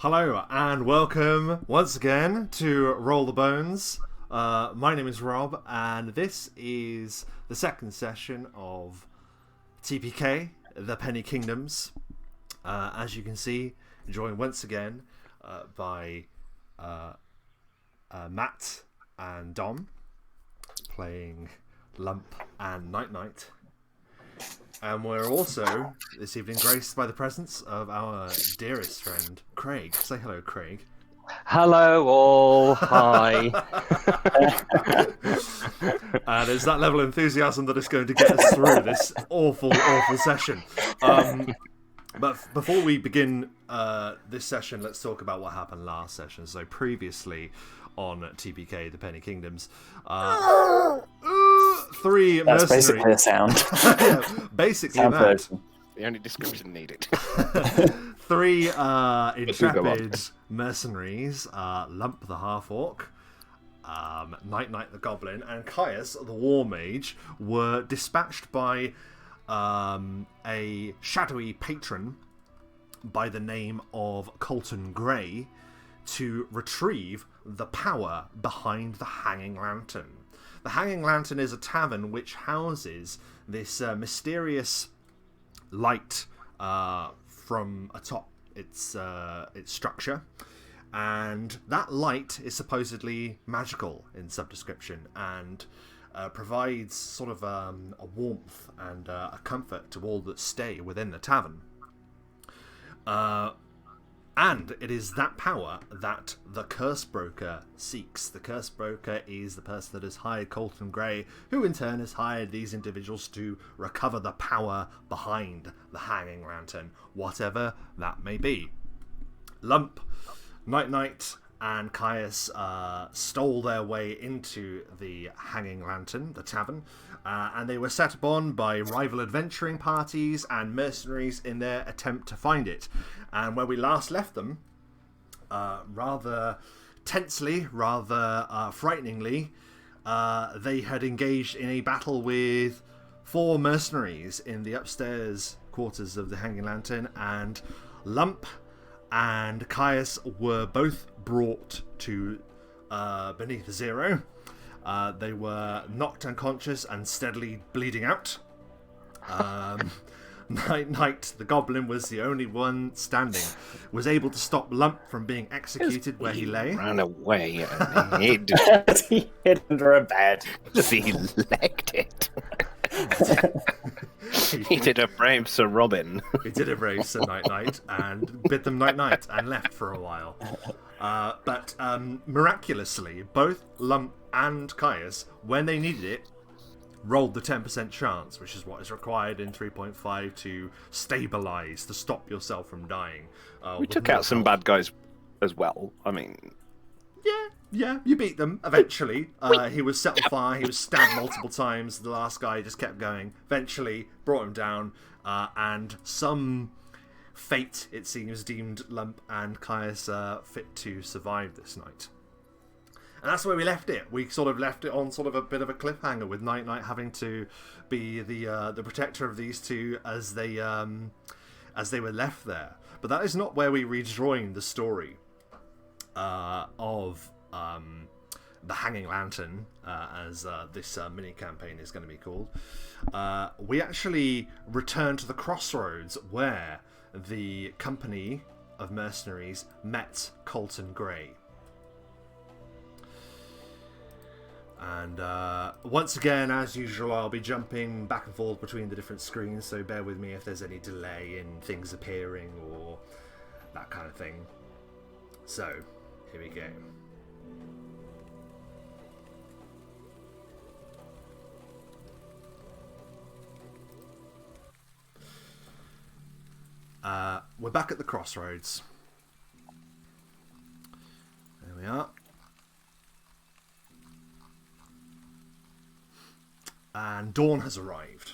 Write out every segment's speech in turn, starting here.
Hello and welcome once again to Roll the Bones. My name is Rob and this is the second session of TPK, the Penny Kingdoms. As you can see, joined once again by Matt and Dom, playing Lump and Nite-Nite. And we're also, this evening, graced by the presence of our dearest friend, Craig. Say hello, Craig. Hello all, hi. And it's that level of enthusiasm that is going to get us through this awful session. But before we begin this session, let's talk about what happened last session. So previously on TPK, the Penny Kingdoms, three That's mercenaries. basically a sound. Yeah, basically Sound that. version. The only description needed. Three intrepid mercenaries, Lump the Half Orc, Nite-Nite the Goblin, and Caius the Warmage were dispatched by a shadowy patron by the name of Colton Grey to retrieve the power behind the Hanging Lantern. The Hanging Lantern is a tavern which houses this mysterious light from atop its structure, and that light is supposedly magical in subdescription and provides sort of a warmth and a comfort to all that stay within the tavern. And it is that power that the Curse Broker seeks. The Curse Broker is the person that has hired Colton Grey, who in turn has hired these individuals to recover the power behind the Hanging Lantern, whatever that may be. Lump, Nite-Nite, and Caius stole their way into the Hanging Lantern, the tavern, and they were set upon by rival adventuring parties and mercenaries in their attempt to find it. And where we last left them, rather tensely, rather frighteningly, they had engaged in a battle with 4 mercenaries in the upstairs quarters of the Hanging Lantern, and Lump and Caius were both brought to beneath zero. They were knocked unconscious and steadily bleeding out. Nite-Nite the Goblin was the only one standing, was able to stop Lump from being executed where he lay. Ran away and hid. He hid under a bed. He legged it. He did a brave Sir Robin. He did a brave Sir Nite-Nite and bid them night-night and left for a while. But miraculously, both Lump and Caius, when they needed it, rolled the 10% chance, which is what is required in 3.5 to stabilize, to stop yourself from dying. We took out some bad guys as well. I mean, Yeah, you beat them eventually. He was set on fire, he was stabbed multiple times, the last guy just kept going. Eventually brought him down, and some fate, it seems, deemed Lump and Caius fit to survive this night. And that's where we left it. We sort of left it on sort of a bit of a cliffhanger, with Nite-Nite having to be the protector of these two as they were left there. But that is not where we rejoin the story of the Hanging Lantern, as this mini campaign is going to be called. We actually return to the crossroads where the company of mercenaries met Colton Grey. And once again, as usual, I'll be jumping back and forth between the different screens, so bear with me if there's any delay in things appearing or that kind of thing. So, here we go. We're back at the crossroads. There we are. And dawn has arrived.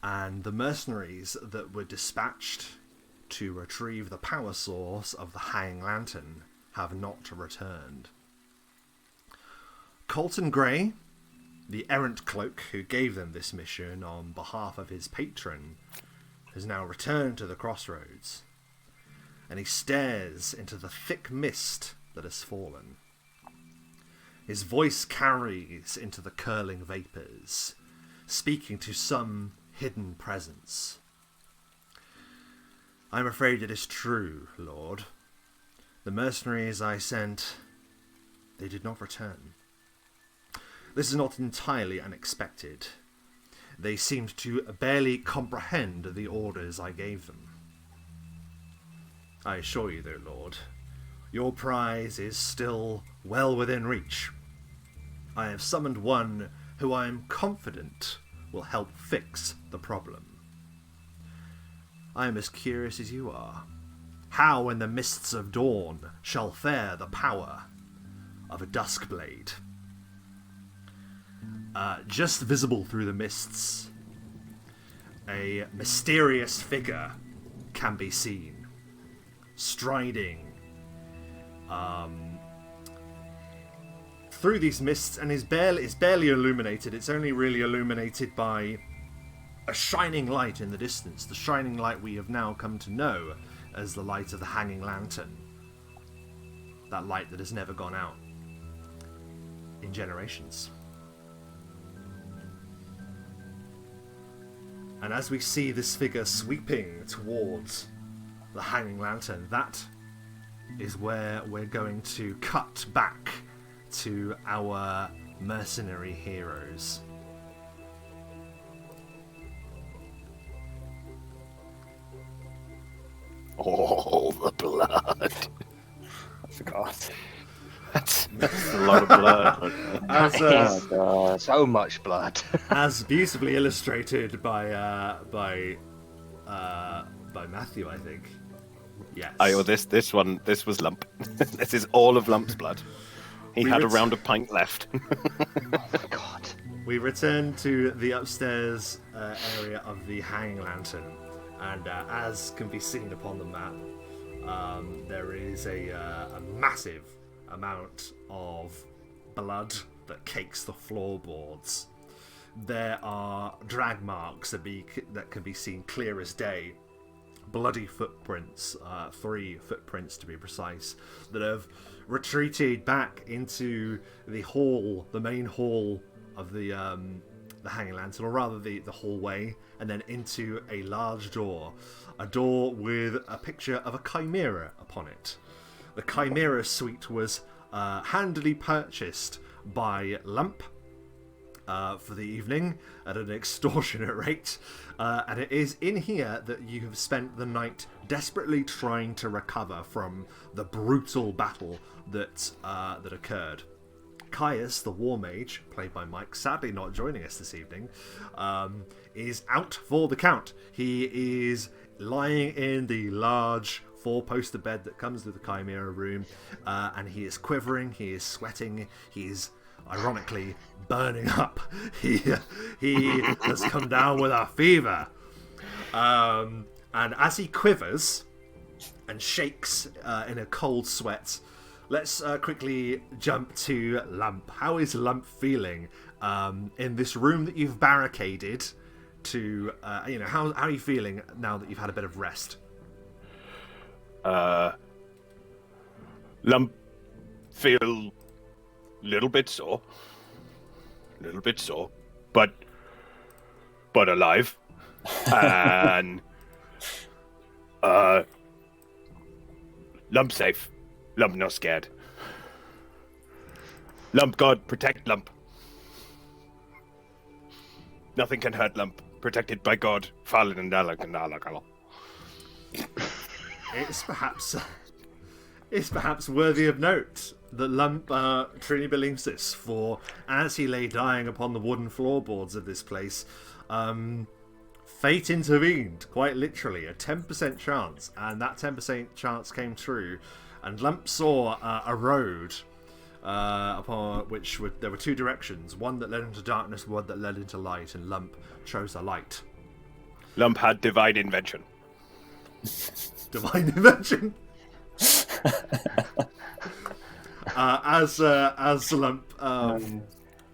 And the mercenaries that were dispatched to retrieve the power source of the Hanging Lantern have not returned. Colton Grey, the errant cloak who gave them this mission on behalf of his patron, has now returned to the crossroads. and he stares into the thick mist that has fallen. His voice carries into the curling vapours, speaking to some hidden presence. "I'm afraid it is true, Lord. The mercenaries I sent, they did not return. This is not entirely unexpected. They seemed to barely comprehend the orders I gave them. I assure you, though, Lord, your prize is still well within reach. I have summoned one who I am confident will help fix the problem. I am as curious as you are. How in the mists of dawn shall fare the power of a Duskblade?" Just visible through the mists, a mysterious figure can be seen, striding through these mists, and is barely illuminated. It's only really illuminated by a shining light in the distance, the shining light we have now come to know as the light of the hanging lantern. That light that has never gone out in generations. And as we see this figure sweeping towards the hanging lantern, that is where we're going to cut back to our mercenary heroes. All the blood. I forgot. That's a lot of blood. As, Oh God, so much blood. as beautifully illustrated by Matthew, I think. Yes. This was Lump. This is all of Lump's blood. He had around a pint left. Oh my God. We return to the upstairs area of the hanging lantern, and as can be seen upon the map, there is a massive amount of blood that cakes the floorboards. There are drag marks that can be seen clear as day. Bloody footprints, 3 footprints to be precise, that have retreated back into the hall, the main hall of the hanging lantern, or rather the hallway, and then into a large door. A door with a picture of a chimera upon it. The chimera suite was handily purchased by Lump for the evening at an extortionate rate, and it is in here that you have spent the night desperately trying to recover from the brutal battle that occurred. Caius the Warmage, played by Mike, sadly not joining us this evening, is out for the count. He is lying in the large 4-poster bed that comes with the Chimera room, and he is quivering, he is sweating, he is ironically burning up. He has come down with a fever, and as he quivers and shakes in a cold sweat, let's quickly jump to Lump. How is Lump feeling in this room that you've barricaded? To how are you feeling now that you've had a bit of rest? Lump feel little bit sore, but alive, and Lump safe. Lump not scared. Lump God protect Lump. Nothing can hurt Lump. Protected by God. It's perhaps worthy of note that Lump truly believes this, for as he lay dying upon the wooden floorboards of this place, fate intervened, quite literally, a 10% chance, and that 10% chance came true, and Lump saw a road upon which there were 2 directions, one that led into darkness, one that led into light, and Lump chose the light. Lump had divine invention. Divine invention. As Lump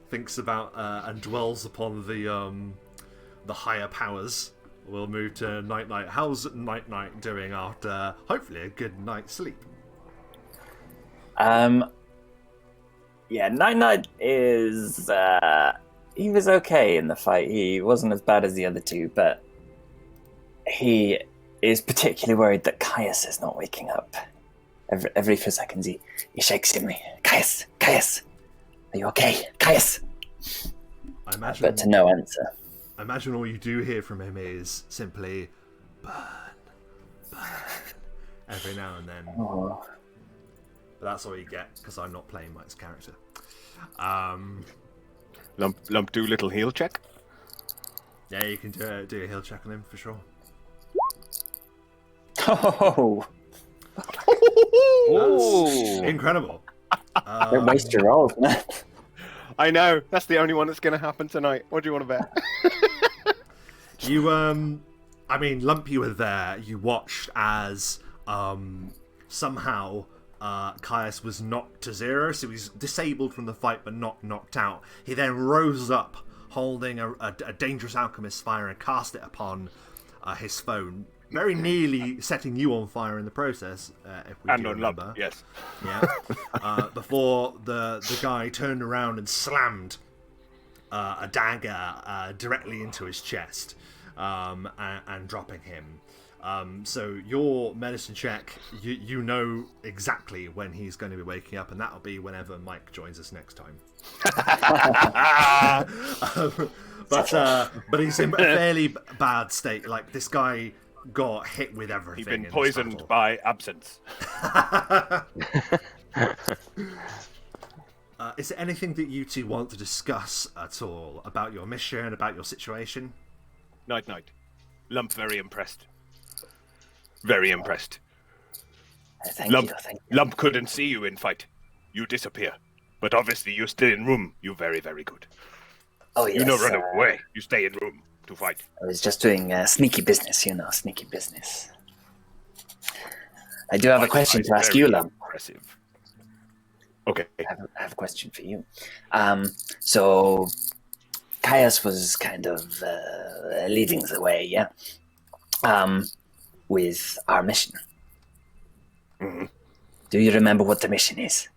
thinks about and dwells upon the higher powers we'll move to Nite-Nite. How's Nite-Nite doing after hopefully a good night's sleep? Yeah, Nite-Nite is, he was okay in the fight. He wasn't as bad as the other two, but he is particularly worried that Caius is not waking up. Every few seconds he shakes him. Caius, are you okay? Caius! I imagine, but to no answer. I imagine all you do hear from him is simply, burn, every now and then. Oh. But that's all you get, because I'm not playing Mike's character. Lump, do little heal check. Yeah, you can do a heal check on him, for sure. Oh! That's incredible. Don't waste your rolls, man. I know. That's the only one that's going to happen tonight. What do you want to bet? You, I mean, Lump, you were there. You watched as somehow Caius was knocked to zero, so he's disabled from the fight but not knocked out. He then rose up holding a dangerous alchemist fire and cast it upon his phone, very nearly setting you on fire in the process, if we do remember. Lump, yes. Yeah. Before the guy turned around and slammed a dagger directly into his chest, and dropping him. So your medicine check, you know exactly when he's going to be waking up, and that'll be whenever Mike joins us next time. But he's in a fairly bad state. Like, this guy got hit with everything. He's been poisoned by absinthe. Is there anything that you two want to discuss at all about your mission, about your situation? Nite-Nite. Lump very impressed. Very impressed. Thank you. Lump couldn't see you in fight. You disappear. But obviously you're still in room. You're very, very good. Oh, yes. You don't run away. You stay in room to fight. I was just doing sneaky business, sneaky business. I do have a question to ask you, Lump. Impressive. Okay. I have a question for you. So Caius was kind of leading the way, yeah? With our mission. Mm-hmm. Do you remember what the mission is?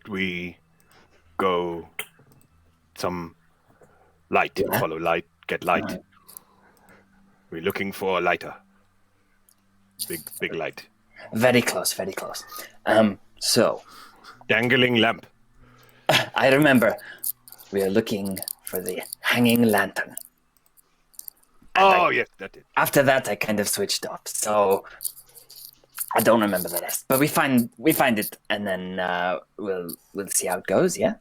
We go some light, follow light, get light. Right. We're looking for a lighter. Big light. Very close. So Dangling lamp. I remember we are looking for the hanging lantern. Yes, that did. After that, I kind of switched off, so I don't remember the rest. But we find it, and then we'll see how it goes. Yeah.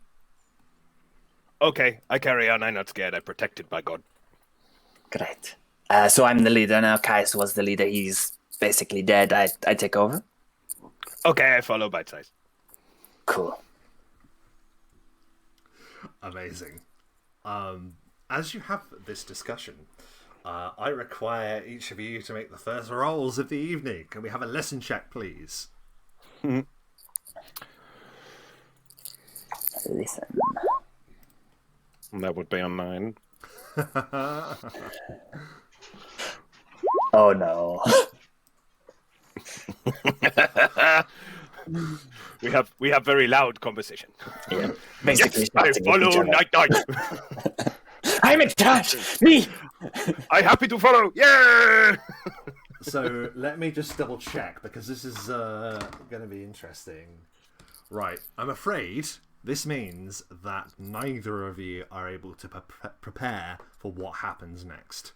Okay, I carry on. I'm not scared. I'm protected by God. Great. So I'm the leader now. Caius was the leader. He's basically dead. I take over. Okay, I follow bite size. Cool. Amazing. As you have this discussion, I require each of you to make the first rolls of the evening. Can we have a lesson check, please? Listen. That would be on 9. Oh no. We have very loud conversation. Yeah. Basically, yes, I follow Nite-Nite. I'm in charge. Me. I'm happy to follow. Yeah. So let me just double check, because this is going to be interesting. Right, I'm afraid this means that neither of you are able to prepare for what happens next.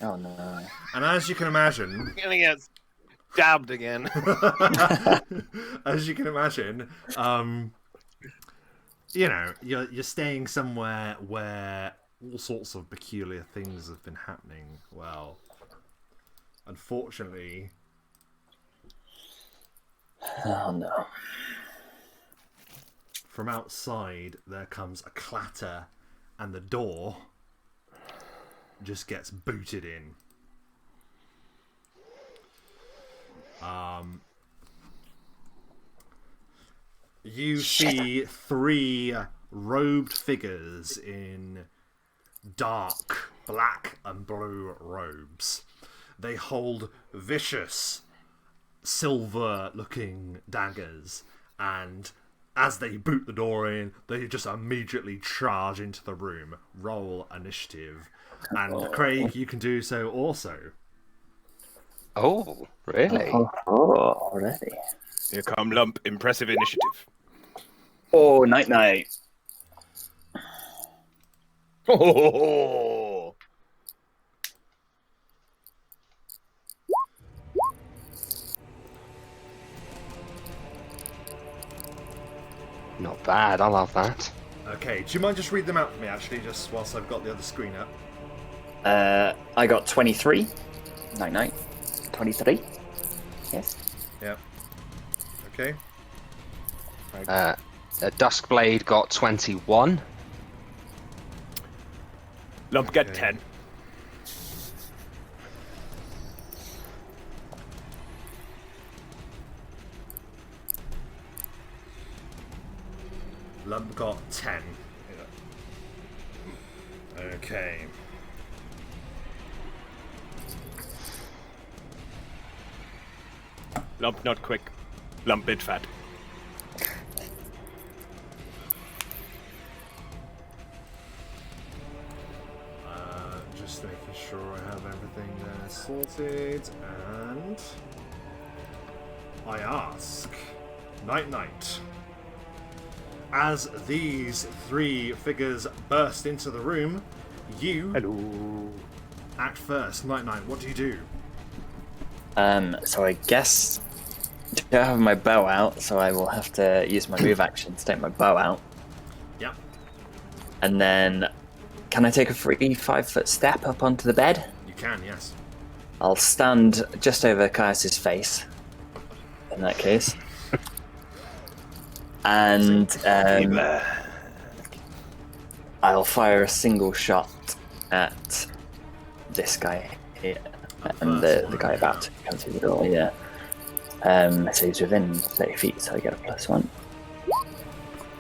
Oh no. And as you can imagine, gonna get stabbed again. As you can imagine, you're staying somewhere where all sorts of peculiar things have been happening. Well, unfortunately. Oh no. From outside, there comes a clatter, and the door just gets booted in. you see 3 robed figures in dark black and blue robes. They hold vicious silver-looking daggers, and as they boot the door in, they just immediately charge into the room. Roll initiative. And Craig, you can do so also. Oh, really? Oh, already. Here come Lump. Impressive initiative. Oh, Nite-Nite. Oh! Not bad, I love that. Okay, do you mind just read them out for me, actually, just whilst I've got the other screen up? I got 23. Nite-Nite. 23. Yes. Yep. Okay. Duskblade got 21. Lump, get Okay. 10. Lump got 10. Okay. Lump, not quick. Lump, bit fat. Just making sure I have everything there sorted, and I ask, Nite-Nite, as these 3 figures burst into the room, you Hello. act first. Nite-Nite, what do you do? So I guess I don't have my bow out, so I will have to use my move action to take my bow out. Yep. And then, can I take a free 5-foot step up onto the bed? You can, yes. I'll stand just over Caius's face, in that case. And I'll fire a single shot at this guy here. And the guy about to come through the door, yeah. So he's within 30 feet, so I get a +1.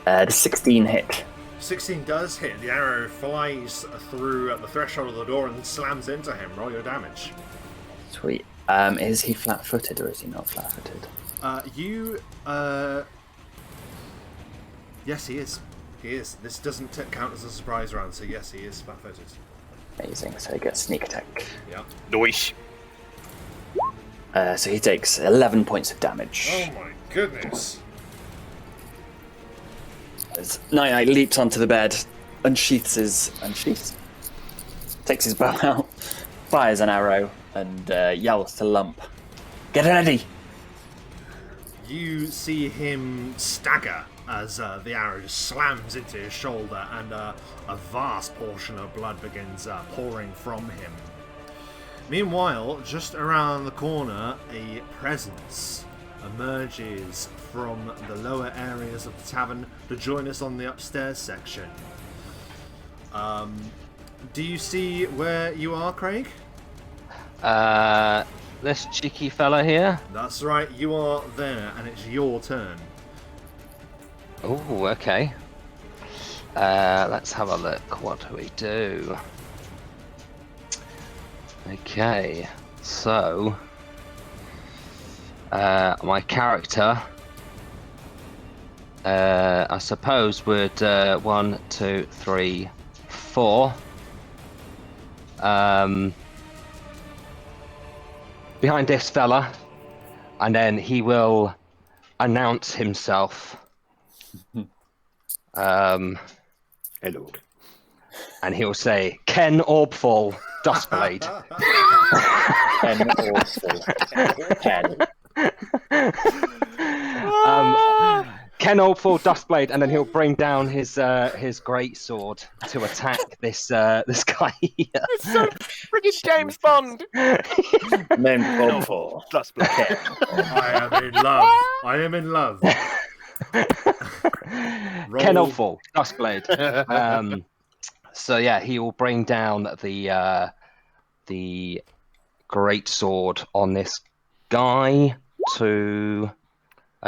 The 16 hit. 16 does hit. The arrow flies through at the threshold of the door and slams into him. Roll your damage. Sweet. Is he flat-footed or is he not flat-footed? Yes, he is. He is. This doesn't count as a surprise round, so yes, he is flat-footed. Amazing. So he gets sneak attack. Yeah. Noish. So he takes 11 points of damage. Oh my goodness. As Nite-Nite leaps onto the bed, takes his bow out, fires an arrow, and yells to Lump, "Get ready!" You see him stagger as the arrow slams into his shoulder, and a vast portion of blood begins pouring from him. Meanwhile, just around the corner, a presence emerges from the lower areas of the tavern to join us on the upstairs section. Do you see where you are, Craig? This cheeky fella here. That's right, you are there, and it's your turn. Oh, okay. Let's have a look. What do we do? Okay, so my character, I suppose, would 1, 2, 3, 4. Behind this fella, and then he will announce himself. Hello. And he'll say, "Ken Orbfall, Duskblade." Ken Orbfall, Duskblade, and then he'll bring down his great sword to attack this guy here. It's so freaking James Bond. Name Orbfall. Duskblade. I am in love. I am in love. Ken Orbfall, Duskblade. So yeah, he will bring down the great sword on this guy to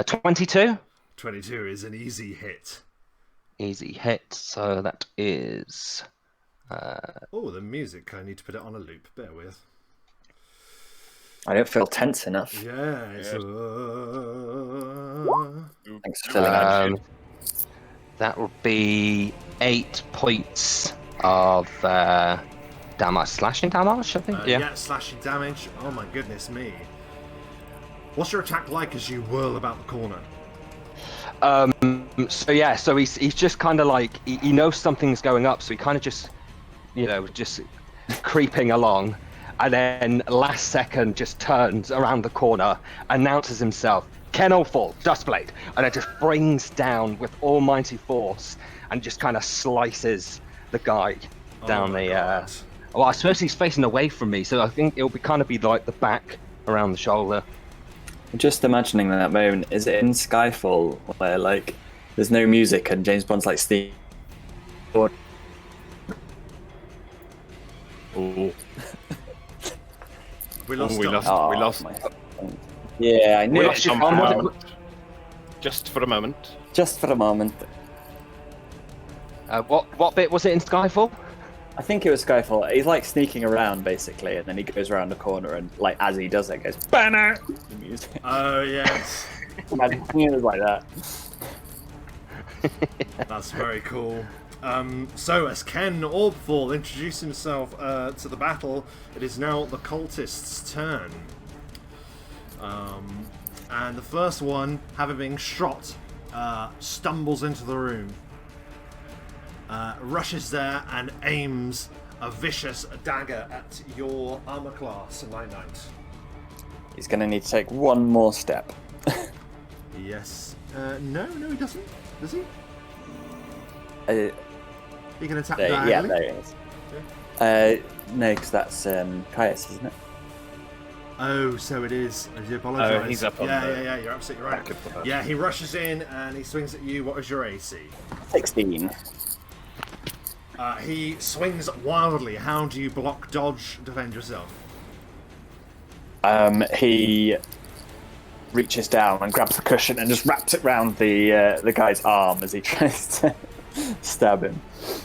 22. 22 is an easy hit. Easy hit. So that is. Oh, the music. I need to put it on a loop. Bear with. I don't feel tense enough. Yeah. It's, Thanks for filling out. That would be 8 points of damage, slashing damage, I think. yeah, slashing damage. Oh my goodness me. What's your attack like as you whirl about the corner? So he's just kind of like he knows something's going up, so he kind of just creeping along, and then last second just turns around the corner, announces himself, Ken Awful, Duskblade, and it just brings down with almighty force and just kind of slices the guy down the. Well, I suppose he's facing away from me, so I think it'll be like the back around the shoulder. Just imagining that moment. Is it in Skyfall where like there's no music and James Bond's like Steve? Ooh. We lost. We lost. Yeah, I knew We it. lost you Just for a moment. Just for a moment. What bit was it in Skyfall? I think it was Skyfall. He's like sneaking around basically, and then he goes around the corner, and like as he does it, goes banner. The music. Oh yes. Imagine it was like that. That's very cool. So as Ken Orbfall introduced himself to the battle, it is now the cultists' turn. And the first one, having been shot, stumbles into the room. Rushes there and aims a vicious dagger at your armor class, Nite-Nite. He's gonna need to take one more step. Yes. No, he doesn't. Does he? He can attack yeah, diagonally. there he is. No, because that's Caius, isn't it? Oh, so it is. I do apologise. Oh, he's up on yeah, you're absolutely right. back of the house. Yeah, he rushes in and he swings at you. What is your AC? 16. He swings wildly. How do you block, dodge, defend yourself? He reaches down and grabs the cushion and just wraps it round the guy's arm as he tries to stab him.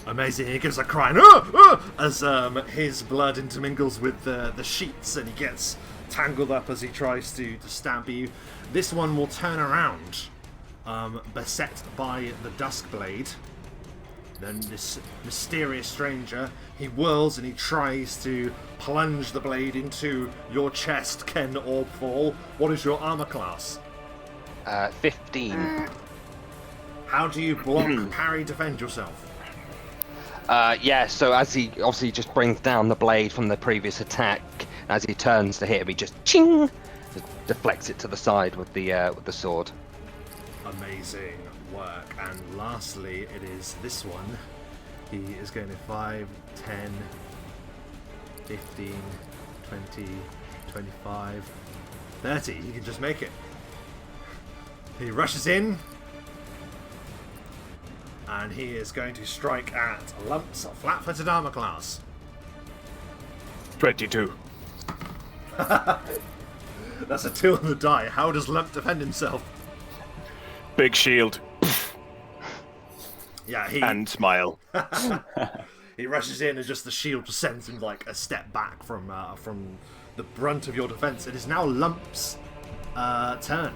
Amazing. He gives a cry as his blood intermingles with the sheets and he gets tangled up as he tries to stab you. This one will turn around, beset by the Duskblade. Then this mysterious stranger, he whirls and he tries to plunge the blade into your chest, Ken Orbfall. What is your armor class? 15. How do you block, parry, defend yourself? So as he obviously just brings down the blade from the previous attack, as he turns to hit him, he just ching, just deflects it to the side with the sword. Amazing work. And lastly, it is this one. He is going to 5, 10, 15, 20, 25, 30. He can just make it. He rushes in. And he is going to strike at Lump's flat-footed armor class. 22. That's a 2 on the die. How does Lump defend himself? Big shield. Yeah, And smile. He rushes in and just the shield just sends him like a step back from the brunt of your defense. It is now Lump's turn.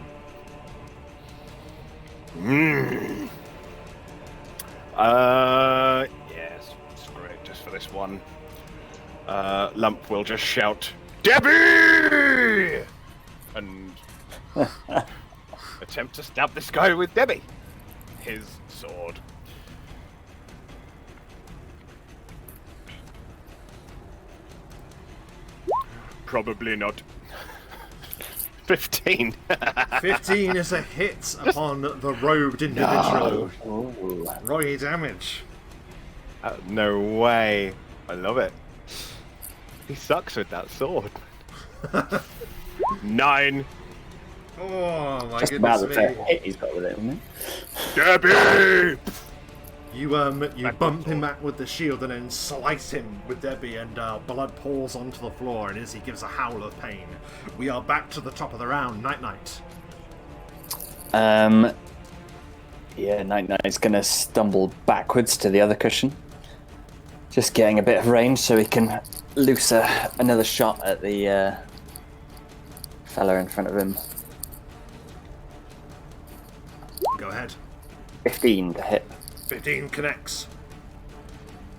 Yes, screw it, just for this one. Lump will just shout, Debbie! And attempt to stab this guy with Debbie. His sword. Probably not. 15. 15 is a hit upon the robed individual. Ooh. Roll your damage. No way. I love it. He sucks with that sword. 9. Oh my Just about goodness the me. first hit he's got with it, isn't it? Debbie! You bump him back with the shield and then slice him with Debbie, and blood pours onto the floor, and as he gives a howl of pain. We are back to the top of the round. Nite-Nite. Yeah, Nite-Nite's going to stumble backwards to the other cushion. Just getting a bit of range so he can loose another shot at the fella in front of him. Go ahead. 15 to hit. 15 connects.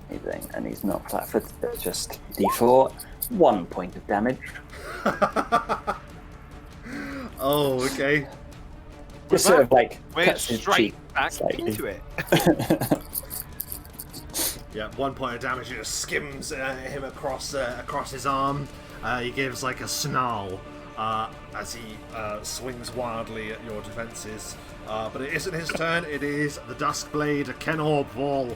Amazing. And he's not flat-footed, it's just D4. 1 point of damage. Oh, okay. Just sort of like We're cuts his straight cheek back slightly. into it. Yeah, 1 point of damage. It just skims him across his arm. He gives like a snarl as he swings wildly at your defenses. But it isn't his turn. It is the Duskblade, Ken Orbfall.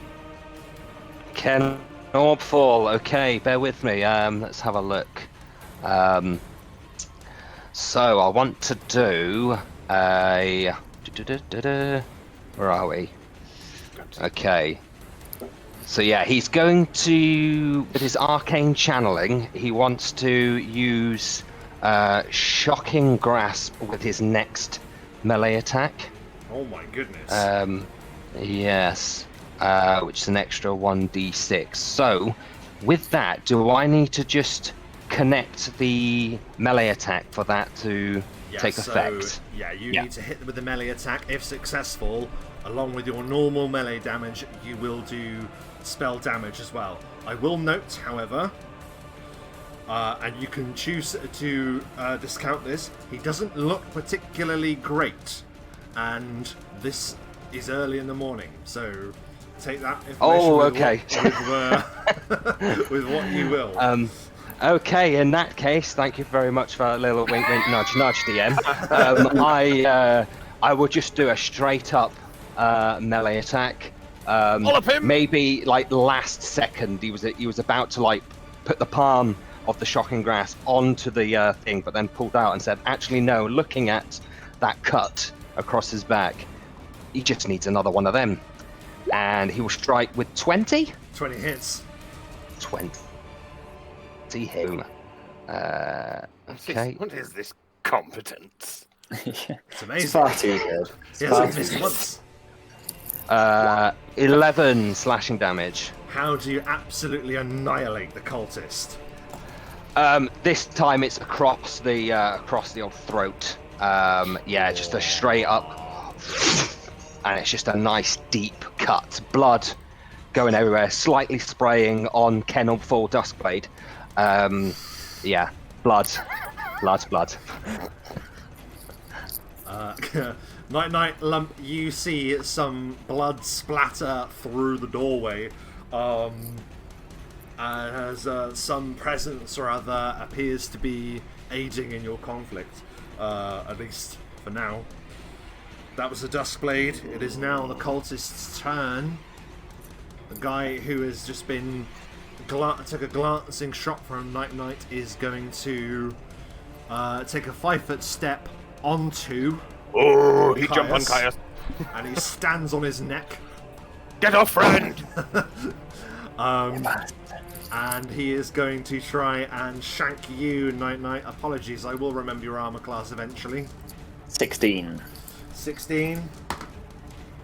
Ken Orbfall. Okay, bear with me. Let's have a look. So I want to do a. Where are we? Okay. So yeah, he's going to, with his arcane channeling, he wants to use Shocking Grasp with his next melee attack. Oh my goodness. Yes, which is an extra 1d6. So, with that, do I need to just connect the melee attack for that to take effect? Yeah, you need to hit them with the melee attack. If successful, along with your normal melee damage, you will do spell damage as well. I will note, however, and you can choose to discount this, he doesn't look particularly great, and this is early in the morning, so take that information with what you will. Okay, in that case, thank you very much for that little wink, wink, nudge, nudge, DM. I will just do a straight up melee attack. Maybe like last second, he was about to like put the palm of the Shocking Grasp onto the thing, but then pulled out and said, "Actually, no. Looking at that cut across his back, he just needs another one of them." And he will strike with 20. 20 hits. 20 him. Okay. What is this competence? It's amazing. It's far too good. He hasn't missed once. 11 slashing damage. How do you absolutely annihilate the cultist? This time it's across the old throat. Just a straight up, and it's just a nice deep cut. Blood going everywhere, slightly spraying on Ken Orbfall Duskblade. Blood. Nite-Nite, Lump, you see some blood splatter through the doorway, and as some presence or other appears to be aiding in your conflict, at least for now. That was the Duskblade. It is now the cultist's turn. The guy who has just been took a glancing shot from Nite-Nite is going to take a 5-foot step onto. Oh, he jumped on Caius. And he stands on his neck. Get off, friend! And he is going to try and shank you, Nite-Nite. Apologies, I will remember your armor class eventually. 16. 16.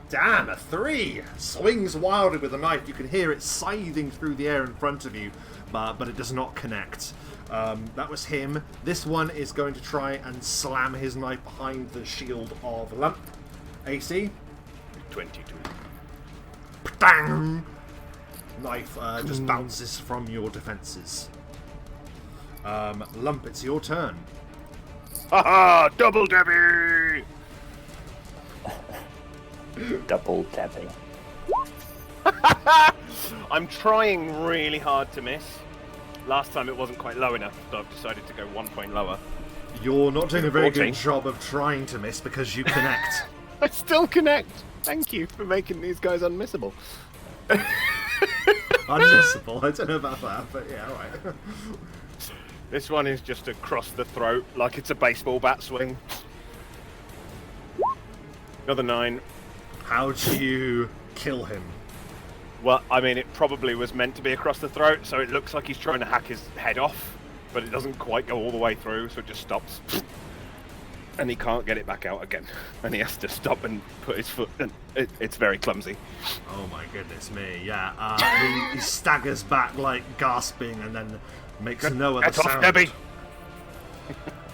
Damn, a 3! Swings wildly with the knife. You can hear it scything through the air in front of you, but it does not connect. That was him. This one is going to try and slam his knife behind the shield of Lump. AC? 22. Bang! Knife just bounces from your defenses. Lump, it's your turn. Haha! Double Debbie! Double Debbie. I'm trying really hard to miss. Last time it wasn't quite low enough, so I've decided to go 1 point lower. You're not doing a very 14. good job of trying to miss because you connect. I still connect! Thank you for making these guys unmissable. Unmissable, I don't know about that, but yeah, alright. This one is just across the throat, like it's a baseball bat swing. Another 9. How do you kill him? Well, I mean, it probably was meant to be across the throat, so it looks like he's trying to hack his head off, but it doesn't quite go all the way through, so it just stops. and he can't get it back out again, and he has to stop and put his foot. And it's very clumsy. Oh my goodness me! Yeah, he staggers back like gasping, and then makes no other Get off, sound. Debbie!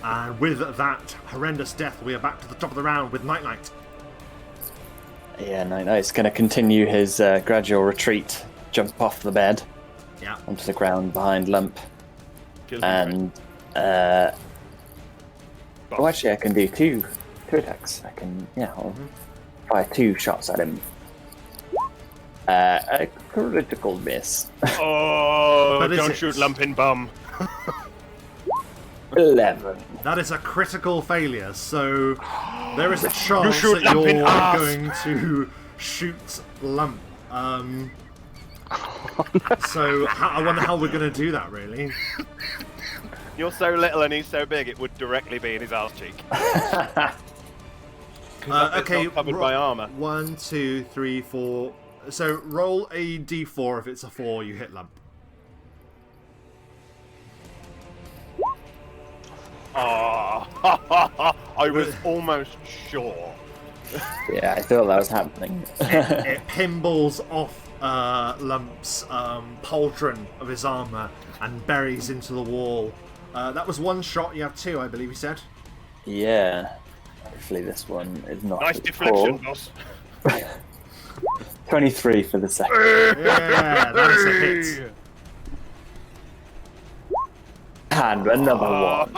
And with that horrendous death, we are back to the top of the round with Nite-Nite. Yeah, Nite-Nite's going to continue his gradual retreat, jump off the bed Yeah. onto the ground behind Lump, Kills him, and oh, actually, I can do two attacks. I can, I'll fire 2 shots at him. A critical miss. Oh, But is don't it- shoot Lump in bum. 11. That is a critical failure, so there is a chance shoot that Lump in you're ass. going to shoot Lump. So I wonder how we're going to do that, really. You're so little and he's so big, it would directly be in his arse cheek. Okay, not covered by armor. 1, 2, 3, 4. So roll a d4. If it's a 4, you hit Lump. Oh, I was almost sure. Yeah, I thought that was happening. It pinballs off Lump's pauldron of his armor and buries into the wall. That was 1 shot. You have 2, I believe you said. Yeah. Hopefully this one is not Nice a deflection, call. boss. 23 for the second. Yeah, that is a hit. And another one.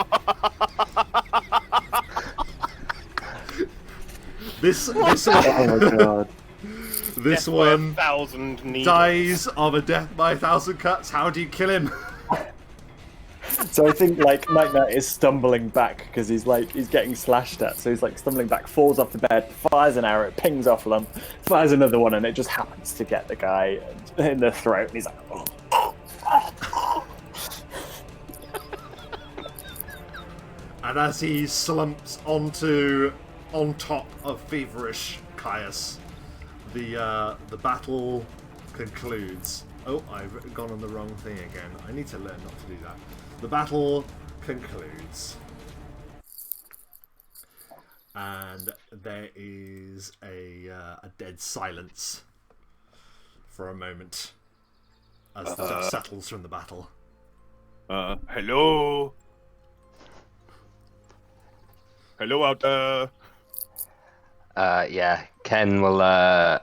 This Oh my god. this Death by 1 1,000 needles. dies of a death by 1,000 cuts. How do you kill him? So I think like Nite-Nite is stumbling back because he's getting slashed at. So he's like stumbling back, falls off the bed, fires an arrow, pings off Lump, fires another one, and it just happens to get the guy in the throat. And he's like, oh. And as he slumps on top of feverish Caius, the battle concludes. Oh, I've gone on the wrong thing again. I need to learn not to do that. The battle concludes. And there is a dead silence for a moment as the dust settles from the battle. Hello? Hello out there. Yeah, Ken will.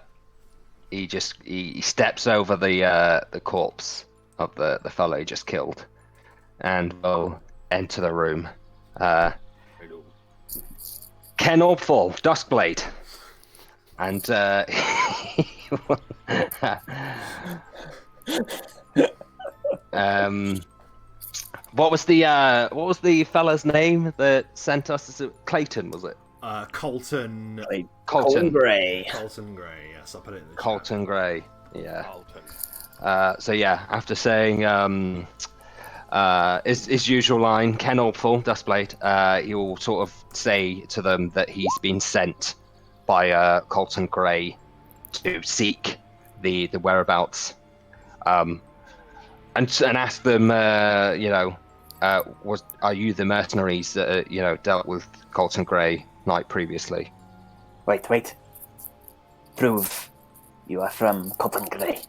He steps over the corpse of the fellow he just killed, and will enter the room. Hello. Ken Orpful, Duskblade, and what was the fella's name that sent us? Is it Clayton? Was it Colton Colton Gray. Colton Gray, yes, I'll put it in the chat. Colton Gray? Yeah. Alton. So yeah, after saying his usual line, Ken Orpful, Duskblade, he will sort of say to them that he's been sent by Colton Gray to seek the whereabouts, and ask them, are you the mercenaries that dealt with Colton Gray night previously? Wait. Prove you are from Cotton Gray.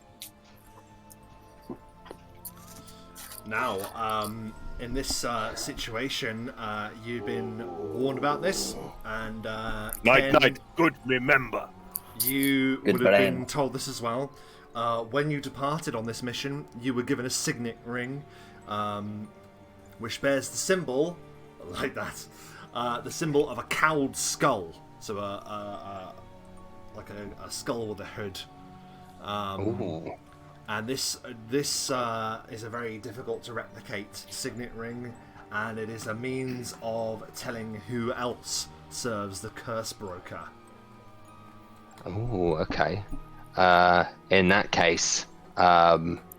Now, in this situation, you've been warned about this, and Ken, Night, good remember. you Good would have brain. been told this as well. When you departed on this mission, you were given a signet ring, which bears the symbol, like that, the symbol of a cowled skull. So like a skull with a hood. Ooh. And this is a very difficult to replicate signet ring, and it is a means of telling who else serves the curse broker. Oh, okay. In that case,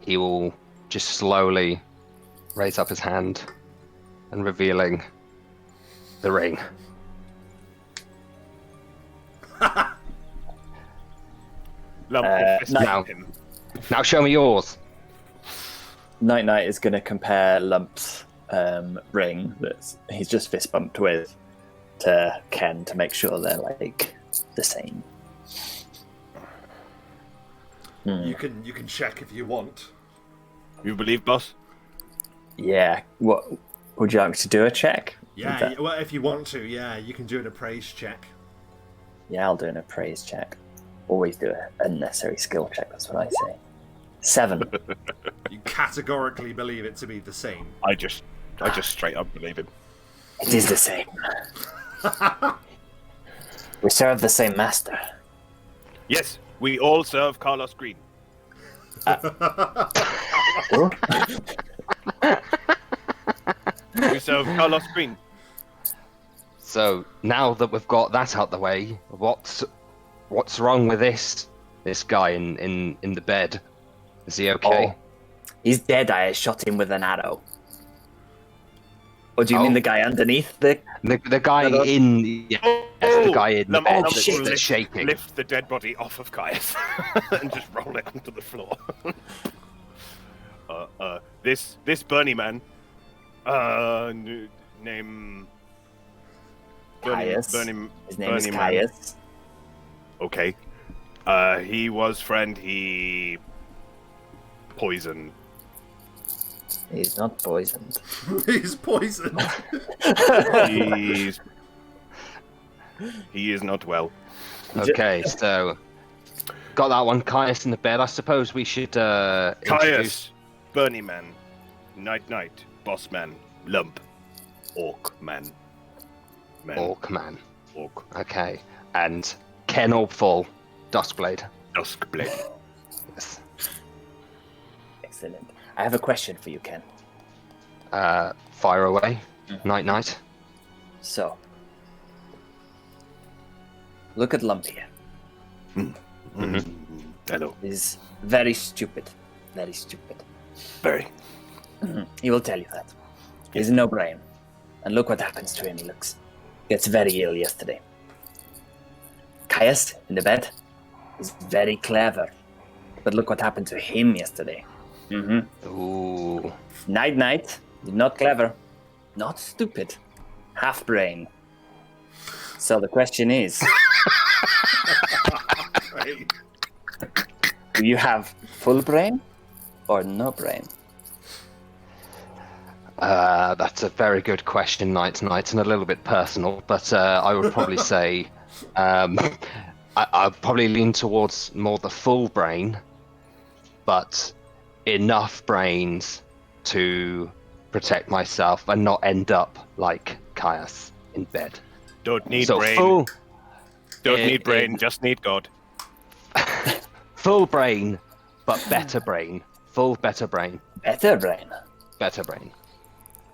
he will just slowly raise up his hand and revealing the ring. Lump Now, now show me yours. Nite-Nite is going to compare Lump's ring that he's just fist bumped with to Ken to make sure they're like the same. You can check if you want. You believe, boss? Yeah. What would you like me to do? A check? Yeah, well, if you want to, yeah, you can do an appraise check. Yeah, I'll do an appraise check. Always do an unnecessary skill check. That's what I say. 7. You categorically believe it to be the same. I just straight up believe him. It is the same. We serve the same master. Yes, we all serve Carlos Green. Who? We serve Carlos Green. So now that we've got that out the way, what's wrong with this guy in the bed? Is he okay? Oh, he's dead. I shot him with an arrow. Or do you mean the guy underneath the guy in the guy in the bed shit. that's shaking? Lift the dead body off of Caius and just roll it onto the floor. This Bernie man, name Caius. His name is Bernie Caius. Man. Okay. He was friend. He poisoned. He's not poisoned. He's poisoned. He is not well. Okay, so got that one. Caius in the bed. I suppose we should introduce... Caius, Bernie man, Nite-Nite, boss man, Lump, Orc man. Orc man. Orc. Okay, and Ken Orpful, Duskblade. Duskblade. Yes. Excellent. I have a question for you, Ken. Fire away. Nite-Nite. So, look at Lump here. Hello. He's very stupid. Very stupid. Very. He will tell you that. He's no brain. And look what happens to him. He gets very ill yesterday. Caius, in the bed, is very clever. But look what happened to him yesterday. Ooh. Nite-Nite, not clever, not stupid, half brain. So the question is, do you have full brain or no brain? That's a very good question, Nite-Nite, and a little bit personal, but I would probably say I'd probably lean towards more the full brain, but enough brains to protect myself and not end up like Caius in bed. Don't need So brain. Don't need brain, just need God. Full brain, but better brain. Full better brain. Better brain. Better brain.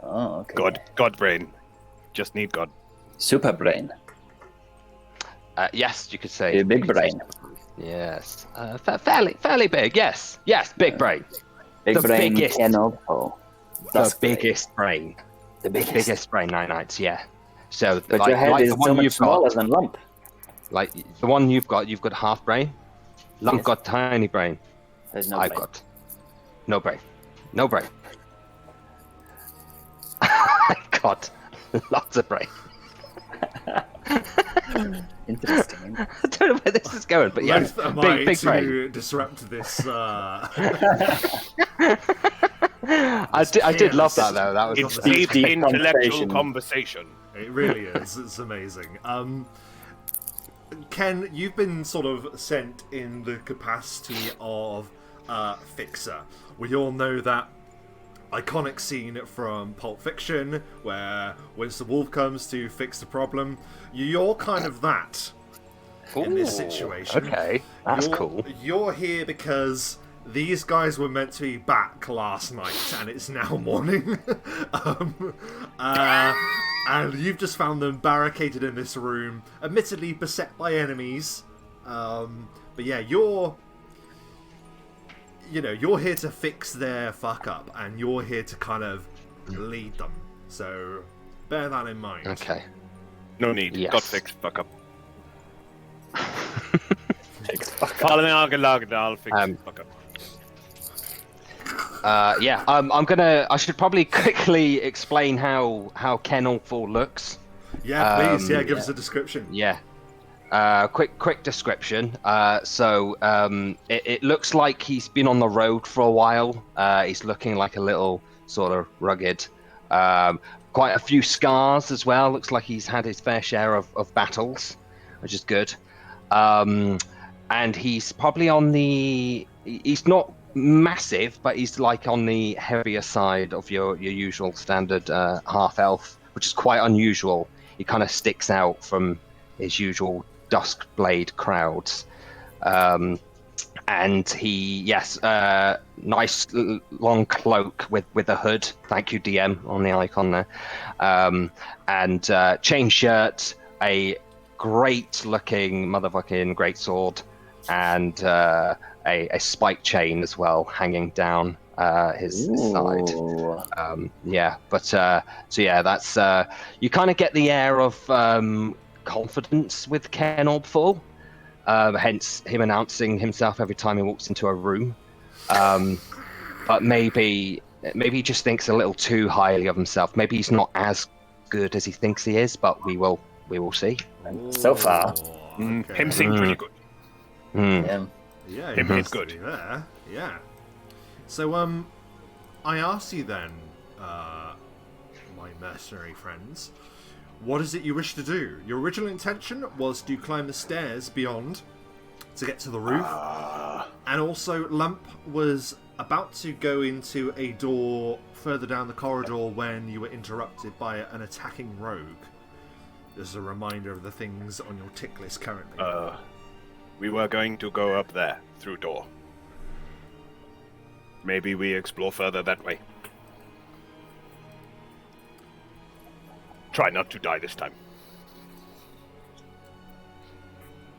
Oh, okay. God brain. Just need God. Super brain. Yes, you could say. A big brain. Yes. Fairly big. Yes, big brain. Big The brain biggest. cannot fall. The biggest brain. The biggest. Biggest brain, Nite-Nites, yeah. So, But your head is so much smaller than Lump. Like the one you've got half brain. Lump got tiny brain. There's no I've brain. got no brain. No brain. I've got lots of brain. Interesting. I don't know where this is going, but yeah, Both am I big brain. to disrupt this. I did love that though. That was It's deep deep intellectual conversation. conversation. It really is. It's amazing. Ken, you've been sort of sent in the capacity of fixer. We all know that iconic scene from Pulp Fiction where Winston Wolfe comes to fix the problem. You're kind of that in this situation. Okay, that's cool. You're here because these guys were meant to be back last night, and it's now morning. And you've just found them barricaded in this room, admittedly beset by enemies. But yeah, you're here to fix their fuck up, and you're here to kind of lead them. So bear that in mind. Okay. No need. Yes. God fix fuck up. I'll fix fuck up. Yeah, I should probably quickly explain how Ken Orpful looks. Yeah, please. Yeah, give us a description. Yeah. Quick description. It looks like he's been on the road for a while. He's looking like a little sort of rugged. Quite a few scars as well. Looks like he's had his fair share of battles, which is good. And he's probably on the... He's not massive, but he's like on the heavier side of your usual standard half-elf, which is quite unusual. He kind of sticks out from his usual Duskblade crowds. And he, nice long cloak with a hood. Thank you, DM, on the icon there. And chain shirt, a great-looking motherfucking greatsword, and a spike chain as well, hanging down his side. That's you kind of get the air of confidence with Ken Orbful, hence him announcing himself every time he walks into a room. But maybe he just thinks a little too highly of himself. Maybe he's not as good as he thinks he is, but we will see. So far, Okay. Him seemed pretty good. yeah. Yeah, Him he is has to good. be there. Yeah. So, I ask you then, my mercenary friends, what is it you wish to do? Your original intention was to climb the stairs beyond to get to the roof, and also Lump was about to go into a door further down the corridor when you were interrupted by an attacking rogue. This is a reminder of the things on your tick list currently. We were going to go up there, through door. Maybe we explore further that way. Try not to die this time.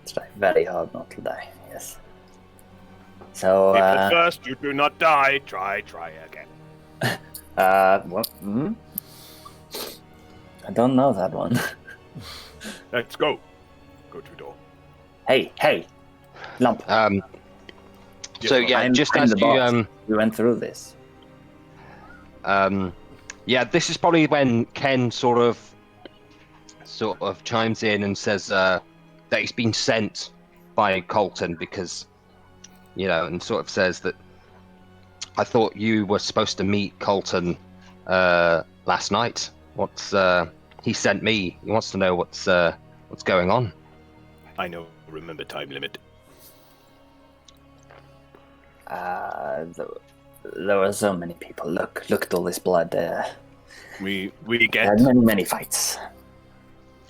It's like very hard not to die. Yes. So, If at first you do not die, try again. what? I don't know that one. Let's go. Go to door. Hey, Lump. I'm just I'm as the boss. you We went through this. this is probably when Ken sort of chimes in and says that he's been sent by Colton because, and sort of says that I thought you were supposed to meet Colton last night. He sent me. He wants to know what's going on. I know. Remember time limit. There were so many people. Look at all this blood. We Had get many fights.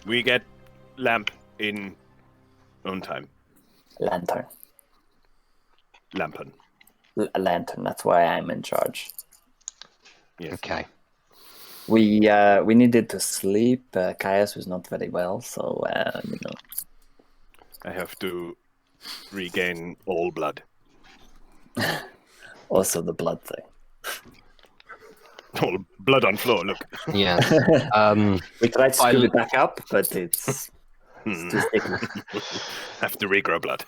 we get Lamp in on time. Lantern. Lampen. Lantern. That's why I'm in charge. Yes. Okay. We needed to sleep. Caius was not very well, so I have to regain all blood. Also the blood thing. All blood on floor. Look. Yeah. We tried to scoop it back up, but it's too sticky. Have to regrow blood.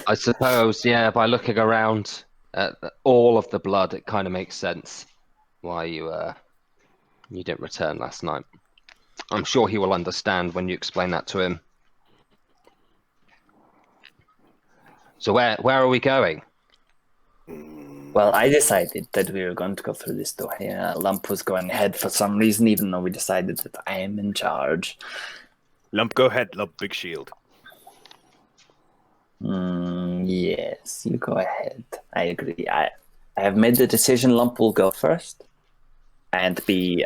I suppose, by looking around at all of the blood, it kind of makes sense why you didn't return last night. I'm sure he will understand when you explain that to him. So where are we going? Well, I decided that we were going to go through this door. Yeah, Lump was going ahead for some reason, even though we decided that I am in charge. Lump, go ahead. Lump, big shield. Yes, you go ahead. I agree. I have made the decision Lump will go first and be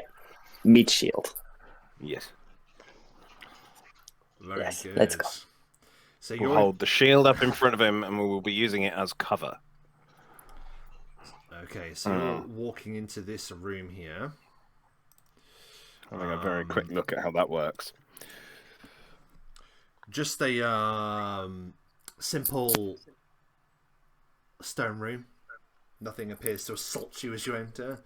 meat shield. Yes. Very Yes, good. let's go. So We'll you're hold the shield up in front of him and we will be using it as cover. okay. So you're walking into this room here. Having a very quick look at how that works. Just a simple stone room. Nothing appears to assault you as you enter.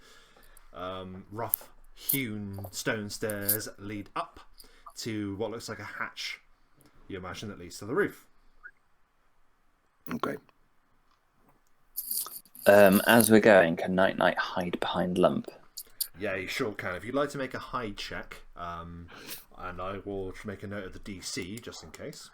Rough hewn stone stairs lead up to what looks like a hatch. You imagine that leads to the roof. Okay. As we're going, can Nite-Nite hide behind Lump? Yeah, you sure can. If you'd like to make a hide check, and I will make a note of the DC just in case.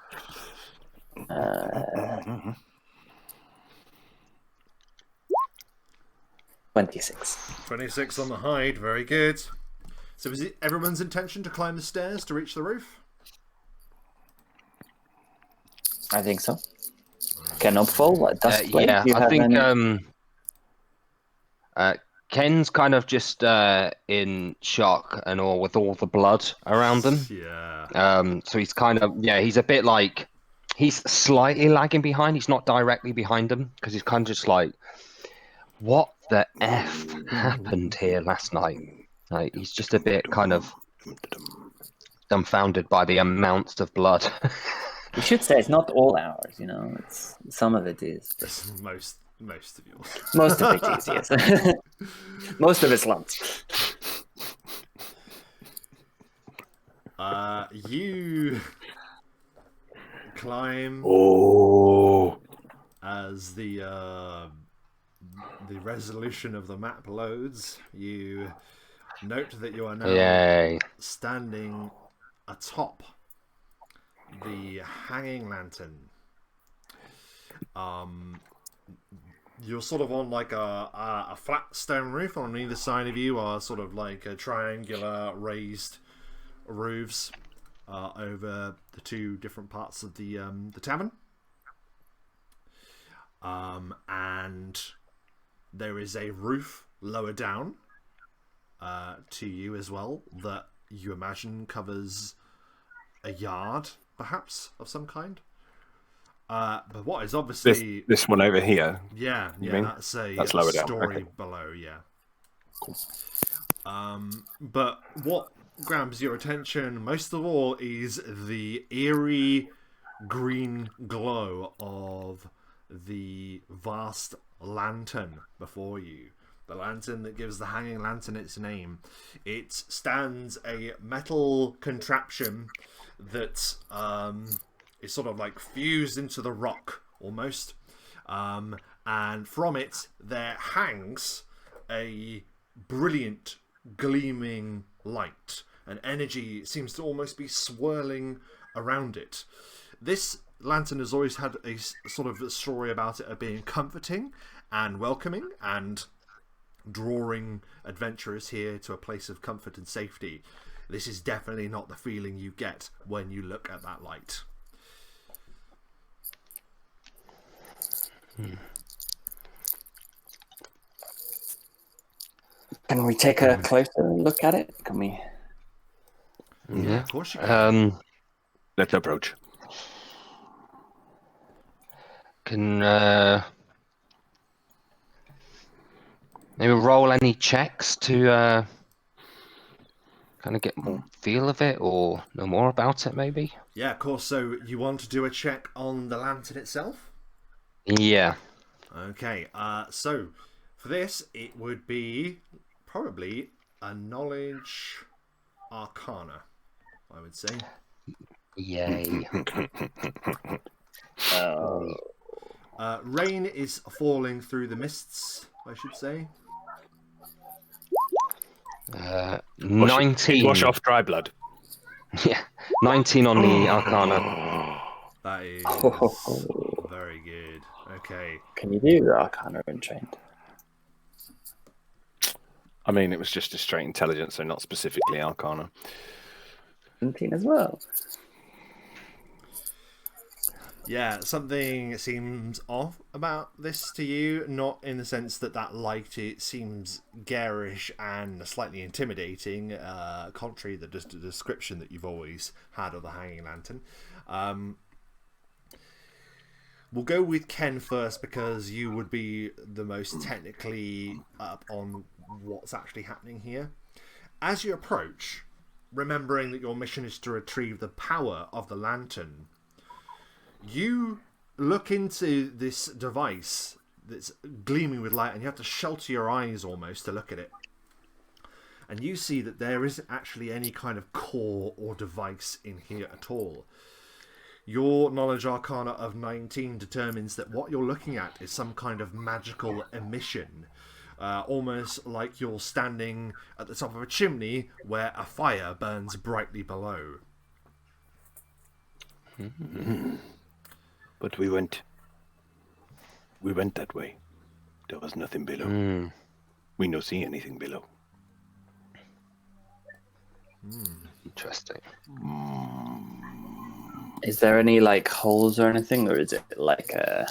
26. 26 on the hide, very good. So is it everyone's intention to climb the stairs to reach the roof? I think so. Cannonfall, Duskblade. Yeah, Do you I have think any- Ken's kind of just in shock and all with all the blood around him. Yeah. So he's kind of he's a bit like he's slightly lagging behind. He's not directly behind him because he's kind of just like, what the F happened here last night? Like, he's just a bit kind of dumbfounded by the amounts of blood. You should say it's not all ours, you know. It's some of it is, but Most of yours. most of it is, yes. Most of it's Lump's. You climb as the resolution of the map loads. You note that you are now standing atop the hanging lantern. You're sort of on like a flat stone roof. On either side of you are sort of like a triangular raised roofs over the two different parts of the tavern. And there is a roof lower down to you as well that you imagine covers a yard, perhaps, of some kind. But what is obviously this one over here. Yeah, mean? that's That's lower down. story Okay. below, yeah. Cool. But what grabs your attention most of all is the eerie green glow of the vast lantern before you. The lantern that gives the hanging lantern its name. It stands a metal contraption that is sort of like fused into the rock almost, and from it there hangs a brilliant gleaming light, and energy seems to almost be swirling around it. This lantern has always had a sort of story about it of being comforting and welcoming and drawing adventurers here to a place of comfort and safety. This is definitely not the feeling you get when you look at that light. Can we take a closer look at it? Can we? Yeah, of course you can. Let's approach. Can maybe roll any checks to kind of get more feel of it or know more about it, maybe? Yeah, of course. So you want to do a check on the lantern itself? Yeah. Okay, so for this, it would be probably a knowledge arcana, I would say. Yay. Rain is falling through the mists, I should say. 19. Wash off dry blood. Yeah, 19 on the arcana. That is very good. Okay. Can you do the Arcana Untrained? I mean, it was just a straight intelligence, so not specifically arcana. 17 as well. Yeah, something seems off about this to you, not in the sense that that light, it seems garish and slightly intimidating, contrary to the description that you've always had of the hanging lantern. We'll go with Ken first because you would be the most technically up on what's actually happening here. As you approach, remembering that your mission is to retrieve the power of the lantern, you look into this device that's gleaming with light, and you have to shelter your eyes almost to look at it. And you see that there isn't actually any kind of core or device in here at all. Your knowledge arcana of 19 determines that what you're looking at is some kind of magical emission, almost like you're standing at the top of a chimney where a fire burns brightly below. But we went that way. There was nothing below. We no see anything below. Interesting. Is there any like holes or anything, or is it like a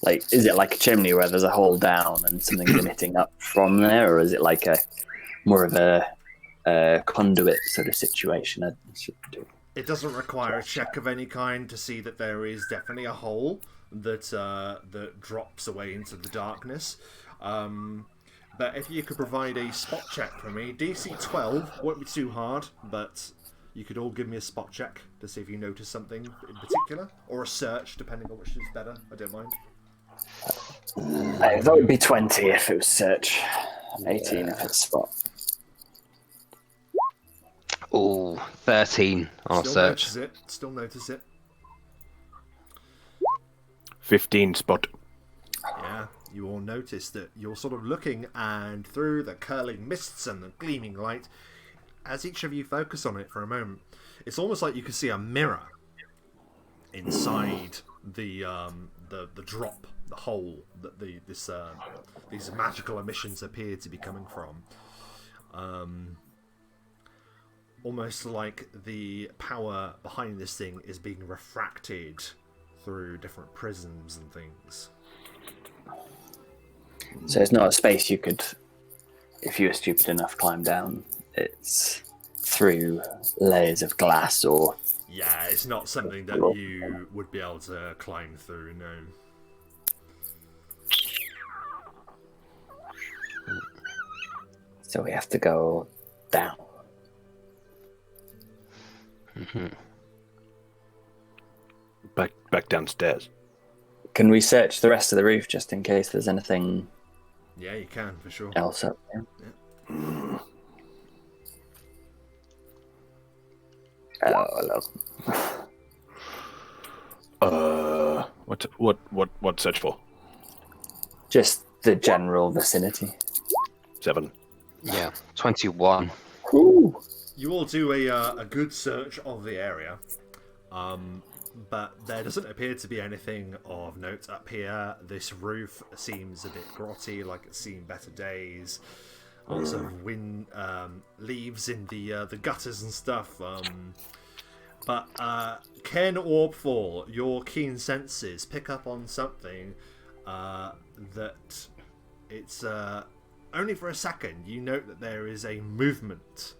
is it like a chimney where there's a hole down and something's emitting up from there, or is it like a more of a conduit sort of situation? It doesn't require a check of any kind to see that there is definitely a hole that that drops away into the darkness. But if you could provide a spot check for me, DC 12 won't be too hard, but you could all give me a spot check to see if you notice something in particular, or a search, depending on which is better. I don't mind. That would be 20 if it was search, 18 if it's spot. Oh, 13 on search. Still notice it. 15 spot. Yeah, you all notice that you're sort of looking, and through the curling mists and the gleaming light, as each of you focus on it for a moment, it's almost like you can see a mirror inside the drop, the hole that these magical emissions appear to be coming from. Almost like the power behind this thing is being refracted through different prisms and things. So it's not a space you could, if you were stupid enough, climb down. It's through layers of glass, or... Yeah, it's not something that you would be able to climb through, no. So we have to go down. Back downstairs. Can we search the rest of the roof just in case there's anything? Yeah, you can, for sure. Else up there? Yeah. Hello. What search for? Just the general vicinity. 7. Yeah, 21. Ooh. You all do a good search of the area, but there doesn't appear to be anything of note up here. This roof seems a bit grotty, like it's seen better days. Lots of wind, leaves in the gutters and stuff. But Ken Orbfall, your keen senses pick up on something that it's only for a second. You note that there is a movement.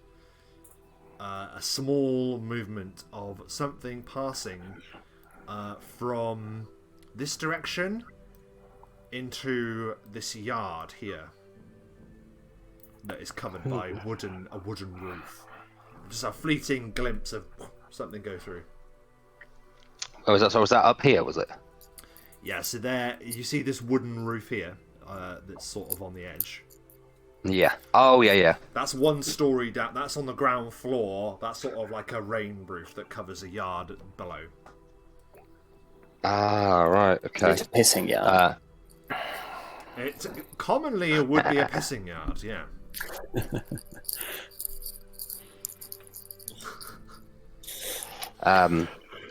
A small movement of something passing from this direction into this yard here that is covered by a wooden roof. Just a fleeting glimpse of something go through. Oh, was that up here, was it? Yeah, so there you see this wooden roof here that's sort of on the edge. Yeah. Oh, yeah. That's one story down. That's on the ground floor. That's sort of like a rain roof that covers a yard below. Ah, right. Okay. It's a pissing yard. It commonly would be a pissing yard. Yeah.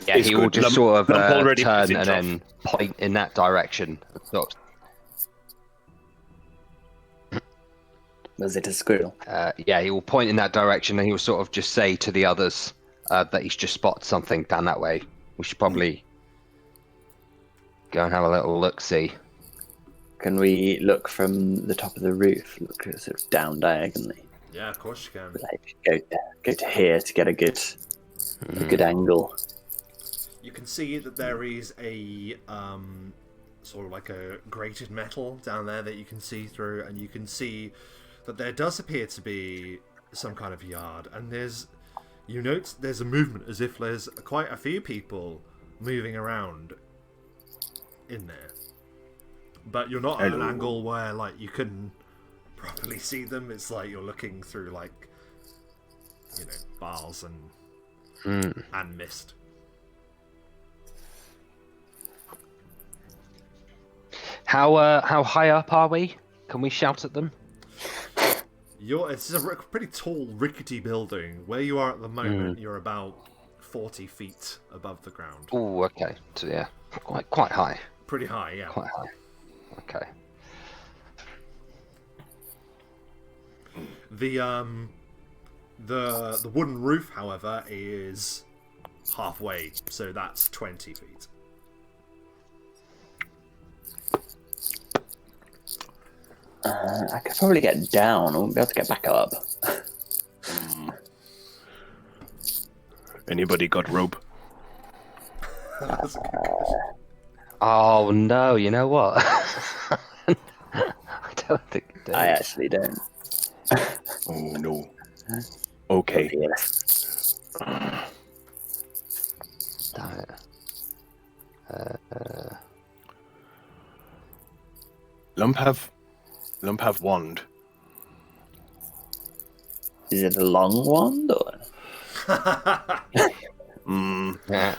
Yeah, he will just sort of already turn and then point in that direction. Was it a squirrel? Yeah, he will point in that direction, and he will sort of just say to the others that he's just spotted something down that way. We should probably go and have a little look-see. Can we look from the top of the roof? Look sort of down diagonally. Yeah, of course you can. Like go to here to get a good angle. You can see that there is a sort of like a grated metal down there that you can see through, and you can see that there does appear to be some kind of yard, and you note there's a movement as if there's quite a few people moving around in there, but you're not at an angle where like you can properly see them. It's like you're looking through like, you know, bars and mist. How high up are we? Can we shout at them? It's a pretty tall, rickety building. Where you are at the moment, you're about 40 feet above the ground. Oh, okay. So yeah, quite high. Pretty high, yeah. Quite high. Okay. The wooden roof, however, is halfway, so that's 20 feet. I could probably get down. I won't be able to get back up. Anybody got rope? That's a good question. Oh no! You know what? I don't think it does. I actually don't. Oh no. Okay. Yes. Damn it. Lump have wand. Is it a long wand or? Yeah.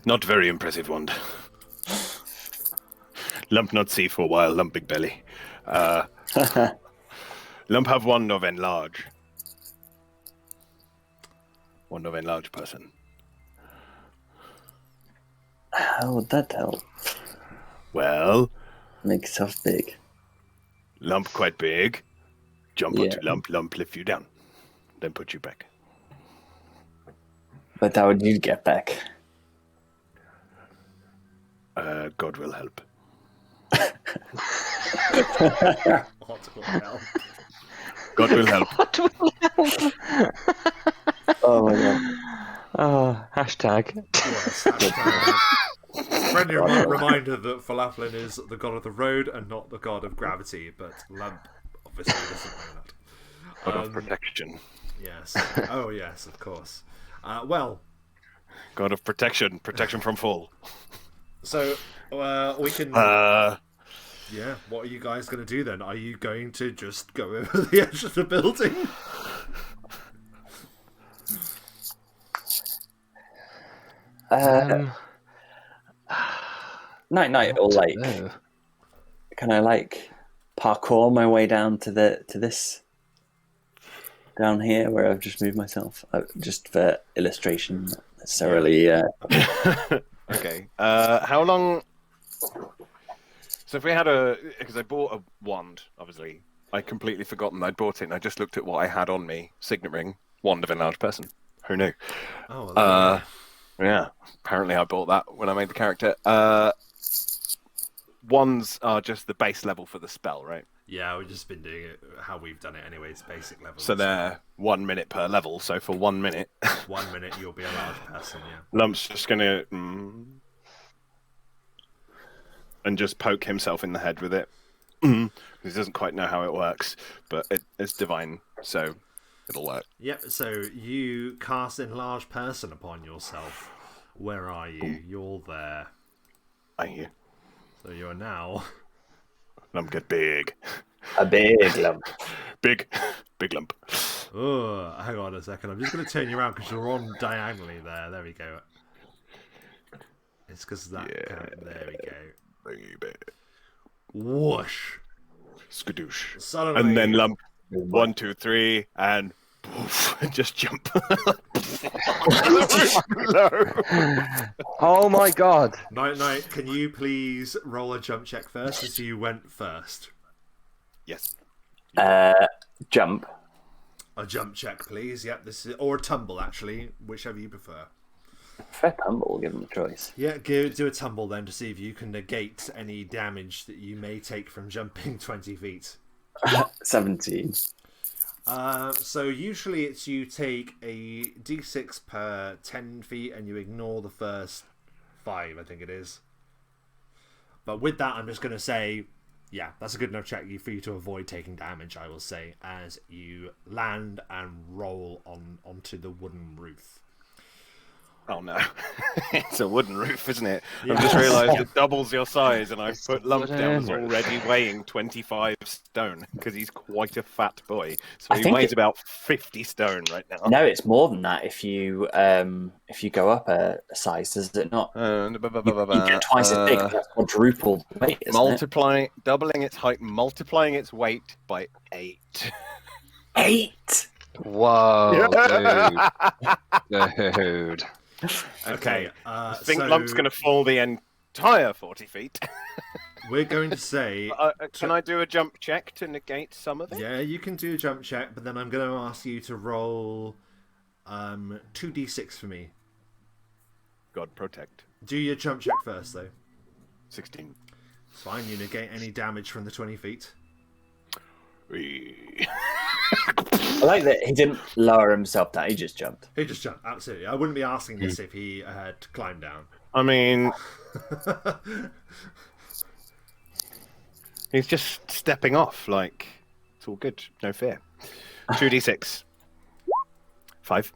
Not very impressive wand. Lump not see for a while, lump big belly. Lump have wand of enlarge. Wand of enlarge person. How would that help? Well, Make yourself big. lump quite big. Jump Yeah. onto lump, lump lift you down. Then put you back. But how would you get back? God will help. What will help? God will help. Oh my god. Oh, hashtag. Yes, hashtag. Friendly reminder that Falaflin is the god of the road and not the god of gravity, but Lump obviously doesn't know that. God of protection. Yes. Oh, yes, of course. Well, God of protection. Protection from fall. so we can... yeah, what are you guys going to do then? Are you going to just go over the edge of the building? Night, or like, No. can I like parkour my way down to this down here where I've just moved myself? Just for illustration, not necessarily. Okay. How long? So if we had because I bought a wand, obviously. I completely forgotten I'd bought it, and I just looked at what I had on me. Signet ring, wand of enlarged person. Who knew? Oh, well, Yeah. Apparently I bought that when I made the character. Wands are just the base level for the spell, right? yeah, we've just been doing it how we've done it anyways, basic level. So they're 1 minute per level. So for 1 minute, 1 minute you'll be a large person, yeah. Lump's just gonna and just poke himself in the head with it. He doesn't quite know how it works, but it's divine, so it'll work. Yep, so you cast enlarge person upon yourself. Where are you? You're there. I hear. So you're now... Lump get big. A big lump. Big lump. Oh, hang on a second. I'm just going to turn you around because you're on diagonally there. There we go. It's because of that. Yeah. There we go. Baby. Whoosh. Skadoosh. Suddenly... And then lump 1, 2, 3, and poof, just jump. Oh my god. Night, can you please roll a jump check first as you went first? Yes. Jump. A jump check, please. Yep, this is... Or a tumble, actually. Whichever you prefer. Fair tumble, give him a choice. Yeah, do a tumble then to see if you can negate any damage that you may take from jumping 20 feet. 17. So usually it's you take a d6 per 10 feet and you ignore the first 5, I think it is. But with that, I'm just going to say, yeah, that's a good enough check for you to avoid taking damage, I will say, as you land and roll onto the wooden roof. Oh no, it's a wooden roof, isn't it? Yeah. I've just realised it doubles your size, and I've It's put a Lump down as wooden roof. already weighing 25 stone because he's quite a fat boy. So I he think weighs it- about 50 stone right now. No, it's more than that. If you go up a size, does it not? You get twice as big. That's quadruple weight, isn't it? Doubling its height, multiplying its weight by 8. 8. Whoa, dude. Okay. I think so Lump's going to fall the entire 40 feet. we're going to say. Can I do a jump check to negate some of it? Yeah, you can do a jump check, but then I'm going to ask you to roll 2d6 for me. God protect. Do your jump check first, though. 16. It's fine. You negate any damage from the 20 feet. I like that he didn't lower himself down. He just jumped. He just jumped. Absolutely. I wouldn't be asking this if he had climbed down. I mean, he's just stepping off. Like, it's all good. No fear. 2d6. 5.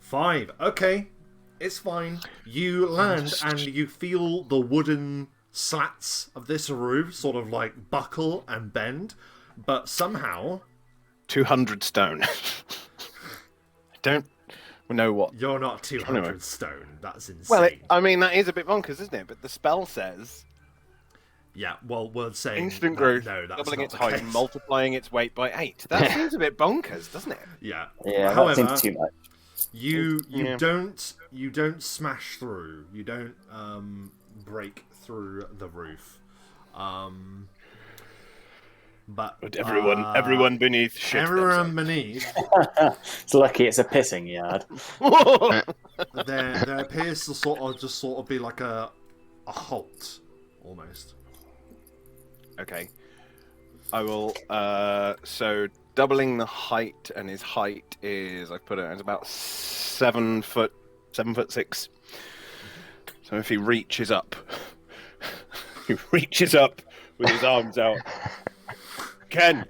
5. Okay. It's fine. You land and you feel the wooden slats of this roof sort of like buckle and bend, but somehow 200 stone. I don't know what. you're not 200 Anyway. stone. That's insane. Well, I mean, that is a bit bonkers, isn't it? But the spell says yeah, well, we're saying instant that- growth, no, that's doubling not its the height, case. multiplying its weight by 8. That seems a bit bonkers, doesn't it? Yeah. Yeah, However, that seems too much. you Yeah. don't smash through. You don't break through the roof. But everyone beneath shit. everyone beneath, It's lucky it's a pissing yard. there appears to sort of be like a halt, almost. Okay. I will. So doubling the height, and his height is, I put it as about 7 foot 6. So if he reaches up, with his arms out. Ken.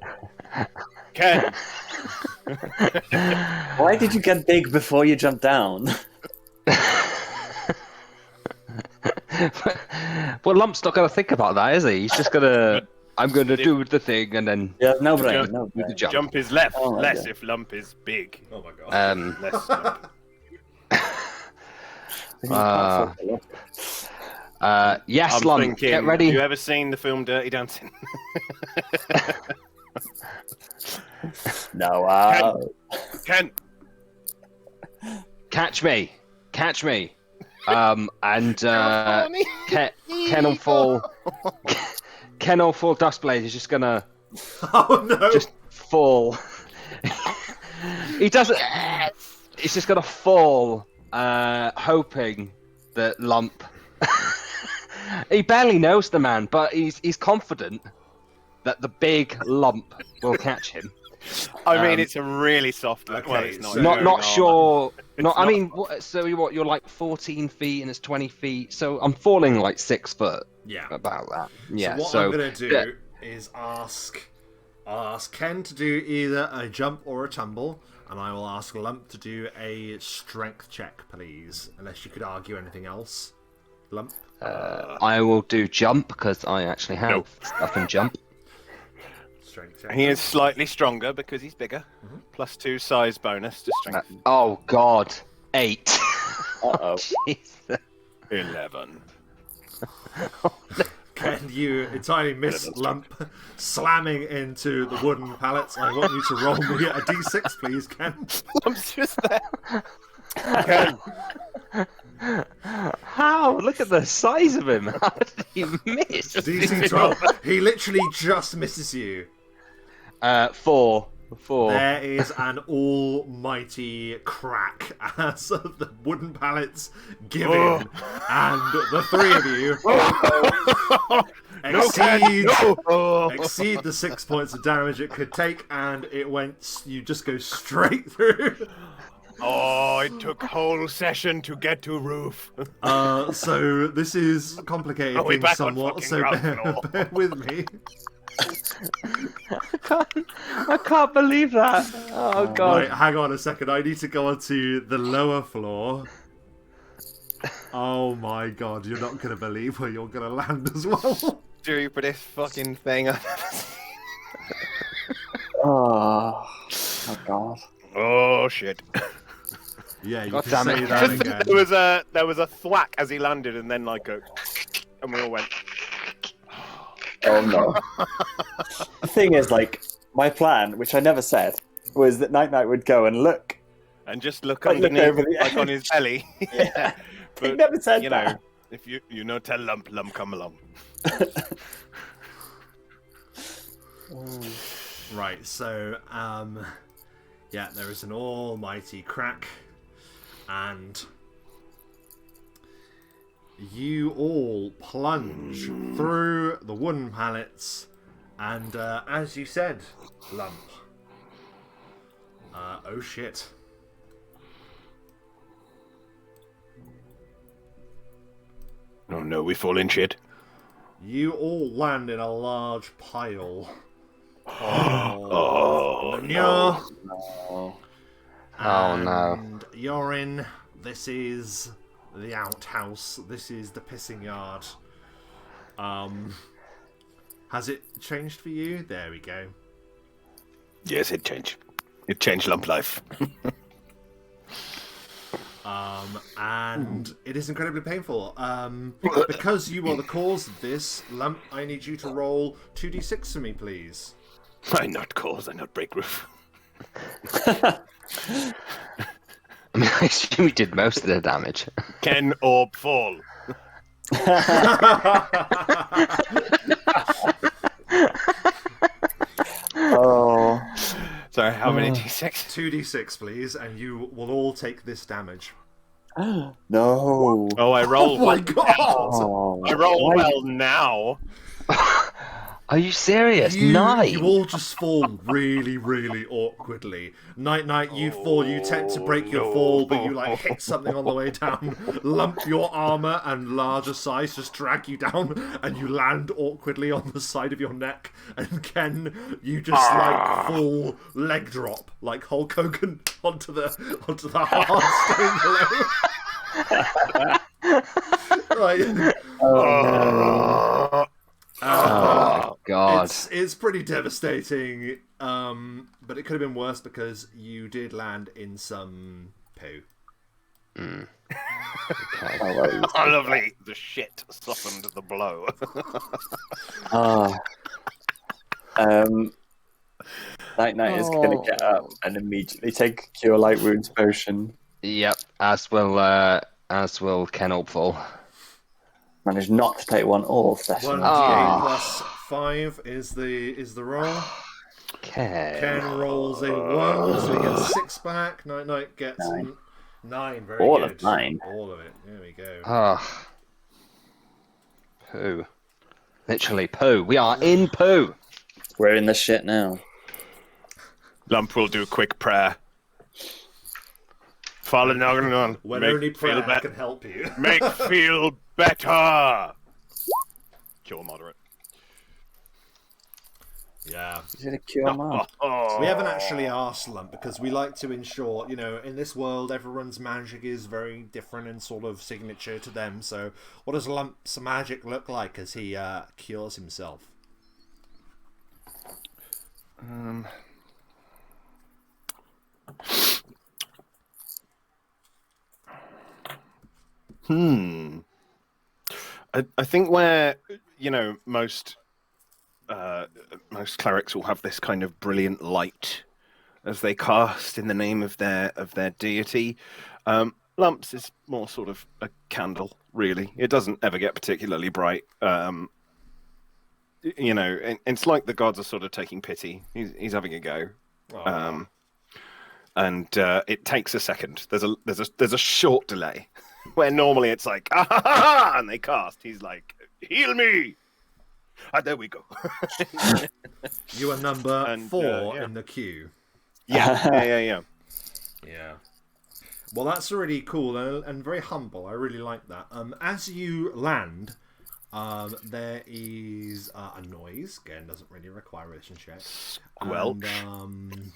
Why did you get big before you jumped down? Well, Lump's not going to think about that, is he? He's just going to... I'm going to do the thing and then Yeah, no brain. Jump. No do the brain. jump. Jump is less Oh my God. if lump is big. Oh my god. Less lump. Yes, I'm Lump, thinking, get ready. have you ever seen the film Dirty Dancing? No, Ken. Catch me. And Ken will fall. Duskblade is just gonna Oh no! just fall. He doesn't. He's just gonna fall, hoping that Lump. He barely knows the man, but he's confident that the big Lump will catch him. I mean, it's a really soft look. Well, okay, it's not. so- Not sure. It's I not- mean, so you're like 14 feet and it's 20 feet. So I'm falling like 6 foot. Yeah. About that. Yeah. So what I'm gonna do is ask Ken to do either a jump or a tumble, and I will ask Lump to do a strength check, please. Unless you could argue anything else, Lump. I will do jump because I actually have Nope. stuff in jump. Strength check. He is slightly stronger because he's bigger. +2 size bonus to strength. Oh God, 8. Uh-oh. Jesus. 11. Ken, you entirely miss Lump slamming into the wooden pallets. I want you to roll me a d6, please, Ken. I'm just there. Ken. How? Look at the size of him. How did he miss? DC 12. He literally just misses you. 4. There is an almighty crack as the wooden pallets give in, and the three of you exceed the 6 points of damage it could take, and you just go straight through. Oh, it took whole session to get to roof. So this is complicated Are we things back on somewhat, fucking so ground bear, floor? bear with me. I can't believe that. Oh god. Right, hang on a second. I need to go onto the lower floor. Oh my god, you're not going to believe where you're going to land as well. Stupidest fucking thing I've ever seen. Oh god. Oh shit. Yeah, you God can damn say it. that again. There was a thwack as he landed, and then like a, and we all went. Oh no. The thing is, like, my plan, which I never said, was that Nite-Nite would go and look. And just look Like, look underneath, over the like on his belly. Yeah. But, He never said you know, that. if you tell Lump come along. Right, so, yeah, there is an almighty crack, and you all plunge through the wooden pallets, and as you said, Lump. Oh shit. Oh no, we fall in shit. You all land in a large pile of Oh manure. No. Oh, no. And you're in. This is the outhouse. This is the pissing yard. Has it changed for you? There we go. Yes, it changed. It changed Lump life. And it is incredibly painful. Because you are the cause of this, Lump, I need you to roll 2d6 for me, please. I not cause, I not break roof. I mean, I assume we did most of the damage. Can orb fall? Oh. Sorry, how many d6? 2d6, please, and you will all take this damage. No. Oh, I roll. Oh my god! Oh. I roll Why- well now. Are you serious? You Nine? all just fall really, really awkwardly. Nite-Nite, you fall, you tend to break your fall, but you like hit something on the way down. Lump, your armor and larger size just drag you down, and you land awkwardly on the side of your neck. And Ken, you just like full leg drop, like Hulk Hogan onto the hard stone below. Right. Oh, God. It's pretty devastating, but it could have been worse because you did land in some poo. Okay. Oh, Oh, lovely. The shit softened the blow. Nite-Nite is going to get up and immediately take a Cure Light Wounds potion. Yep, as will Ken Hopeful. Managed not to take one off. 1d8 plus 5 is the roll. Ken. Ken rolls a 1, so he gets 6 back. Nite-Nite gets 9. Very All good. of 9. All of it. There we go. Oh. Poo. Literally poo. We are in poo. We're in the shit now. Lump will do a quick prayer. Fallen on. When Make only feel prayer can help you. Make feel better. Cure moderate. Yeah. Is it a Cure Mark? We haven't actually asked Lump because we like to ensure, in this world, everyone's magic is very different and sort of signature to them. So, what does Lump's magic look like as he cures himself? I think where most clerics will have this kind of brilliant light as they cast in the name of their deity. Lumps is more sort of a candle, really. It doesn't ever get particularly bright. It's like the gods are sort of taking pity. He's having a go. And it takes a second. There's a short delay where normally it's like and they cast. He's like, heal me. There we go. You are number 4 yeah. in the queue. Yeah. Yeah. Well, that's really cool and very humble. I really like that. As you land, there is a noise. Again, doesn't really require a relation check. Squelch. And,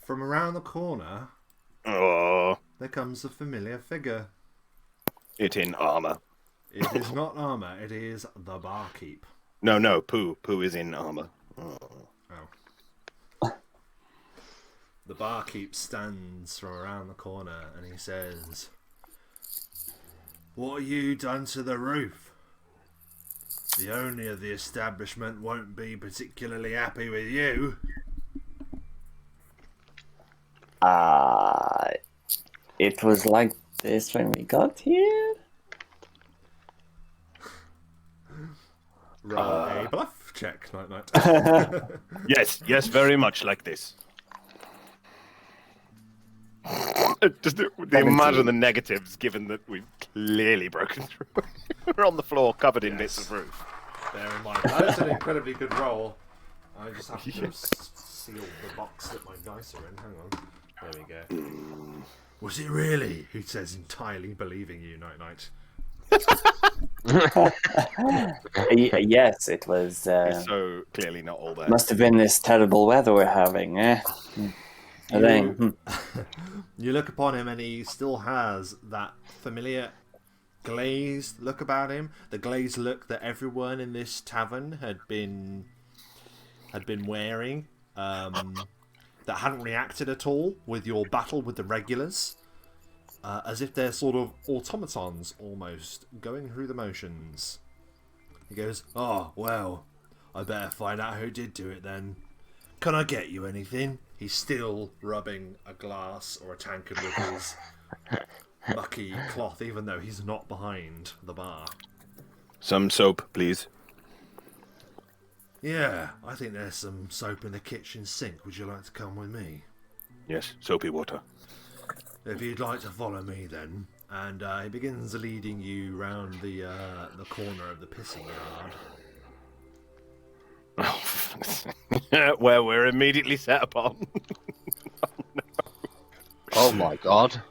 from around the corner, Oh, there comes a familiar figure. it in armor. It is not armor. It is the barkeep. No, Pooh. Pooh is in armor. Oh. The barkeep stands from around the corner and he says, "What have you done to the roof? The owner of the establishment won't be particularly happy with you." It was like this when we got here. Roll a bluff check, Nite-Nite. Yes, very much like this. Just imagine the negatives, given that we've clearly broken through. We're on the floor, covered in bits of roof. Bear in mind, that is an incredibly good roll. I just have to seal the box that my dice are in. Hang on. There we go. Was it really? He says, entirely believing you, Nite-Nite. Yes, it was. It's so clearly not all there. Must have been this terrible weather we're having, eh? I think. You look upon him and he still has that familiar glazed look about him. The glazed look that everyone in this tavern had been wearing. That hadn't reacted at all with your battle with the regulars. As if they're sort of automatons almost, going through the motions. He goes, "Oh, well, I better find out who did do it then. Can I get you anything?" He's still rubbing a glass or a tankard with his mucky cloth, even though he's not behind the bar. Some soap, please. "Yeah, I think there's some soap in the kitchen sink. Would you like to come with me?" Yes, soapy water. "If you'd like to follow me, then." And he begins leading you round the corner of the pissing yard. Where we're immediately set upon. Oh my god.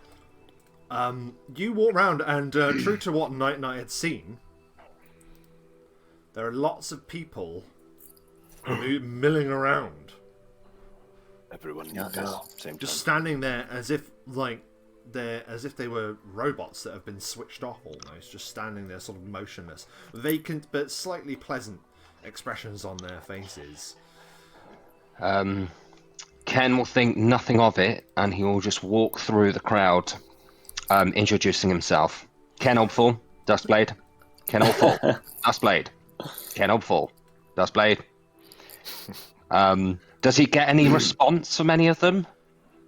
You walk round, and true to what Nite-Nite had seen, there are lots of people milling around. Everyone needs this. Same time. Just standing there as if they were robots that have been switched off almost, just standing there sort of motionless, vacant but slightly pleasant expressions on their faces. Ken will think nothing of it and he will just walk through the crowd, introducing himself. Ken Obful, Duskblade. Ken Obful, Duskblade. Ken Obful, Duskblade. Does he get any response from any of them?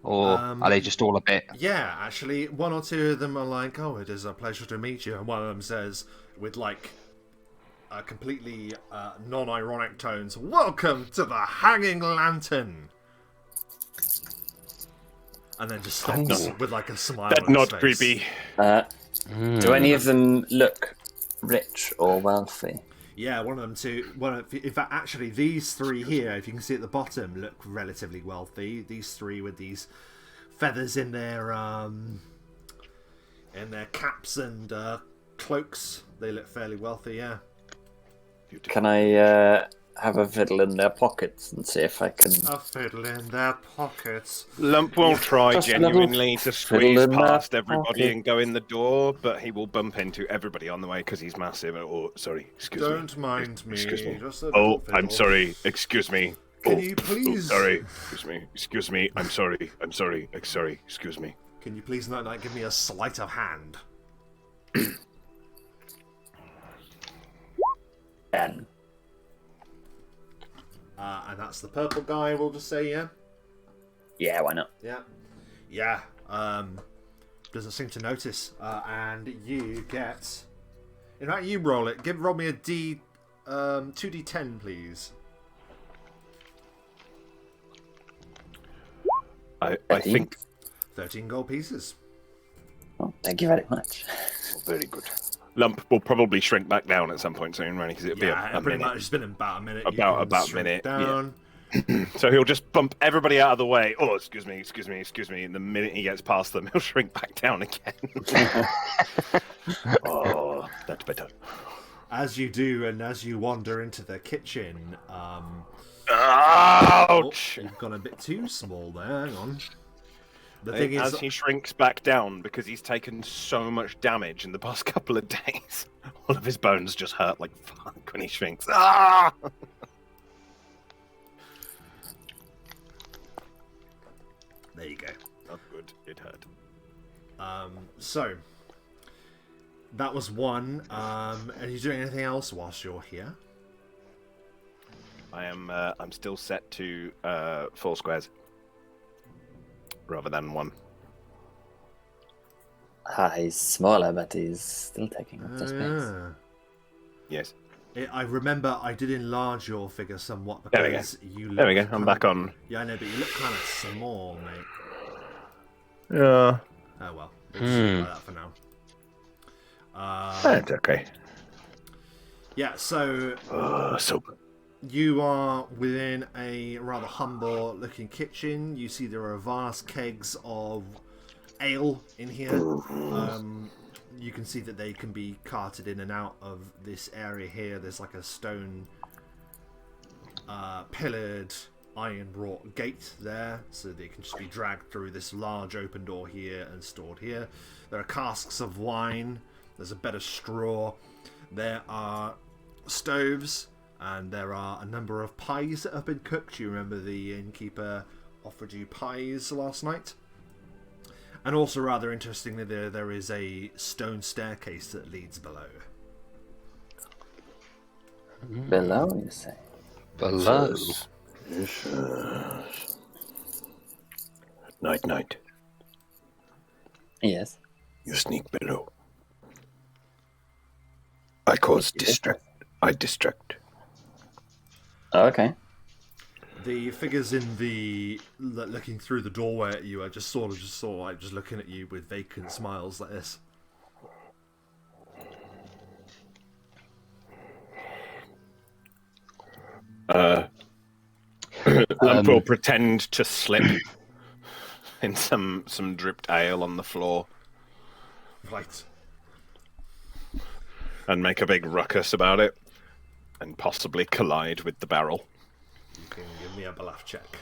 Or are they just all a bit... Yeah, actually, one or two of them are like, "Oh, it is a pleasure to meet you." And one of them says, with like a completely non-ironic tones, "Welcome to the Hanging Lantern." And then just stops with like a smile That's on his not face. creepy. Do any of them look rich or wealthy? Yeah, one of them too. In fact, actually, these three here, if you can see at the bottom, look relatively wealthy. These three with these feathers in their caps and cloaks, they look fairly wealthy. Yeah. Can I have a fiddle in their pockets and see if I can... A fiddle in their pockets. Lump will try Just a genuinely to squeeze fiddle in past that everybody pocket. and go in the door, but he will bump into everybody on the way because he's massive. Oh, sorry, excuse me. Don't mind me. Excuse me. Just a little Oh, I'm fiddle. sorry. Excuse me. Can Oh, you please- sorry. Excuse me. I'm sorry. Excuse me. Can you please not give me a sleight of hand? 10. And that's the purple guy. We'll just say, yeah. Yeah, why not? Yeah. Doesn't seem to notice. And you get... In fact, you roll it. Roll me a 2d10, please. I think... 13 gold pieces. Oh, thank you very much. Very good. Lump will probably shrink back down at some point soon, right? Because it'll be a Pretty minute. much. It's been about a minute. About You can a shrink minute, down. So he'll just bump everybody out of the way. Oh, excuse me. And the minute he gets past them, he'll shrink back down again. Oh, that's better. As you do, and as you wander into the kitchen, Ouch! you've gone a bit too small there. Hang on. The I thing think is, as he shrinks back down because he's taken so much damage in the past couple of days, all of his bones just hurt like fuck when he shrinks. Ah! there you go. Not good. It hurt. So that was one. Are you doing anything else whilst you're here? I'm still set to 4 squares rather than 1. He's smaller, but he's still taking up the space. Yes. I remember I did enlarge your figure somewhat There we because you look. There we go. I'm back on. Yeah, I know, but you look kind of small, mate. Yeah. Oh well, we'll just leave it like that for now. That's okay. Yeah, so So you are within a rather humble-looking kitchen. You see there are vast kegs of ale in here. You can see that they can be carted in and out of this area here. There's like a stone pillared iron-wrought gate there, so they can just be dragged through this large open door here and stored here. There are casks of wine. There's a bed of straw. There are stoves, and there are a number of pies that have been cooked. You remember the innkeeper offered you pies last night? And also, rather interestingly, there is a stone staircase that leads below. Below, you say? Below. Yes. Night. Yes. You sneak below. I cause distract. I distract. Oh, okay. The figures in the looking through the doorway at you are just sort of like just looking at you with vacant smiles like this. Lump will pretend to slip in some dripped ale on the floor Right. and make a big ruckus about it, and possibly collide with the barrel. You can give me a bluff check.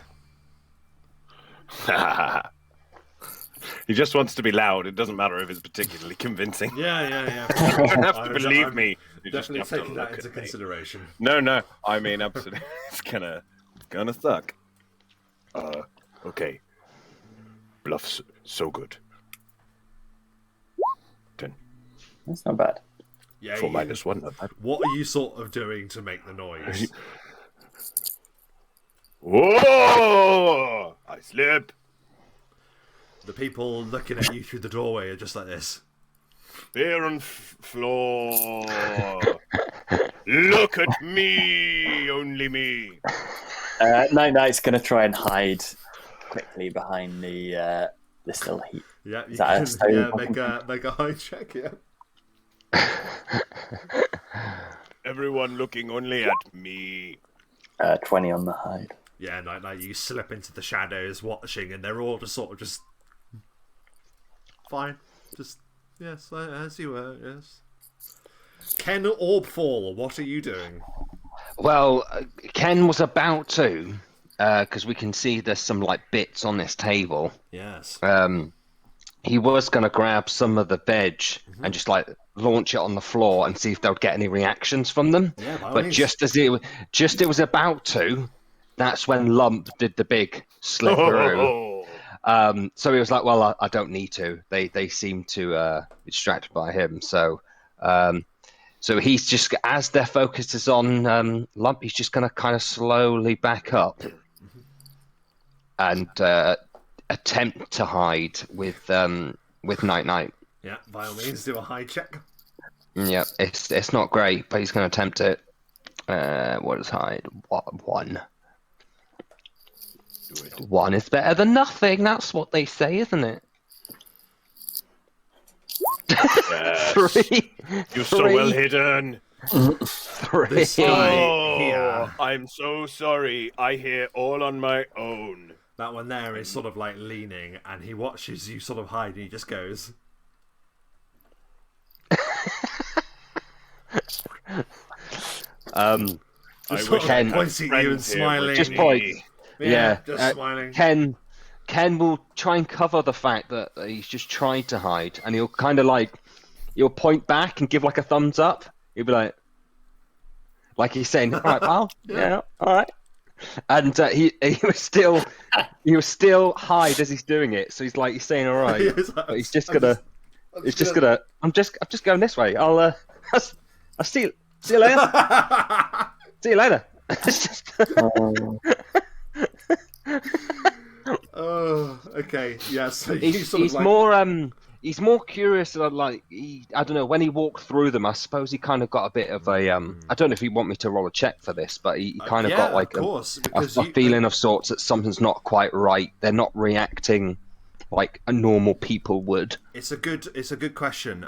He just wants to be loud. It doesn't matter if it's particularly convincing. Yeah. You don't have to I'm believe me. You just Definitely have to taking that look into at me. consideration. No. I mean, absolutely. It's gonna suck. Okay. Bluff's so good. 10. That's not bad. Yeah. 4 minus 1. Not bad. What are you sort of doing to make the noise? Whoa! I slip. The people looking at you through the doorway are just like this. Beer on floor. Look at me, only me. Nite-Nite's going to try and hide quickly behind the still heat. Yeah, you that a can stone? make a high check, yeah. Everyone looking only at me. 20 on the hide. Yeah, like you slip into the shadows watching, and they're all just sort of just fine. Just, yes, as you were, yes. Ken Orbfall, what are you doing? Well, Ken was about to, because we can see there's some like bits on this table. Yes. He was going to grab some of the veg and just like launch it on the floor and see if they would get any reactions from them. Yeah, by all but means. just as it was about to, that's when Lump did the big slip through. So he was like, "Well, I don't need to." They seem to be distracted by him. So he's just, as their focus is on Lump, he's just going to kind of slowly back up and attempt to hide with Nite-Nite. Yeah, by all means, do a high check. Yeah, it's not great, but he's going to attempt it. What is hide? 1. 1 is better than nothing. That's what they say, isn't it? Yes. 3. You're so well hidden. 3. This guy Oh, here, I'm so sorry. I hear all on my own. that one there is sort of like leaning, and he watches you sort of hide, and he just goes. I Just wish sort I of had points at you and friends here with smiling. Just me. points. Yeah, Yeah, just smiling. Ken will try and cover the fact that he's just tried to hide, and he'll kind of like, he'll point back and give like a thumbs up. He'll be like he's saying, "All right, pal, yeah, all right." And he was still hide as he's doing it. So he's saying, "All right," Yes, but he's just gonna, I'm just going this way. I'll see you later. See you later. It's just. Oh, okay. Yeah, so he's sort of He's like... he's more curious about I don't know, when he walked through them. I suppose he kind of got a bit of a I don't know if you want me to roll a check for this, but he kind of got like of course, a because feeling of sorts that something's not quite right. They're not reacting like a normal people would. It's a good question,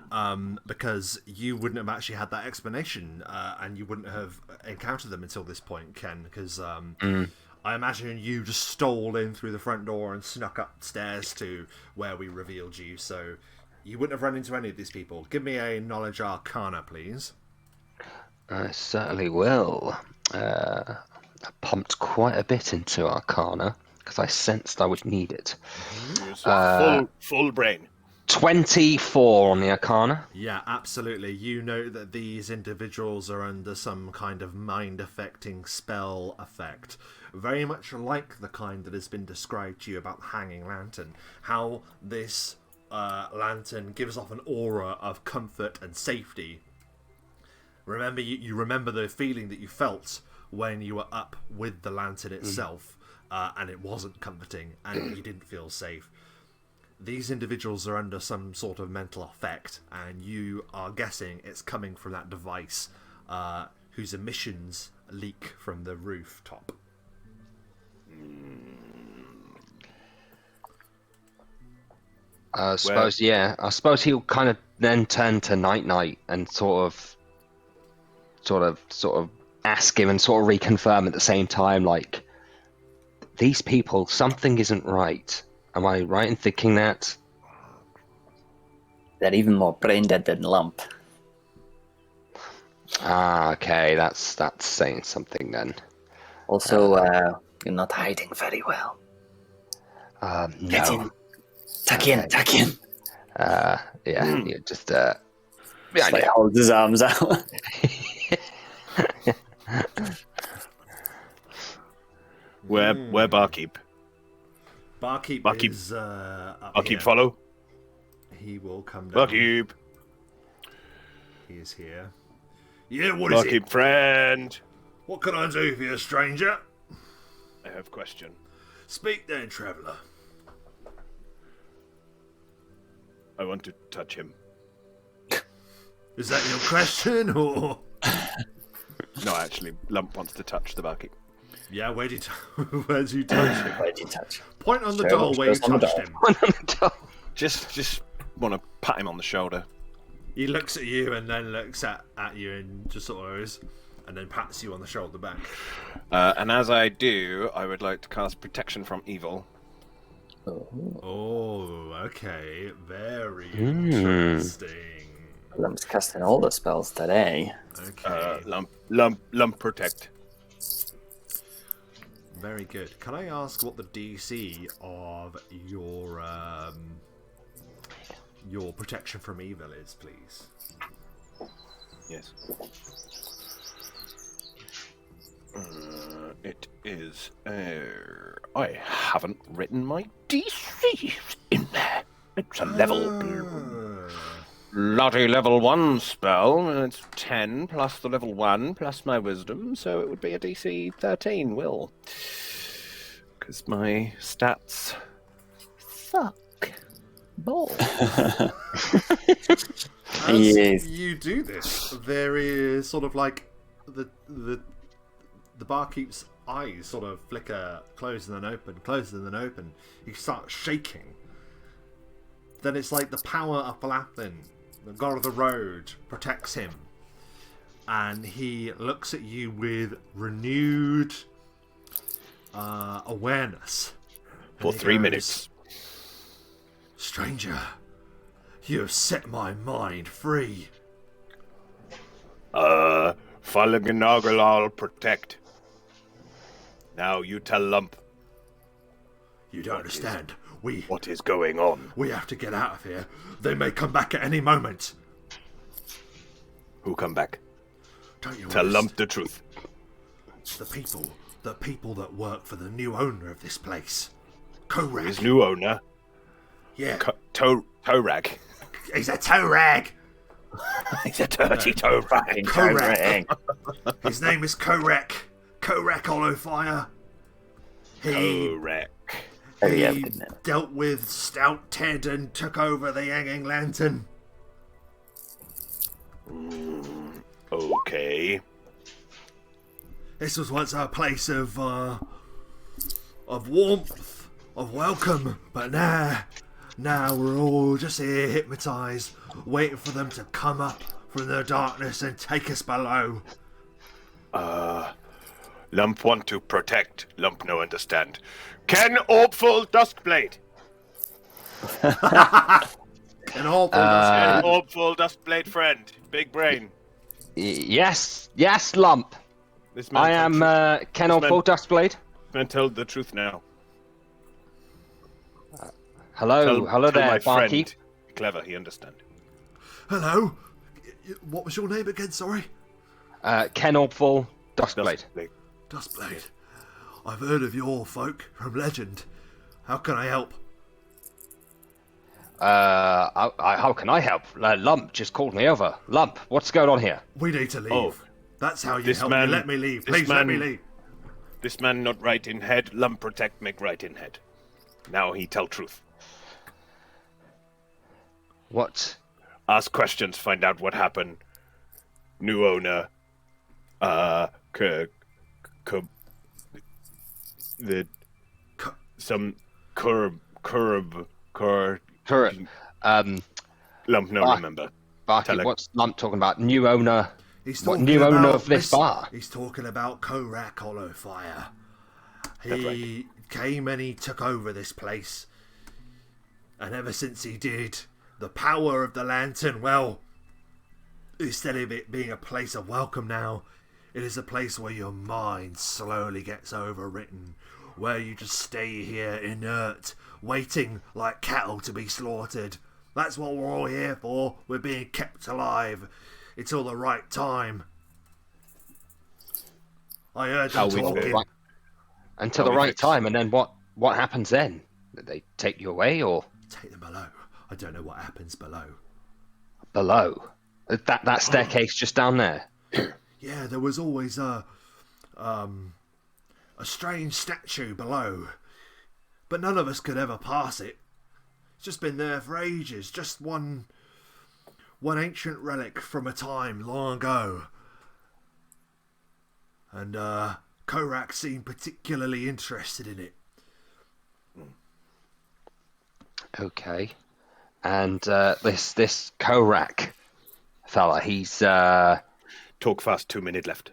because you wouldn't have actually had that explanation, and you wouldn't have encountered them until this point, Ken, because I imagine you just stole in through the front door and snuck upstairs to where we revealed you, so you wouldn't have run into any of these people. Give me a knowledge arcana, please. I certainly will. I pumped quite a bit into arcana because I sensed I would need it. Full brain. 24 on the arcana. Yeah, absolutely. You know that these individuals are under some kind of mind-affecting spell effect. Very much like the kind that has been described to you about the hanging lantern. How this lantern gives off an aura of comfort and safety. Remember, you remember the feeling that you felt when you were up with the lantern itself, and it wasn't comforting, and you didn't feel safe. These individuals are under some sort of mental effect, and you are guessing it's coming from that device, whose emissions leak from the rooftop. I suppose, yeah. I suppose he'll kind of then turn to Nite-Nite and sort of ask him and sort of reconfirm at the same time, like, these people, something isn't right. Am I right in thinking that? They're even more brain dead than Lump. Ah, okay, that's saying something then. Also, you're not hiding very well. No. Get in. Tuck in. Yeah, you just Just like holds his arms out. Where barkeep? Barkeep Barkeep. is up Barkeep here. follow. He will come down. Barkeep. He is here. Yeah, what is it? Barkeep friend. What can I do for you, stranger? I have question. Speak then, traveller. I want to touch him. Is that your question, or...? No, actually, Lump wants to touch the barkeep. Yeah, where did you touch him? Where did you touch? Point on the Show doll him, where you show us on the touched doll. him. Just want to pat him on the shoulder. He looks at you and then looks at you and just sort of goes, and then pats you on the shoulder back. And as I do, I would like to cast Protection from Evil. Oh, okay. Very interesting. Lump's casting all the spells today. Okay. Lump Protect. Very good. Can I ask what the DC of your protection from evil is, please? Yes. It is. I haven't written my DC in there. It's a bloody level 1 spell, and it's 10 plus the level 1 plus my wisdom, so it would be a DC 13, Will. Because my stats suck. Balls. As you do this, there is sort of like the barkeep's eyes sort of flicker, close and then open, close and then open. He starts shaking. Then it's like the power of Palathin, the god of the road, protects him. and he looks at you with renewed awareness. For 3 minutes. Stranger, you have set my mind free. Falaganagal, protect. Now you tell Lump. You don't understand. What is going on? We have to get out of here. They may come back at any moment. Who come back? Don't you Tell Lump the truth. The people that work for the new owner of this place. Korak. His new owner? Yeah. Toe rag. He's a toe rag. He's a dirty toe rag. Korak. His name is Korak. Korak Hollowfire. Korak. He dealt with Stout Ted and took over the Hanging Lantern. Okay. This was once a place of warmth, of welcome, but now we're all just here hypnotised, waiting for them to come up from the darkness and take us below. Lump want to protect. Lump no understand. Can Orpful Duskblade. An awful Can Orpful Duskblade friend. Big brain. Yes, Lump. This man I am Ken Orpful Duskblade. Man, tell the truth now. Hello Tell there, my barkeep. friend. Clever, he understand. Hello? What was your name again, sorry? Ken Orpful Duskblade. Duskblade. I've heard of your folk from legend. How can I help? How can I help? Lump just called me over. Lump, what's going on here? We need to leave. Oh. That's how you This help man- me. Let me leave. this Please let me man- leave. This man not right in head. Lump protect make right in head. Now he tell truth. What? Ask questions, find out what happened. New owner. Some curb. Lump no remember. Barkeep, Tell what's Lump talking about? New owner. He's What talking new owner about of this bar? He's talking about Korak Hollowfire. That's He came and he took over this place. And ever since he did, the power of the lantern, well, instead of it being a place of welcome now, it is a place where your mind slowly gets overwritten, where you just stay here inert, waiting like cattle to be slaughtered. That's what we're all here for. We're being kept alive until the right time. I heard them talking. Right. Until the right time, and then what happens then? They take you away, or Take them below. I don't know what happens below. below? That staircase just down there. Yeah, there was always a strange statue below, but none of us could ever pass it. It's just been there for ages. Just one ancient relic from a time long ago. And Korak seemed particularly interested in it. Okay. And this Korak fella, he's Talk fast, 2 minutes left.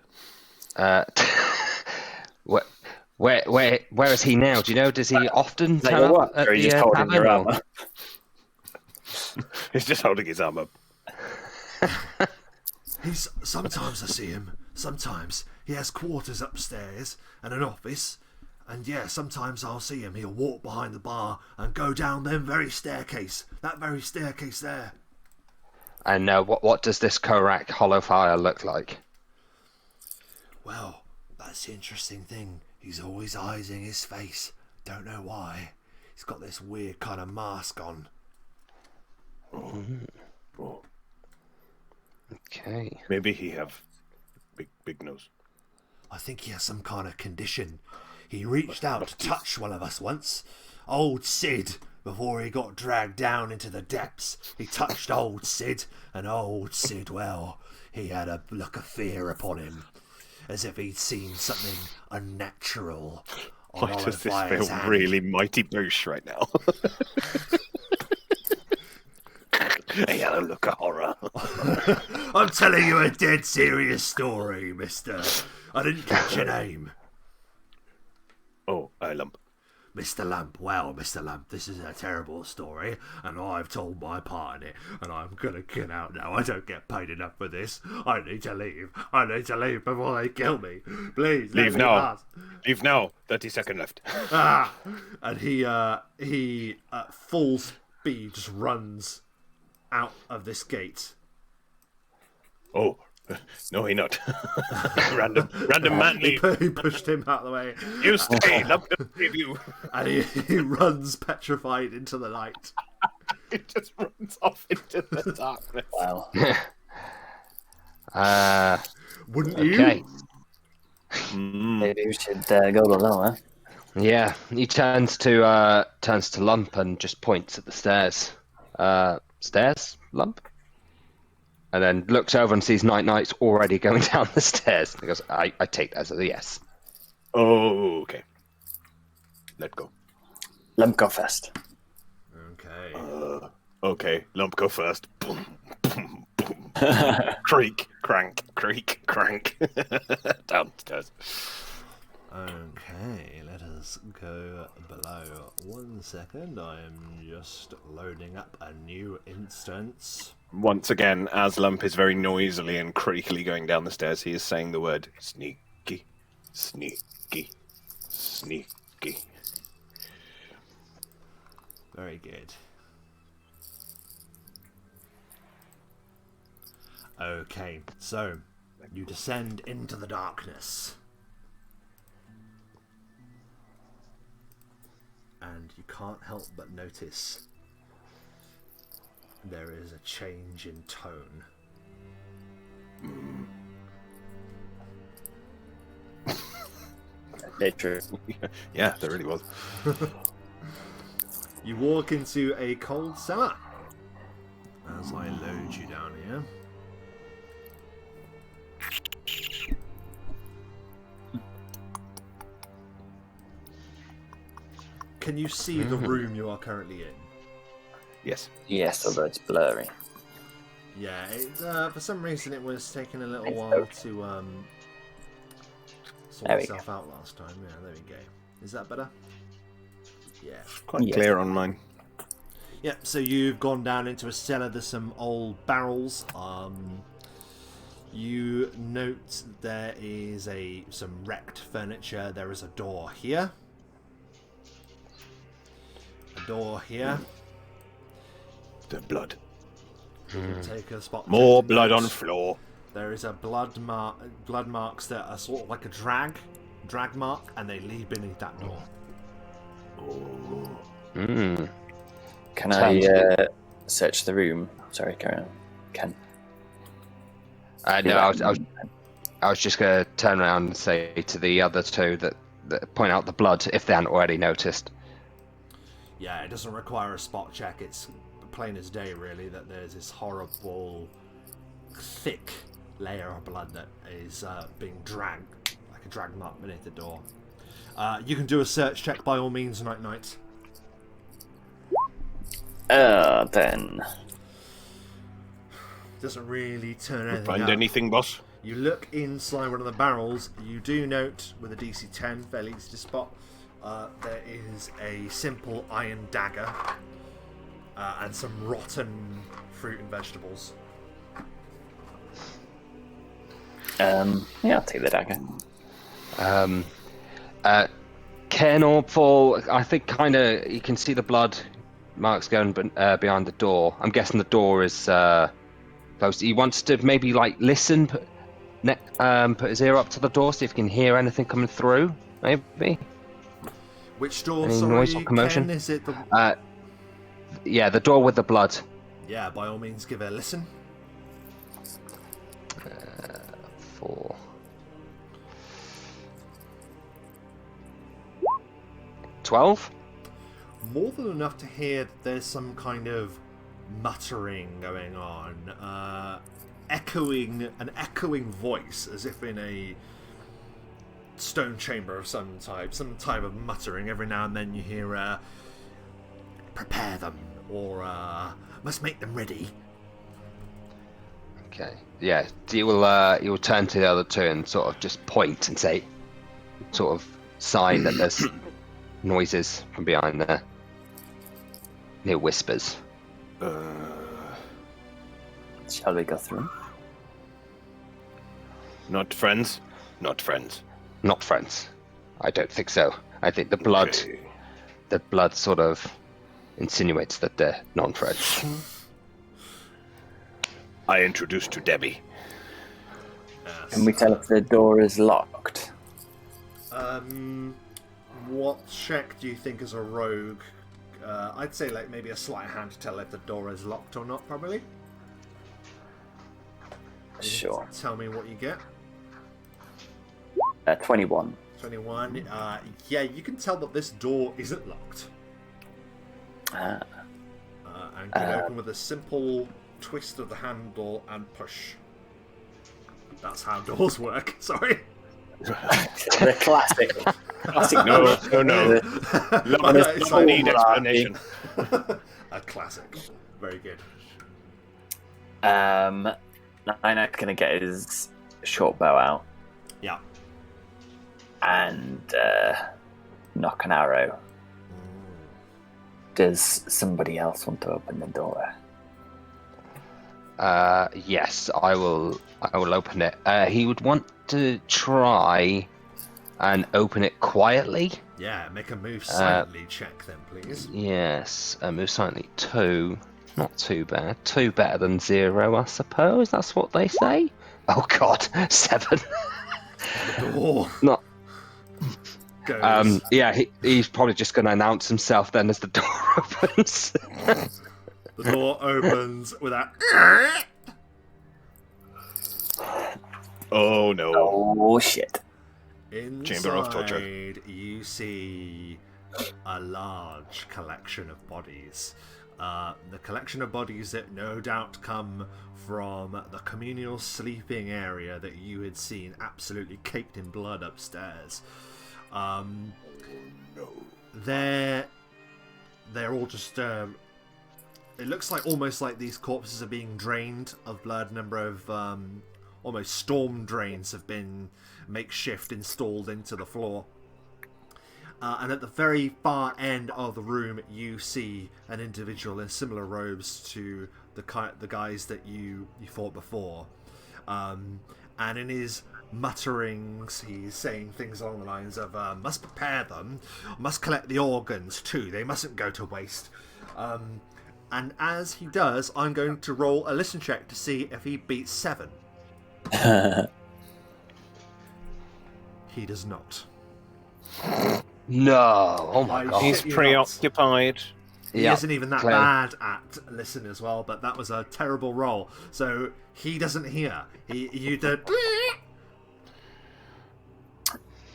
where is he now? Do you know? Does he often Like turn up what? at Or are you the just holding tavern? your or- armor? He's just holding his arm up. Sometimes I see him. Sometimes he has quarters upstairs and an office. And yeah, sometimes I'll see him. He'll walk behind the bar and go down that very staircase there. And what does this Korak Hollowfire look like? Well, that's the interesting thing. He's always eyeing his face. Don't know why. He's got this weird kind of mask on. Okay. Maybe he have big nose. I think he has some kind of condition. He reached out to touch one of us once. Old Sid, before he got dragged down into the depths. He touched old Sid, and old Sid, well, he had a look of fear upon him. As if he'd seen something unnatural on Why does this Hollowfire's feel hand. really mighty boosh right now? He had a look of horror. I'm telling you a dead serious story, mister. I didn't catch your name. Oh, Lump. Mr. Lump, well, Mr. Lump, this is a terrible story, and I've told my part in it, and I'm gonna get out now. I don't get paid enough for this. I need to leave. I need to leave before they kill me. Please, Leave let me now. pass. Leave now. 30 seconds left. And he at full speed just runs out of this gate. Oh, no, he not. random man leave. He pushed him out of the way. You stay, Lump to save you. And he runs petrified into the night. He just runs off into the darkness. Wow. Wouldn't Okay. you? Maybe we should go below, huh? Yeah, he turns to Lump and just points at the stairs. Stairs, Lump? And then looks over and sees Nite-Nite's already going down the stairs. He goes, I take that as a yes. Oh, okay. Let go. Lump, go first. Okay. Okay, Lump, go first. Boom, boom, boom. Creak, crank, creak, crank. Downstairs. Okay, let us go below. 1 second, I am just loading up a new instance. Once again, as Lump is very noisily and creakily going down the stairs, he is saying the word sneaky, sneaky, sneaky. Very good. Okay, so you descend into the darkness. And you can't help but notice there is a change in tone. Literally. Yeah, there really was. You walk into a cold cellar. As I load you down here. Can you see the room you are currently in? Yes. Yes, although it's blurry. Yeah, for some reason it was taking a little while to sort itself out last time. Yeah, there we go. Is that better? Yeah. Quite clear on mine. Yeah, so you've gone down into a cellar. There's some old barrels. You note there is some wrecked furniture. There is a door here. A door here. The blood. Take a spot. More blood on floor. There is a blood marks that are sort of like a drag mark, and they lead beneath that door. Oh. Can I search the room? Sorry, carry on. Ken. No, I was just going to turn around and say to the other two that point out the blood if they hadn't already noticed. Yeah, it doesn't require a spot check. It's plain as day, really, that there's this horrible, thick layer of blood that is being dragged, like a drag mark beneath the door. You can do a search check by all means, Nite-Nite. Then. Doesn't really turn anything Find up. anything, boss? You look inside one of the barrels. You do note, with a DC 10, fairly easy to spot, there is a simple iron dagger and some rotten fruit and vegetables. Yeah, I'll take the dagger. Ken or Paul, I think kind of you can see the blood marks going behind the door. I'm guessing the door is closed. He wants to maybe listen, put his ear up to the door, see if he can hear anything coming through. Maybe. Which door? Any Sorry, noise or commotion? Ken, is it the? Yeah, the door with the blood. Yeah, by all means, give it a listen. 4. 12. More than enough to hear that there's some kind of muttering going on, an echoing voice, as if in a stone chamber of some type of muttering. Every now and then you hear, prepare them, or must make them ready. Okay. Yeah. You'll turn to the other two and sort of just point and say, sort of sign that there's noises from behind there. Near whispers. Shall we go through? Not friends. Not friends. Not friends. I don't think so. I think the blood, Okay. the blood sort of insinuates that they're non-friends. I introduced to Debbie. Can we tell if the door is locked? What check do you think is a rogue? I'd say like maybe a sleight of hand to tell if the door is locked or not, probably. Sure. Tell me what you get. 21. 21. Yeah, you can tell that this door isn't locked. Ah. And can open with a simple twist of the handle and push. That's how doors work. Sorry. The classic. Classic. No. It's I like- need explanation. A classic. Very good. Nite-Nite's gonna get his short bow out Yeah. and knock an arrow. Does somebody else want to open the door? Yes, I will open it. He would want to try and open it quietly. Yeah, make a move silently check then, please. Yes, move silently 2. Not too bad. 2 better than 0, I suppose. That's what they say. Oh God, 7. The door Not. goes. Yeah, he's probably just going to announce himself then as the door opens. The door opens with a. Oh no. Oh shit. Chamber of torture. Inside, you see a large collection of bodies. The collection of bodies that no doubt come from the communal sleeping area that you had seen absolutely caked in blood upstairs. They're all just. It looks like almost like these corpses are being drained of blood. A number of almost storm drains have been makeshift installed into the floor. And at the very far end of the room, you see an individual in similar robes to the guys that you fought before. And in his mutterings, he's saying things along the lines of, must prepare them, must collect the organs too, they mustn't go to waste. And as he does, I'm going to roll a listen check to see if he beats 7. He does not. No! Oh my I God! He's shit you preoccupied. He Yeah, isn't even that clearly. bad at listen as well, but that was a terrible roll. So he doesn't hear. You don't.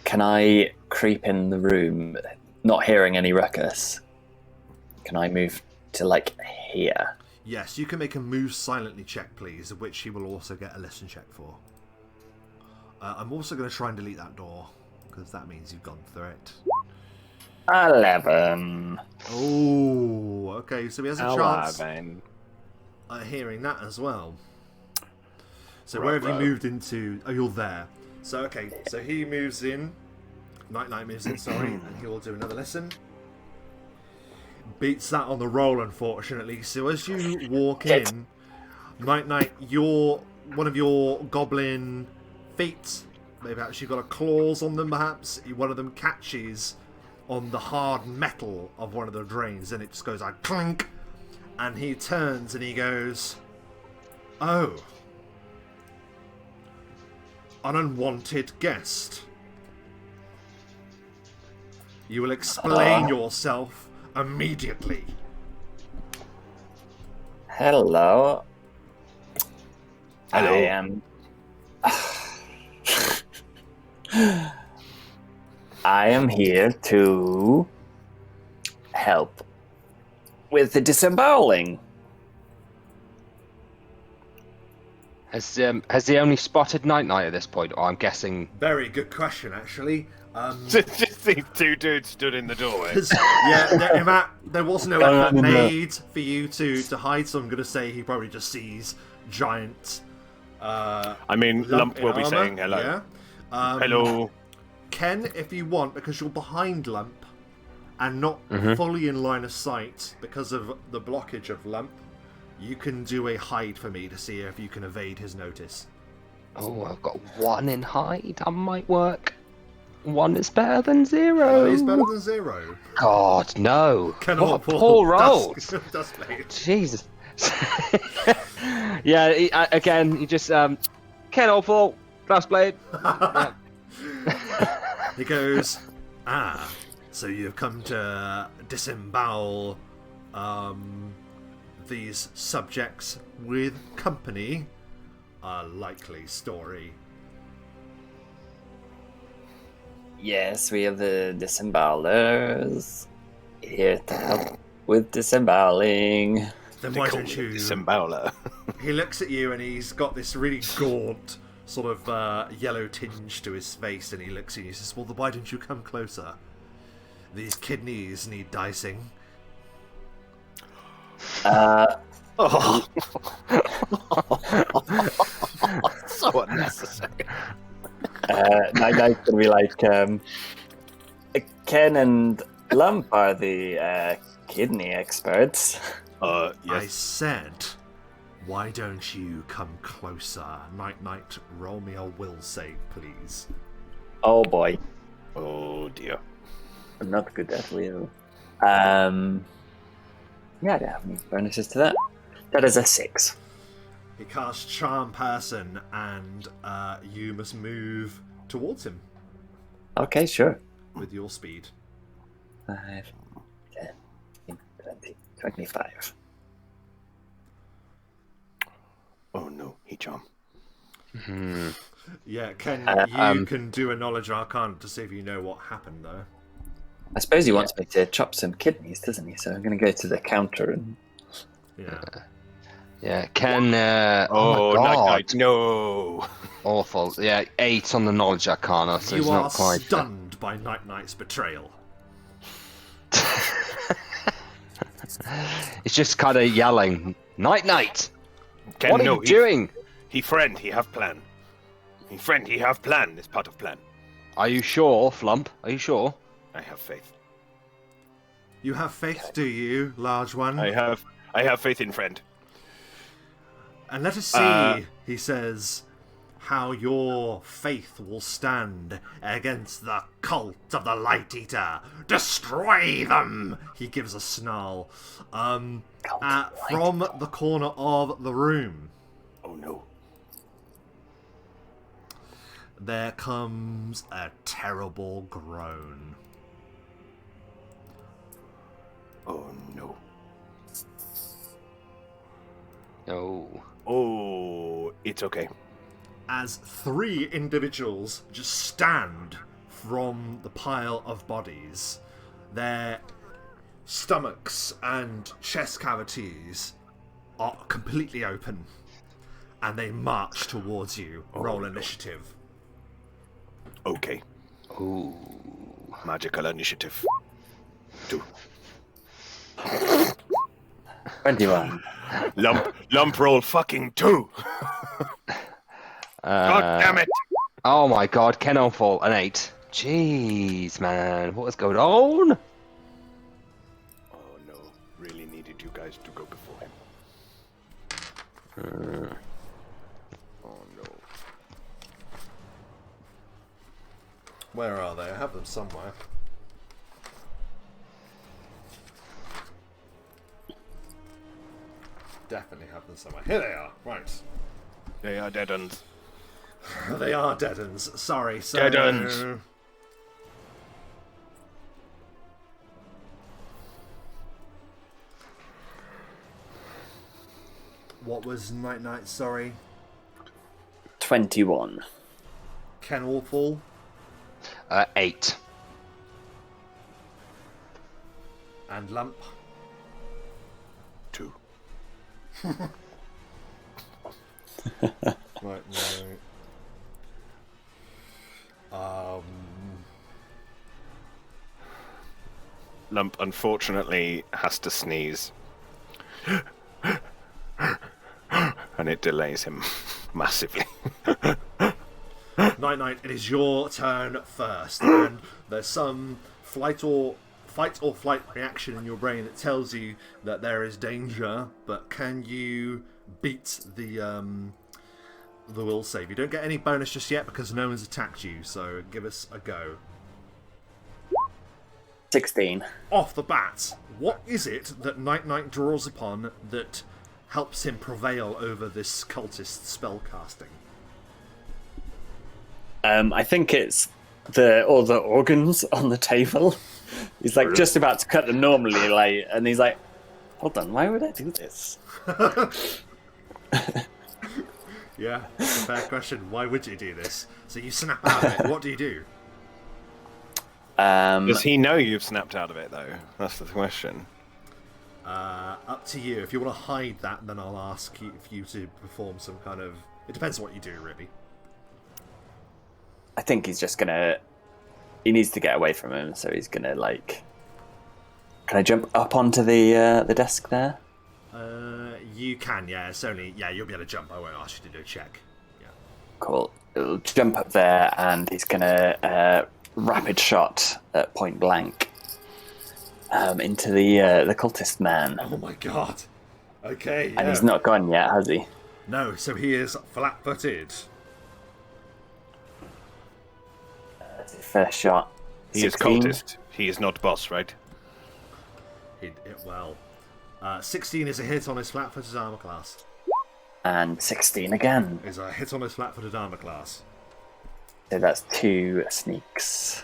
Can I creep in the room, not hearing any ruckus? Can I move to like here? Yes, you can make a move silently check, please, which he will also get a listen check for. I'm also going to try and delete that door, because that means you've gone through it. 11. Oh, okay, so he has a chance 11. hearing that as well. So where have you moved into? Oh, you're there. So, okay, so he moves in. Nite-Nite moves in, sorry, and he will do another listen. Beats that on the roll, unfortunately. So as you walk in, Nite-Nite, one of your goblin feet, they've actually got a claws on them perhaps, one of them catches on the hard metal of one of the drains and it just goes like clink, and he turns and he goes, oh, an unwanted guest. You will explain yourself immediately. Hello. Hello. I am. I am here to help with the disemboweling. Has he only spotted Nite-Nite at this point, or I'm guessing? Very good question, actually. Just these two dudes stood in the doorway. 'Cause, yeah, there was no effort made for you to hide, so I'm going to say he probably just sees giant I mean, Lump in will be armor, saying hello. Yeah. Hello. Ken, if you want, because you're behind Lump and not fully in line of sight because of the blockage of Lump, you can do a hide for me to see if you can evade his notice. Oh, I've got 1 in hide. That might work. 1 is better than 0. One is better than 0. God, no. Ken What a Orpal, poor roll. Duskblade. Jesus. Yeah, again, you just Ken Awful, Duskblade. Yeah. He goes, so you've come to disembowel these subjects with company? A likely story. Yes, we are the disembowelers. Here to help with disemboweling. Then They why call don't me you... Disembowler. He looks at you and he's got this really gaunt sort of yellow tinge to his face, and he looks at you and he says, well, then why don't you come closer? These kidneys need dicing. Oh. So unnecessary. Nite-Nite's gonna be like, Ken and Lump are the kidney experts. I Yes. said, why don't you come closer? Nite-Nite, roll me a will save, please. Oh boy, Oh dear. I'm not good at will. Yeah, I don't have any bonuses to that. That is a 6. He casts Charm Person, and you must move towards him Okay, sure. with your speed. 5, 10, 20, 25. Oh no, he charm. Yeah, Ken, you can do a Knowledge Arcana to see if you know what happened, though. I suppose he wants me to chop some kidneys, doesn't he? So I'm going to go to the counter and... Yeah. Yeah, Ken. Oh, my God. Nite-Nite, no. Awful. Yeah, 8 on the knowledge arcana, so You it's are not quite. stunned by Nite-Nite's betrayal. It's just kind of yelling, Night-Night! Ken, What are no, you doing? He friend, he have plan. He friend, he have plan. It's part of plan. Are you sure, Flump? Are you sure? I have faith. You have faith, do you, large one? I have faith in friend. And let us see, he says, how your faith will stand against the cult of the Light Eater. Destroy them! He gives a snarl. From the corner of the room, Oh no. there comes a terrible groan. Oh no. No. Oh, it's okay. As 3 individuals just stand from the pile of bodies, their stomachs and chest cavities are completely open, and they march towards you. Roll initiative. Okay. Ooh. Magical initiative. 2. 21. Lump roll fucking 2. God damn it. Oh my God, Ken Awful, an 8. Jeez, man, what is going on? Oh no. Really needed you guys to go before him. Oh no. Where are they? I have them somewhere. Definitely have them somewhere. Here they are. Right. They are dead uns. They are dead uns. Sorry. So... Dead uns. What was Nite-Nite? Sorry. 21. Ken Awful. 8. And Lump. 2. Right, no. Lump unfortunately has to sneeze. And it delays him. massively. Nite-Nite, it is your turn first, and there's some fight or flight reaction in your brain that tells you that there is danger, but can you beat the will save? You don't get any bonus just yet because no one's attacked you, so give us a go. 16. Off the bat, what is it that Nite-Nite draws upon that helps him prevail over this cultist spellcasting? I think it's all the organs on the table. He's like just about to cut them normally, like, and he's like, "Hold on, why would I do this?" Yeah, it's a fair question. Why would you do this? So you snap out of it. What do you do? Does he know you've snapped out of it, though? That's the question. Up to you. If you want to hide that, then I'll ask you, for you to perform some kind of... It depends on what you do, really. I think he's just gonna. He needs to get away from him, so he's gonna like. Can I jump up onto the desk there? You can, yeah. It's only... Yeah, you'll be able to jump. I won't ask you to do a check. Yeah. Cool. He'll jump up there, and he's gonna rapid shot at point blank into the cultist man. Oh my god. Okay, yeah. And he's not gone yet, has he? No, so he is flat-footed. That's his first shot. He is 16. cultist. He is not boss, right? Well, 16 is a hit on his flat-footed armor class. And 16 again. Is a hit on his flat-footed armor class. So that's 2 sneaks.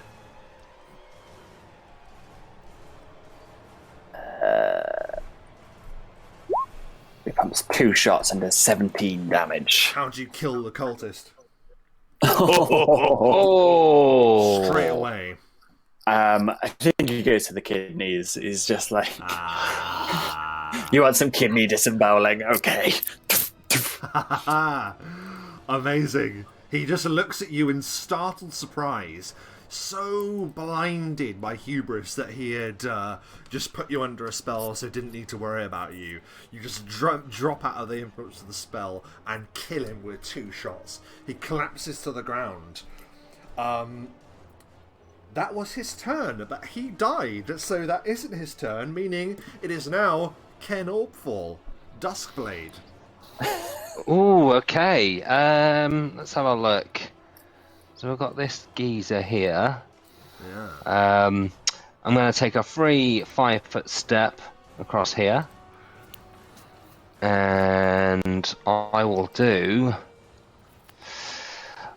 He pumps 2 shots and does 17 damage. How do you kill the cultist? Oh! Straight away. I think he goes to the kidneys. He's just like, you want some kidney disemboweling? Okay. Amazing. He just looks at you in startled surprise, so blinded by hubris that he had just put you under a spell, so didn't need to worry about you. You just drop out of the influence of the spell and kill him with 2 shots. He collapses to the ground. That was his turn, but he died, so that isn't his turn, meaning it is now Ken Orpfall, Duskblade. Ooh, okay. Let's have a look. So we've got this geezer here. Yeah. I'm going to take a free 5-foot step across here. And I will do...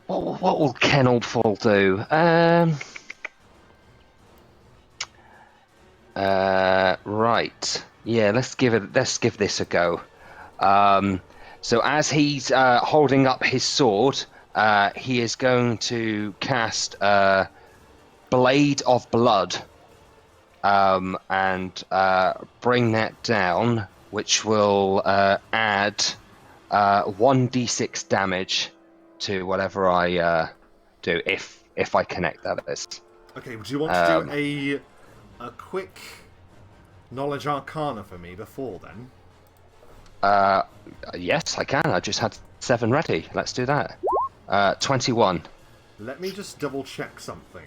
What will Ken Orpfall do? Right. Yeah, let's give this a go. So as he's holding up his sword, he is going to cast Blade of Blood and bring that down, which will add 1d6 damage to whatever I do, if I connect that is. Okay, would you want to do a quick Knowledge Arcana for me before then? Yes, I can. I just had 7 ready. Let's do that. 21. Let me just double check something.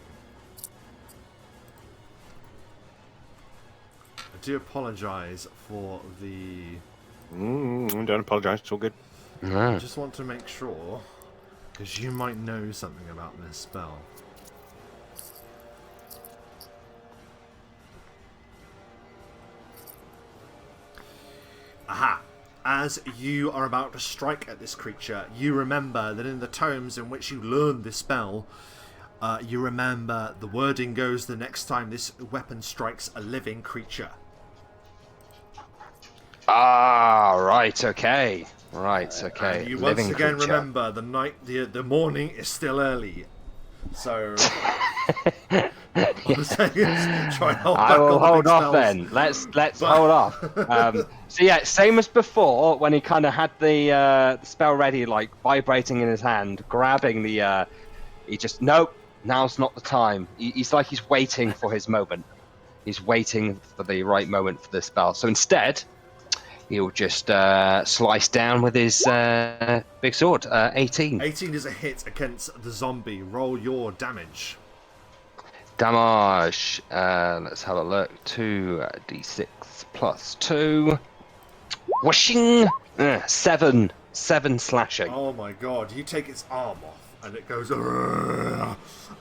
I do apologise for the... Don't apologise, it's all good. I just want to make sure, because you might know something about this spell. Aha! As you are about to strike at this creature, you remember that in the tomes in which you learned this spell, you remember the wording goes the next time this weapon strikes a living creature. Ah, right, okay. Right, okay. And you once Living again creature. remember the morning is still early. So I'm saying is try and hold back I will on the hold big off spells. then. Let's hold off. So yeah, same as before when he kind of had the spell ready, like vibrating in his hand, grabbing the. He just nope. Now's not the time. He's like he's waiting for his moment. He's waiting for the right moment for the spell. So instead, he'll just slice down with his big sword. 18. 18 is a hit against the zombie. Roll your damage. Damage. Let's have a look. 2d6 plus 2. Whooshing! 7 slashing. Oh my god, you take its arm off and it goes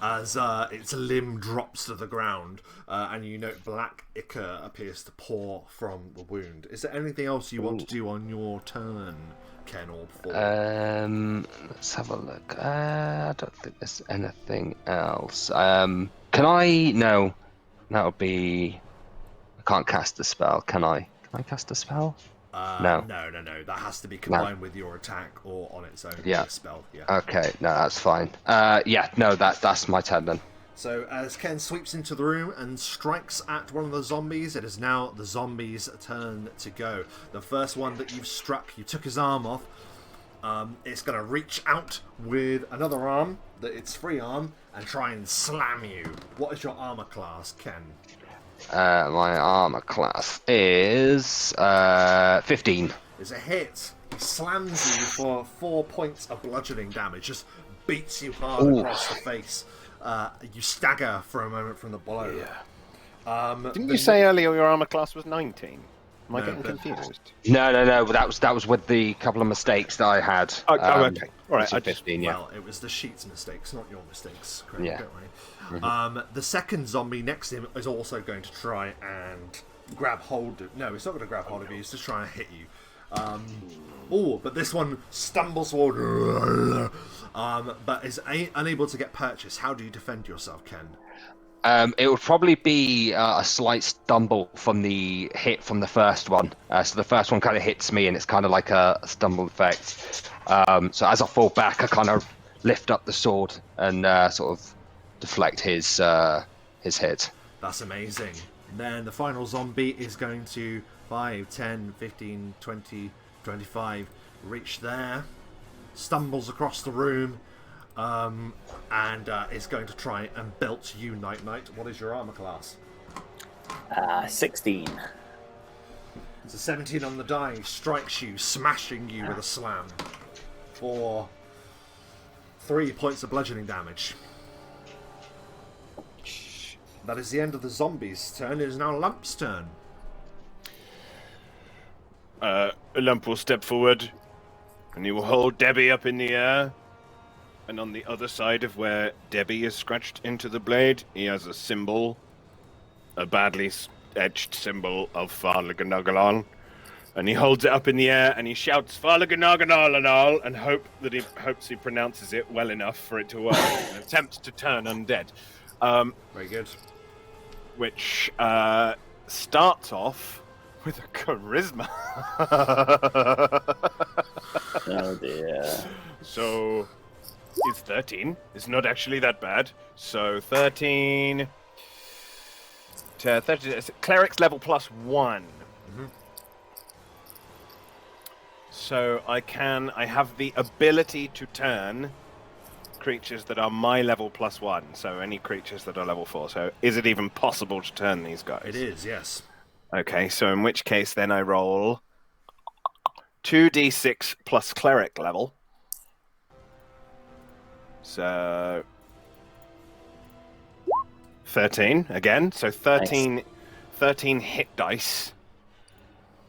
as its limb drops to the ground, and you note black ichor appears to pour from the wound. Is there anything else you want to do on your turn, Ken or Paul? Let's have a look. I don't think there's anything else. Can I? No. That would be... I can't cast a spell, can I? Can I cast a spell? No. No. That has to be combined with your attack or on its own. Yeah. Spell. Yeah. Okay, no, that's fine. That's my turn then. So as Ken sweeps into the room and strikes at one of the zombies, it is now the zombie's turn to go. The first one that you've struck, you took his arm off. It's going to reach out with another arm, its free arm, and try and slam you. What is your armor class, Ken? My armor class is 15. It's a hit. He slams you for 4 points of bludgeoning damage. Just beats you hard across the face. You stagger for a moment from the blow. Yeah. Didn't you say earlier your armor class was 19? Am I getting confused? No. That was with the couple of mistakes that I had. Okay. All right. 15. Yeah. Well, it was the sheet's mistakes, not your mistakes. Correct? Yeah. Don't worry. The second zombie next to him is also going to try and grab hold of... No, it's not going to grab hold of you. It's just trying to hit you. But this one stumbles forward, but is unable to get purchase. How do you defend yourself, Ken? It would probably be a slight stumble from the hit from the first one. So the first one kind of hits me, and it's kind of like a stumble effect. So as I fall back, I kind of lift up the sword and sort of deflect his hit. That's amazing. And then the final zombie is going to 5, 10, 15, 20, 25 reach there, stumbles across the room, and is going to try and belt you, Nite-Nite. What is your armor class? 16. It's a 17 on the die, strikes you, smashing you with a slam for 3 points of bludgeoning damage. That is the end of the zombie's turn. It is now Lump's turn. Lump will step forward, and he will hold Debbie up in the air. And on the other side of where Debbie is scratched into the blade, he has a symbol, a badly etched symbol of Farlaganagalan. And he holds it up in the air, and he shouts Farlaganagalan, and hopes he pronounces it well enough for it to work. And attempts to turn undead. Very good. Which starts off with a charisma. Oh dear. So it's 13. It's not actually that bad. So 13 to 30. Cleric's level +1. Mm-hmm. So I have the ability to turn creatures that are my level +1, so any creatures that are level 4. So is it even possible to turn these guys? It is, yes. Okay, so in which case then I roll 2d6 plus cleric level. So 13 again, so 13 hit dice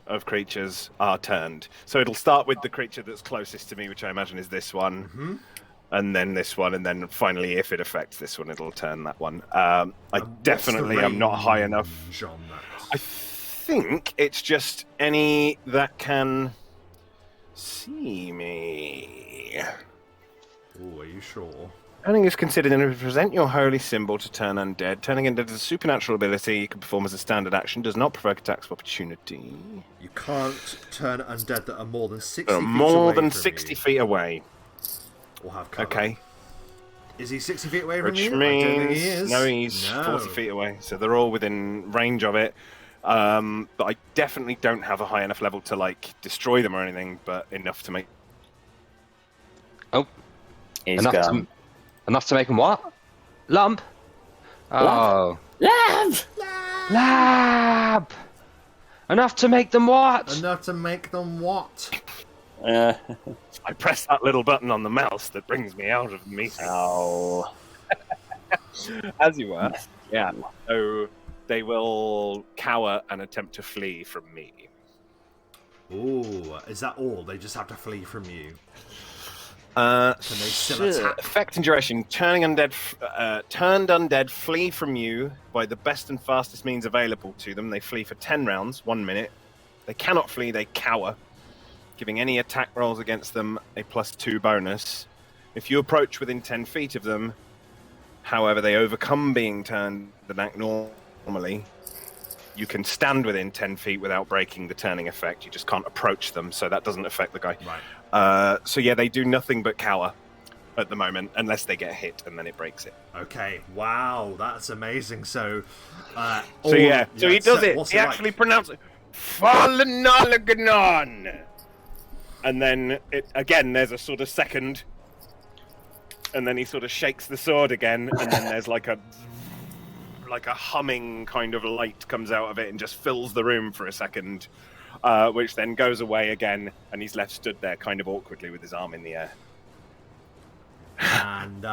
of creatures are turned. So it'll start with the creature that's closest to me, which I imagine is this one. Mm-hmm. And then this one, and then finally, if it affects this one, it'll turn that one. I definitely am not high enough. On that? I think it's just any that can see me. Oh, are you sure? Turning is considered to represent your holy symbol to turn undead. Turning undead is a supernatural ability you can perform as a standard action. Does not provoke attacks of opportunity. You can't turn undead that are more than 60 feet More away than from 60 you. feet away. Or have cover. Okay. Is he 60 feet away from Which you? I don't means think he is. no, he's 40 feet away. So they're all within range of it. But I definitely don't have a high enough level to like destroy them or anything, but enough to make. Oh, He's gone. enough to make him what? Lump. Oh, Lab! lab. Enough to make them what? Enough to make them what? Uh, I press that little button on the mouse that brings me out of the meeting. oh. As you were. Yeah. So they will cower and attempt to flee from me. Ooh, is that all? They just have to flee from you. Can they still attack? Effect and duration. Turned undead flee from you by the best and fastest means available to them. They flee for 10 rounds, 1 minute. They cannot flee, they cower, giving any attack rolls against them a +2 bonus. If you approach within 10 feet of them, however, they overcome being turned and act normally, you can stand within 10 feet without breaking the turning effect. You just can't approach them, so that doesn't affect the guy. Right. So yeah, they do nothing but cower at the moment, unless they get hit, and then it breaks it. Okay, wow, that's amazing. So He does it. What's He it actually like? pronounces it. Fallenalaganon! And then, there's a sort of second, and then he sort of shakes the sword again, and then there's like a humming kind of light comes out of it and just fills the room for a second, which then goes away again, and he's left stood there kind of awkwardly with his arm in the air. And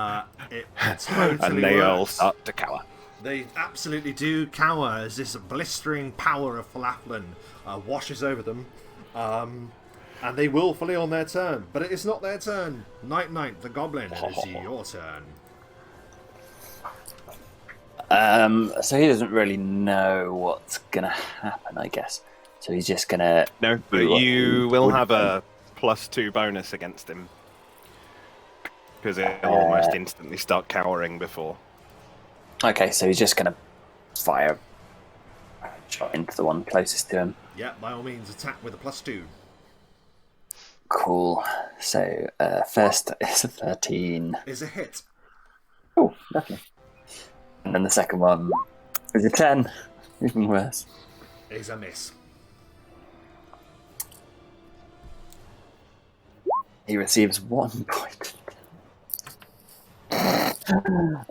it totally And they all works. start to cower. They absolutely do cower as this blistering power of Falaflin washes over them. And they will flee on their turn. But it is not their turn. Nite-Nite the Goblin, it is your turn. So he doesn't really know what's going to happen, I guess. So he's just going to... No, but you will have a +2 bonus against him. Because it'll almost instantly start cowering before. Okay, so he's just going to fire a shot into the one closest to him. Yeah, by all means, attack with a +2. Cool. So first is a 13. Is a hit. Oh, lovely. And then the second one is a 10. Even worse. Is a miss. He receives 1 point.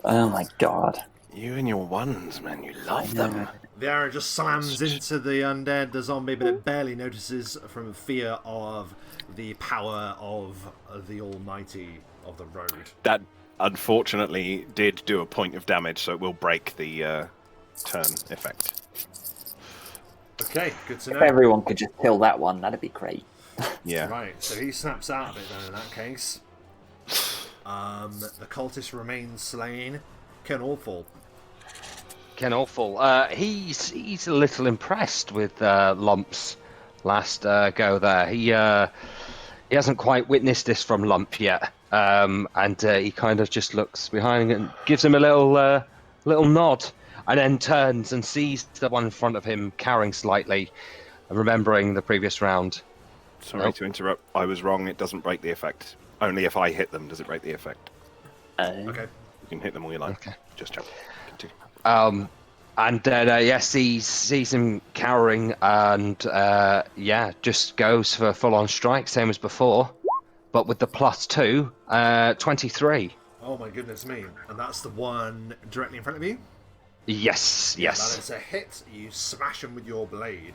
Oh my god. You and your ones, man, you love them. The arrow just slams into the undead, the zombie, but it barely notices from fear of the power of the almighty of the road. That, unfortunately, did do a point of damage, so it will break the turn effect. Okay, good to know. If everyone could just kill that one, that'd be great. Yeah. Right, so he snaps out of it then in that case. The cultist remains slain. Ken Awful. Ken Awful. He's a little impressed with Lump's last go there. He hasn't quite witnessed this from Lump yet, and he kind of just looks behind and gives him a little nod, and then turns and sees the one in front of him cowering slightly, remembering the previous round. Sorry to interrupt. I was wrong. It doesn't break the effect. Only if I hit them does it break the effect. Okay. You can hit them all you like. Okay. Just check. Continue. And yes, he sees him cowering, and just goes for a full-on strike, same as before, but with the +2, 23. Oh my goodness me. And that's the one directly in front of you? Yes. That is a hit. You smash him with your blade.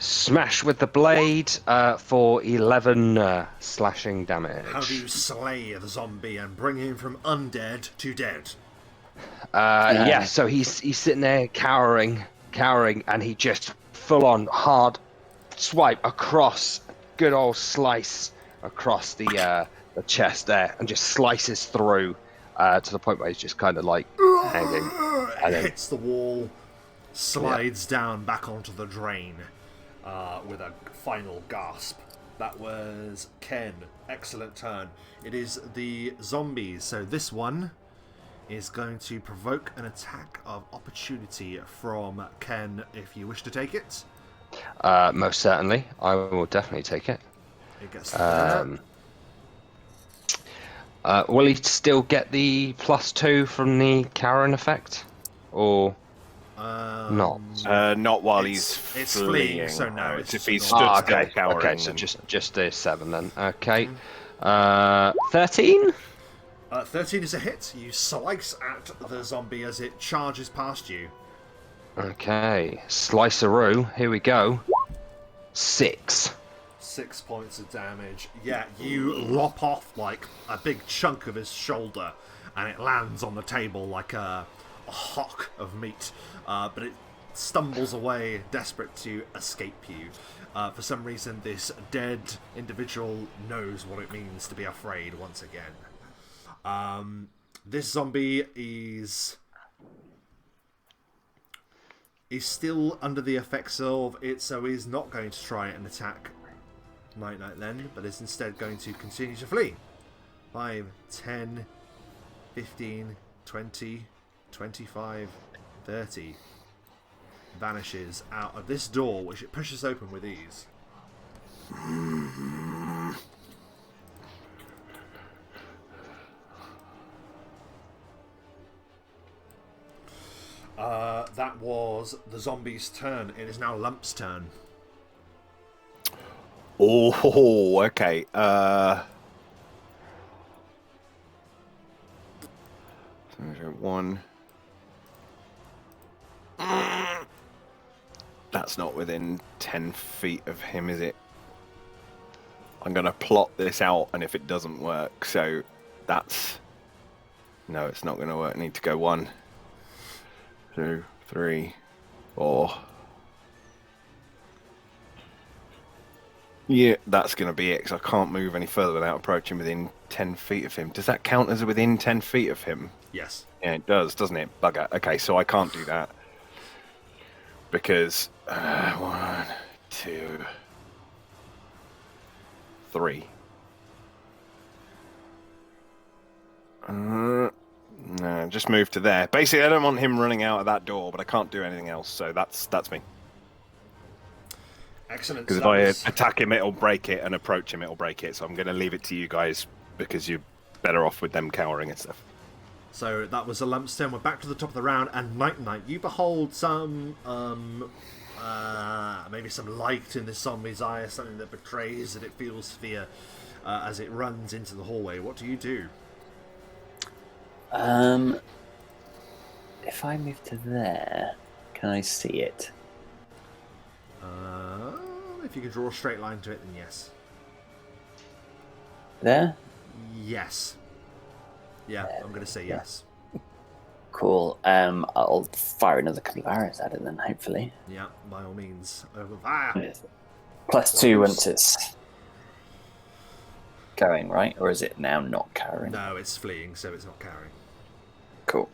Smash with the blade for 11 slashing damage. How do you slay the zombie and bring him from undead to dead? So he's sitting there cowering, and he just full-on hard swipe across, good old slice across the chest there, and just slices through to the point where he's just kind of like hanging. And then, Hits the wall, slides down back onto the drain with a final gasp. That was Ken. Excellent turn. It is the zombies. So this one is going to provoke an attack of opportunity from Ken if you wish to take it. most certainly, I will definitely take it. It gets there. Will he still get the +2 from the Karen effect, or not? Not while he's it's fleeing. fleeing, so no, It's it's if he's not. stood still cowering. Okay, so then- just the 7 then. Okay. 13? 13 is a hit. You slice at the zombie as it charges past you. Okay, sliceroo. Here we go. 6. 6 points of damage. Yeah, you lop off like a big chunk of his shoulder, and it lands on the table like a hock of meat. But it stumbles away, desperate to escape you. For some reason, this dead individual knows what it means to be afraid once again. This zombie is still under the effects of it, so he's not going to try and attack Nite-Nite then, but is instead going to continue to flee. 5, 10, 15, 20, 25, 30. Vanishes out of this door, which it pushes open with ease. That was the zombie's turn. It is now Lump's turn. Oh, okay. 1. That's not within 10 feet of him, is it? I'm going to plot this out, and if it doesn't work, so that's... No, it's not going to work. I need to go 1, 2, 3, 4. Yeah, that's going to be it, because I can't move any further without approaching within 10 feet of him. Does that count as within 10 feet of him? Yes. Yeah, it does, doesn't it? Bugger. Okay, so I can't do that. Because 1, 2, 3. No, just move to there. Basically, I don't want him running out of that door, but I can't do anything else. So that's me. Excellent. Because if I attack him, it'll break it, and approach him, it'll break it. So I'm going to leave it to you guys because you're better off with them cowering and stuff. So that was a Lump's turn. We're back to the top of the round, and Nite-Nite, you behold some, maybe some light in this zombie's eye, something that betrays that it feels fear as it runs into the hallway. What do you do? If I move to there, can I see it? If you can draw a straight line to it, then yes. There? Yes. Yeah, I'm going to say yes. Cool. I'll fire another couple of arrows at it then, hopefully. Yeah, by all means. Fire! +2 once it's going, right? Or is it now not carrying? No, it's fleeing, so it's not carrying. Cool.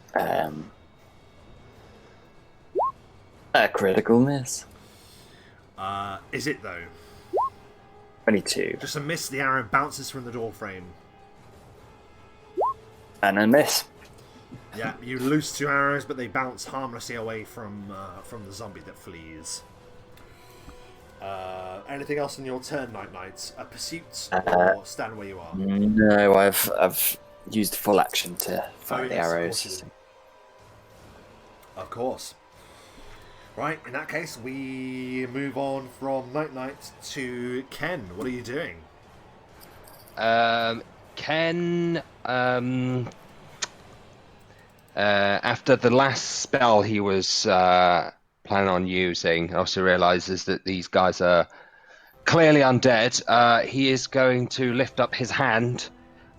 A critical miss. Is it though? 22. Just a miss. The arrow bounces from the door frame. And a miss. Yeah, you loose 2 arrows, but they bounce harmlessly away from the zombie that flees. Anything else on your turn, Nite-Nite? A pursuit or stand where you are? No, I've used full action to fire the arrows. Of course. Right, in that case, we move on from Nite-Nite to Ken. What are you doing? Ken, after the last spell he was planning on using, also realizes that these guys are clearly undead. He is going to lift up his hand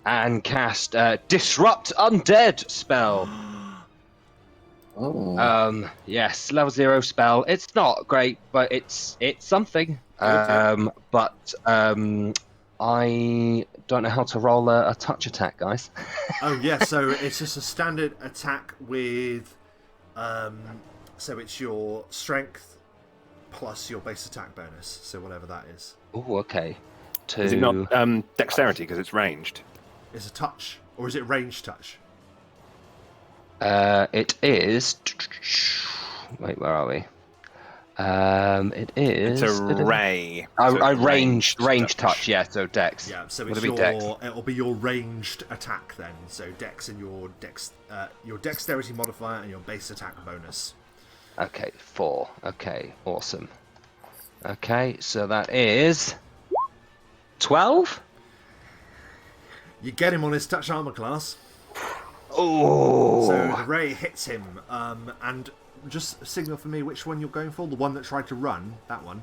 and cast Disrupt Undead spell. Oh. Yes, level 0 spell. It's not great, but it's something. But I don't know how to roll a touch attack, guys. Oh yeah, so it's just a standard attack with, so it's your strength plus your base attack bonus. So whatever that is. Oh, okay. Is it not dexterity because it's ranged? It's a touch, or is it ranged touch? It is. Wait, where are we? It is. It's a ray. Ranged touch. Yeah, so dex. Yeah, so Would it's it be dex? it'll be your ranged attack then. So dex and your dexterity modifier and your base attack bonus. Okay, 4. Okay, awesome. Okay, so that is 12. You get him on his touch armor class. Oh. So the ray hits him, and just signal for me which one you're going for. The one that tried to run. That one.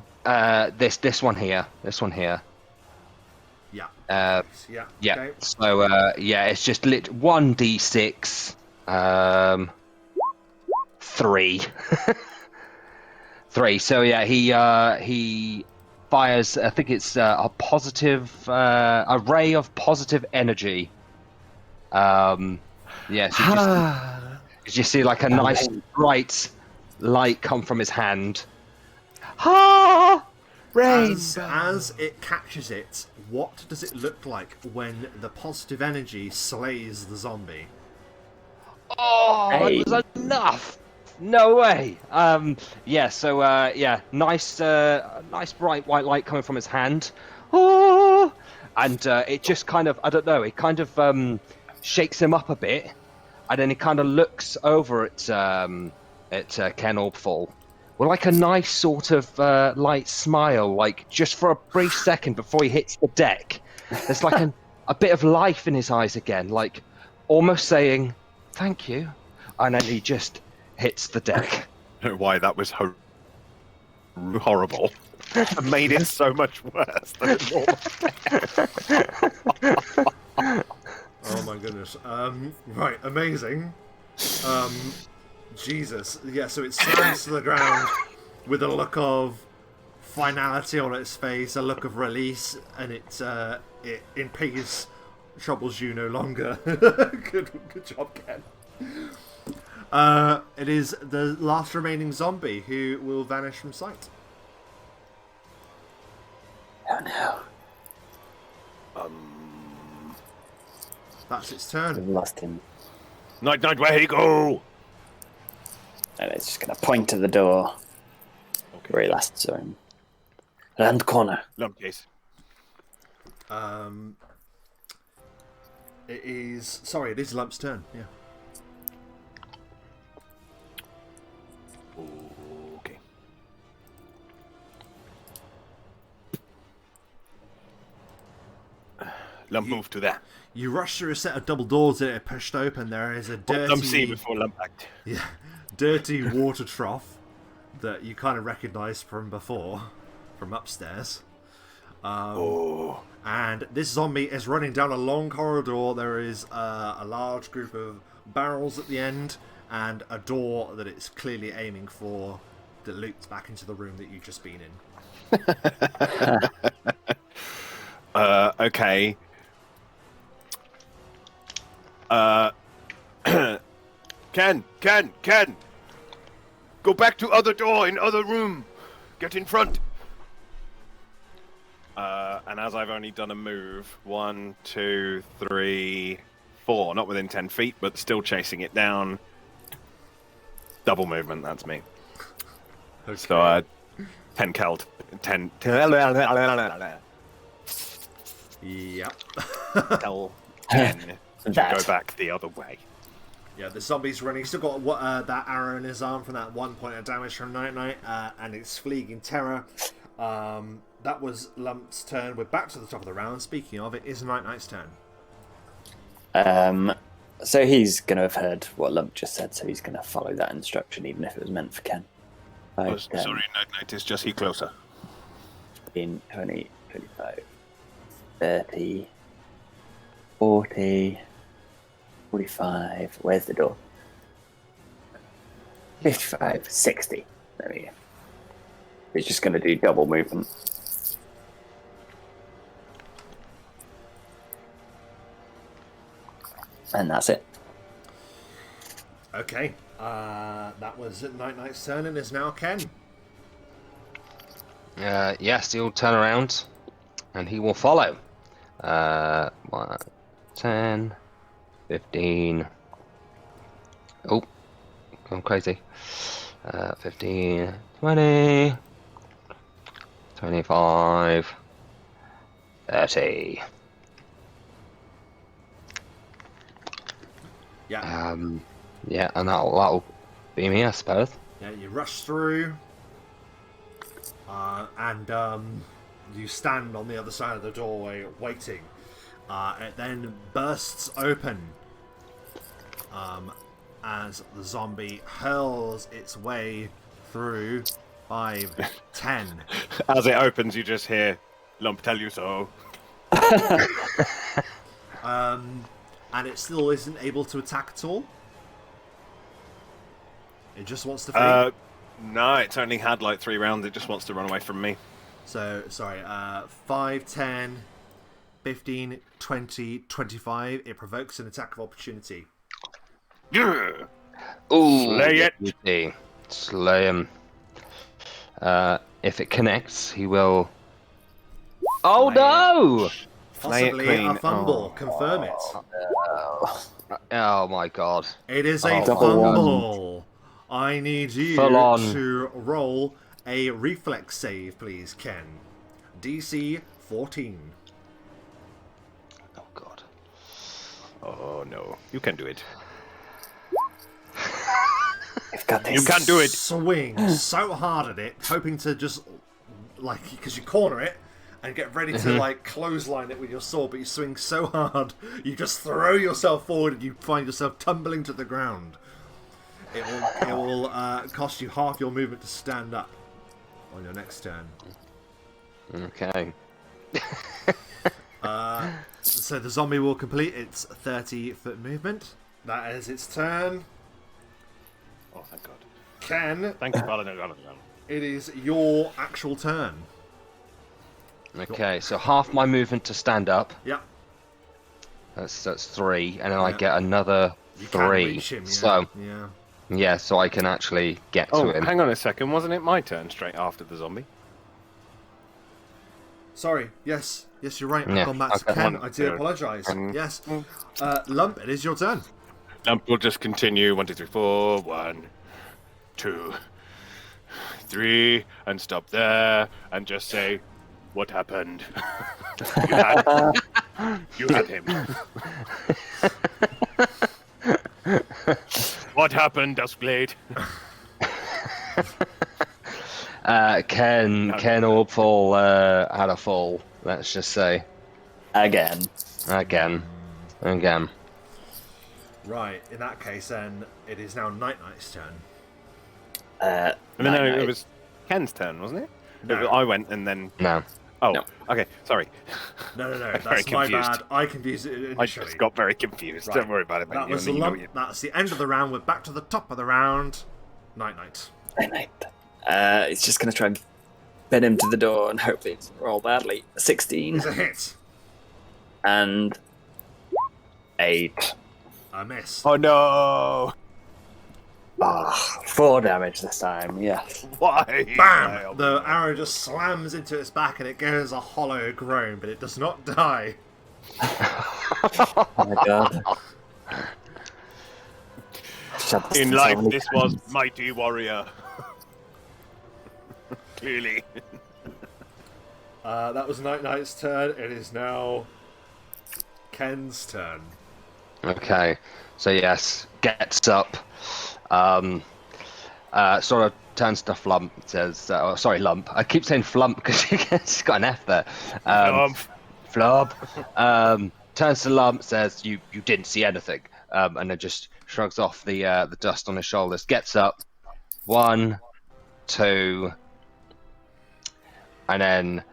This one here. This one here. Yeah. Yeah. Okay. So it's just lit 1d6. 3. 3. So yeah, he fires. I think it's a positive, a ray of positive energy. So you just see like a nice bright light come from his hand. Ha! Rain. As it catches it, what does it look like when the positive energy slays the zombie? Oh, it was enough. No way. Nice bright white light coming from his hand. Oh, and it just kind of, I don't know, it kind of shakes him up a bit, and then he kind of looks over at Ken Orbfall with like a nice sort of light smile, like just for a brief second before he hits the deck. There's like a bit of life in his eyes again, like almost saying thank you, and then he just hits the deck. I don't know why that was horrible. It made it so much worse than normal. Oh my goodness. Right, amazing. Jesus. Yeah, so it slams to the ground with a look of finality on its face, a look of release, and it in peace troubles you no longer. Good job, Ken. It is the last remaining zombie who will vanish from sight. Oh no. That's its We've turn. lost him. Nite-Nite, where he go? And it's just going to point to the door where he last saw him. Around the corner. Lump case. It is Lump's turn. Yeah. Okay. Lump move to there. You rush through a set of double doors that are pushed open. There is a Lump see dirty, before Lump act. dirty water trough that you kind of recognise from before, from upstairs. And this zombie is running down a long corridor. There is a large group of barrels at the end, and a door that it's clearly aiming for that loops back into the room that you've just been in. Okay. Ken! Go back to other door in other room. Get in front. And as I've only done a move, 1, 2, 3, 4, not within 10 feet, but still chasing it down. Double movement, that's me. Okay. So, 10 calt. 10. Yep. Tell 10 to That. go back the other way. Yeah, the zombie's running. He's still got that arrow in his arm from that 1 point of damage from Nite-Nite, and it's fleeing in terror. That was Lump's turn. We're back to the top of the round. Speaking of, it is Nite-Nite's turn. So he's going to have heard what Lump just said, so he's going to follow that instruction, even if it was meant for Ken. Oh, sorry, Nite-Nite is just he closer. 15, 20, 25, 30, 40, 45. Where's the door? 55, 60. There we go. He's just going to do double movement. And that's it. Okay. That was Nite-Nite's turn, and is now Ken. Yes, he'll turn around and he will follow. 10, 15. Oh, gone crazy. 15, 20, 25, 30. Yeah. Yeah, and that'll be me, I suppose. Yeah, you rush through, and you stand on the other side of the doorway waiting. It then bursts open, as the zombie hurls its way through. 5, 10. As it opens, you just hear Lump tell you so. And it still isn't able to attack at all. It just wants to flee. No, it's only had like 3 rounds. It just wants to run away from me. So, sorry, 5, 10, 15, 20, 25. It provokes an attack of opportunity. Yeah. Ooh, Slay it. Slay him. If it connects, he will. Oh Slay no! Possibly Play it a clean. fumble. Confirm it. Oh my god. It is a Double fumble. I need you Full on. to roll a reflex save, please, Ken. DC 14. Oh god. Oh no, you can do it. I've got this. You can do it. Swing so hard at it, hoping to just, like, because you corner it and get ready to, like, clothesline it with your sword, but you swing so hard, you just throw yourself forward and you find yourself tumbling to the ground. It will cost you half your movement to stand up on your next turn. Okay. So the zombie will complete its 30-foot movement. That is its turn. Oh, thank God. Ken, Thank you, Paladin. it is your actual turn. Okay, so half my movement to stand up. Yep. That's 3, and then I Yeah. get another You can 3. reach him, yeah. So Yeah. yeah, so I can actually get Oh, to him. hang on a second. Wasn't it my turn straight after the zombie? Sorry. Yes, you're right. Yeah, I've gone back to okay. Ken. I do apologise. Yes. Lump, it is your turn. Lump will just continue. 1, 2, 3, 4. 1, 2, 3, and stop there, and just say, "What happened?" You had him. What happened, Duskblade? Ken Orpful had a fall. Let's just say Again. again. Right. In that case, then it is now Nite-Nite's turn. No, Nite-Nite. it was Ken's turn, wasn't it? No. I went and then. No. Oh, No. okay. Sorry. No. Very That's my confused. bad. I confused it I initially. just got very confused. Right. Don't worry about it. mate. That was the You know lump. you- That's the end of the round. We're back to the top of the round. Night-Nite. It's just going to try and bend him to the door and hopefully it's roll badly. 16 It's a hit. and 8. A miss. Oh no! 4 damage this time, yes. Why? Bam! The arrow just slams into its back and it gives a hollow groan, but it does not die. Oh my god. Shut this In thing life, down. this was mighty warrior. Clearly. That was Night-Nite's turn. It is now Ken's turn. Okay. So yes, gets up. Sort of turns to Flump. Says, sorry, Lump. I keep saying Flump because it's got an F there. Flump. Turns to Lump. Says, "You didn't see anything," and then just shrugs off the dust on his shoulders. Gets up. 1, 2, and then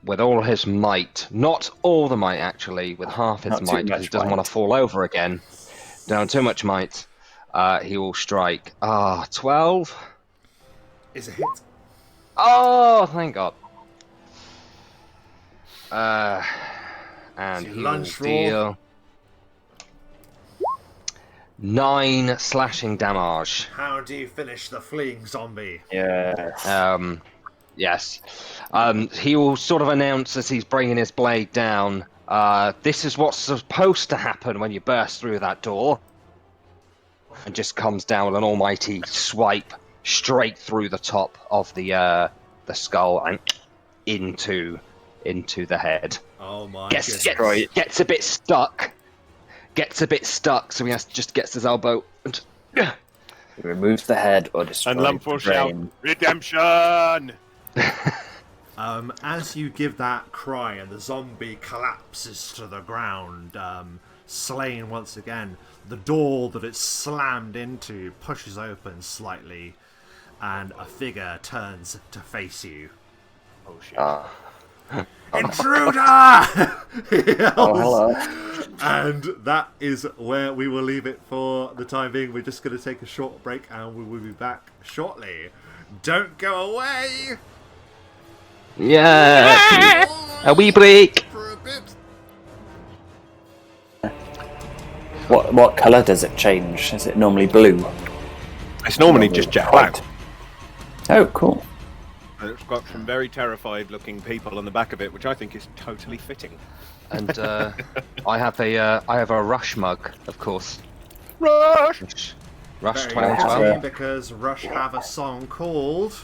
with all his might, not all the might actually, with half his Not too might because he much doesn't might. want to fall over again. Down too much might. He will strike. 12. Is a hit. Oh, thank God. And So he will lunge roll. deal 9 slashing damage. How do you finish the fleeing zombie? Yeah. Yes. He will sort of announce as he's bringing his blade down, this is what's supposed to happen when you burst through that door. And just comes down with an almighty swipe straight through the top of the skull and into the head. Oh my Gets goodness. a bit stuck. So he just gets his elbow and He removes the head or destroys And Lump will the shout, brain. "Redemption!" As you give that cry and the zombie collapses to the ground, slain once again, The door that it's slammed into pushes open slightly, and a figure turns to face you. Oh shit. Intruder! He yells. Oh, hello. And that is where we will leave it for the time being. We're just going to take a short break and we will be back shortly. Don't go away! Yeah! A wee break! For a bit. What colour does it change? Is it normally blue? It's normally just jet black. Oh, cool. And it's got some very terrified looking people on the back of it, which I think is totally fitting. And I have a Rush mug, of course. Rush! Rush Very 2012. fitting, because Rush have a song called...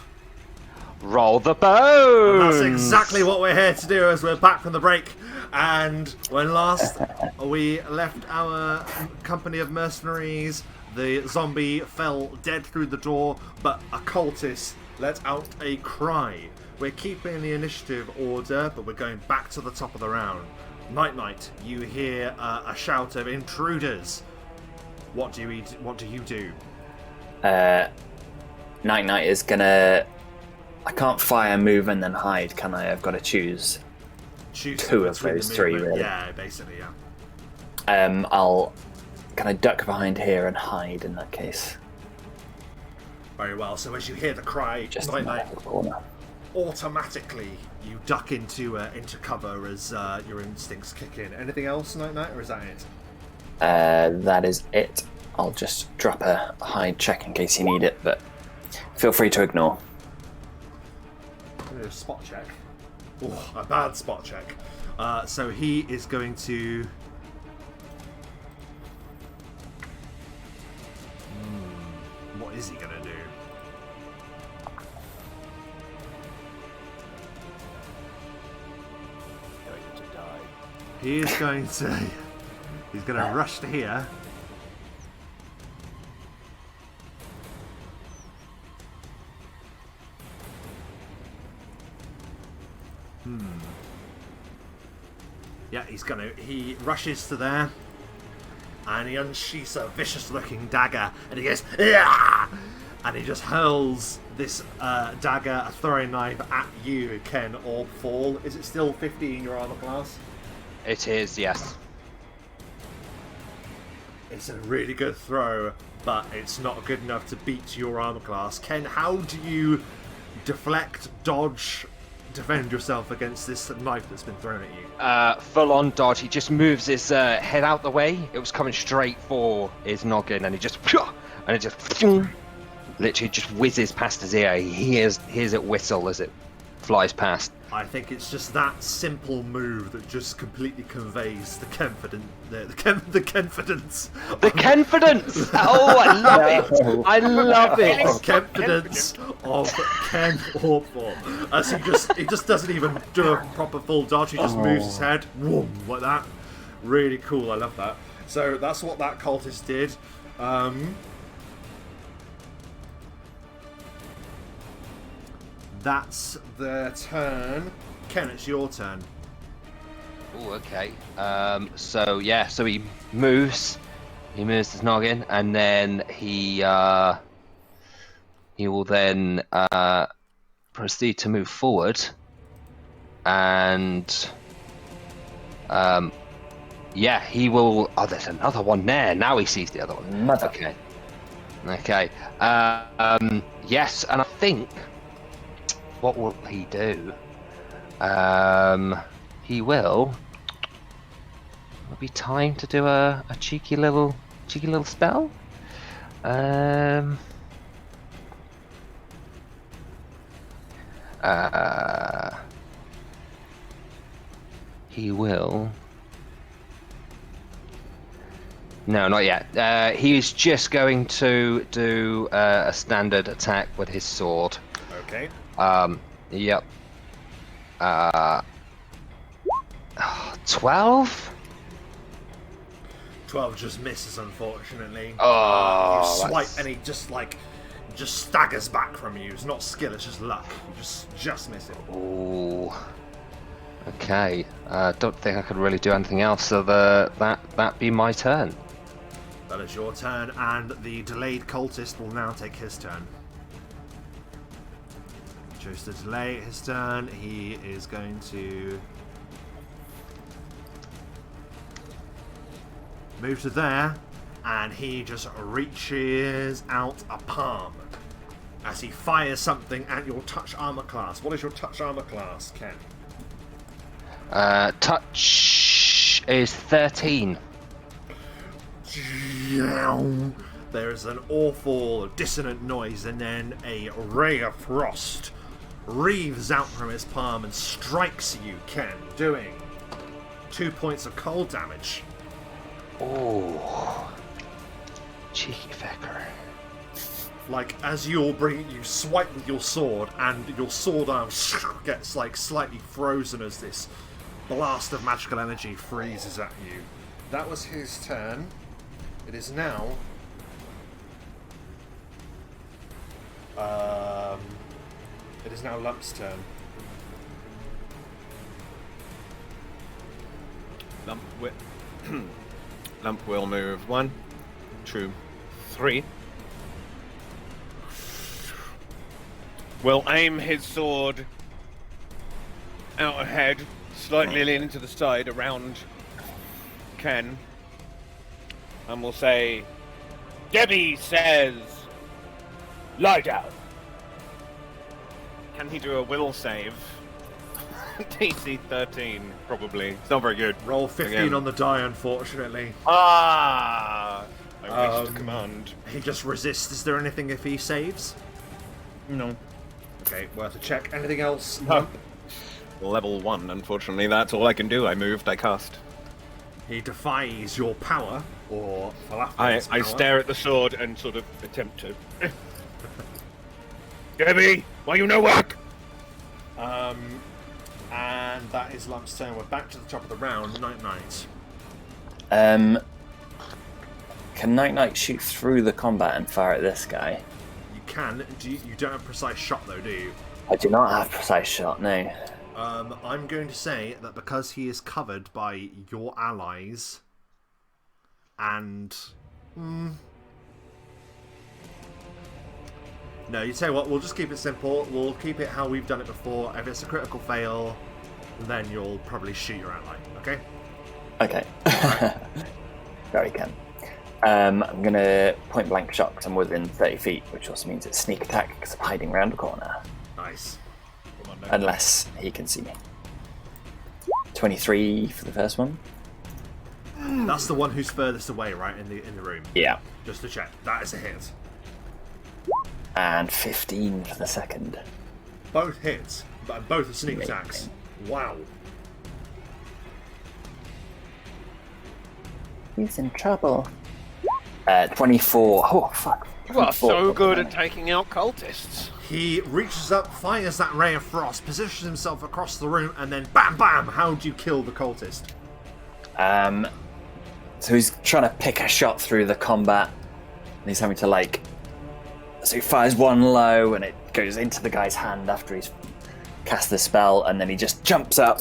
Roll the bones! That's exactly what we're here to do as we're back from the break. And when last we left our company of mercenaries, the zombie fell dead through the door, but a cultist let out a cry. We're keeping the initiative order, but we're going back to the top of the round. Nite-Nite, you hear a shout of intruders. What do you do? Nite-Nite is gonna... I can't fire, move, and then hide, can I? I've got to choose. Choose Two of between those the three, movement. really. Yeah, basically, yeah. I'll kind of duck behind here and hide in that case. Very well. So as you hear the cry, Just in Nite-Nite, the corner. automatically you duck into cover as your instincts kick in. Anything else, Nite-Nite, or is that it? That is it. I'll just drop a hide check in case you need it, but feel free to ignore. A spot check. Oh, a bad spot check. So he is going to... What is he going to do? Going to die. He is going to... He's going to rush to here. Yeah, he rushes to there, and he unsheaths a vicious-looking dagger, and he goes, "Yeah!" And he just hurls this dagger, a throwing knife, at you, Ken or Fall. Is it still 50 in your armor class? It is, yes. It's a really good throw, but it's not good enough to beat your armor class. Ken, how do you deflect, dodge, defend yourself against this knife that's been thrown at you? Full on dodge. He just moves his head out the way. It was coming straight for his noggin, and he just literally just whizzes past his ear. He hears it whistle as it flies past. I think it's just that simple move that just completely conveys the confidence. The confidence. The confidence! Oh, I love it! I love The it! confidence of Ken Orphaw. As he just doesn't even do a proper full dodge. He just moves his head, whoom, like that. Really cool. I love that. So that's what that cultist did. That's their turn. Ken, it's your turn. Oh, okay. So he moves his noggin, and then he will then proceed to move forward, and he will. Oh, there's another one there. Now he sees the other one. Mother. Okay. Yes, and I think. What will he do? He will. It'll be time to do a cheeky little spell. He will. No, not yet. He is just going to do a standard attack with his sword. Okay. Yep. 12? 12 just misses, unfortunately. Oh, you swipe, that's- and he just staggers back from you. It's not skill, it's just luck. You just miss it. Ooh. Okay. Don't think I could really do anything else. So that be my turn. That is your turn, and the delayed cultist will now take his turn. Chose to delay his turn. He is going to move to there, and he just reaches out a palm as he fires something at your touch armor class. What is your touch armor class, Ken? Touch is 13. There is an awful dissonant noise, and then a ray of frost wreathes out from his palm and strikes you, Ken, doing 2 points of cold damage. Oh, cheeky fecker. Like, as you swipe with your sword, and your sword arm gets like slightly frozen as this blast of magical energy freezes at you. That was his turn. It is now Lump's turn. Lump will move 1, 2, 3. Will aim his sword out ahead, slightly leaning to the side around Ken, and will say, Debbie says, lie down. Can he do a will save? DC 13, probably. It's not very good. Roll 15 Again. on the die, unfortunately. Ah! I wish to command. He just resists. Is there anything if he saves? No. Okay, worth a check. Anything else? No. Level 1, unfortunately. That's all I can do. I moved, I cast. He defies your power, or I Falafel's power. stare at the sword and sort of attempt to. Debbie, why you no work? And that is Lump's turn. We're back to the top of the round. Nite-Nite. Can Nite-Nite shoot through the combat and fire at this guy? You can. You don't have precise shot though, do you? I do not have precise shot, no. I'm going to say that because he is covered by your allies, and no, you tell you what, we'll just keep it simple. We'll keep it how we've done it before. If it's a critical fail, then you'll probably shoot your ally. Okay? Okay. Very can. I'm going to point blank shot because I'm within 30 feet, which also means it's sneak attack because I'm hiding around the corner. Nice. Unless he can see me. 23 for the first one. That's the one who's furthest away, right, in the room. Yeah. Just to check. That is a hit. And 15 for the second. Both hits, but both are sneak Amazing. attacks. Wow. He's in trouble. 24. Oh, fuck. You are 24. so good at taking out cultists. He reaches up, fires that ray of frost, positions himself across the room, and then bam, bam! How do you kill the cultist? So he's trying to pick a shot through the combat. And he's having to, like... So he fires one low, and it goes into the guy's hand after he's cast the spell, and then he just jumps up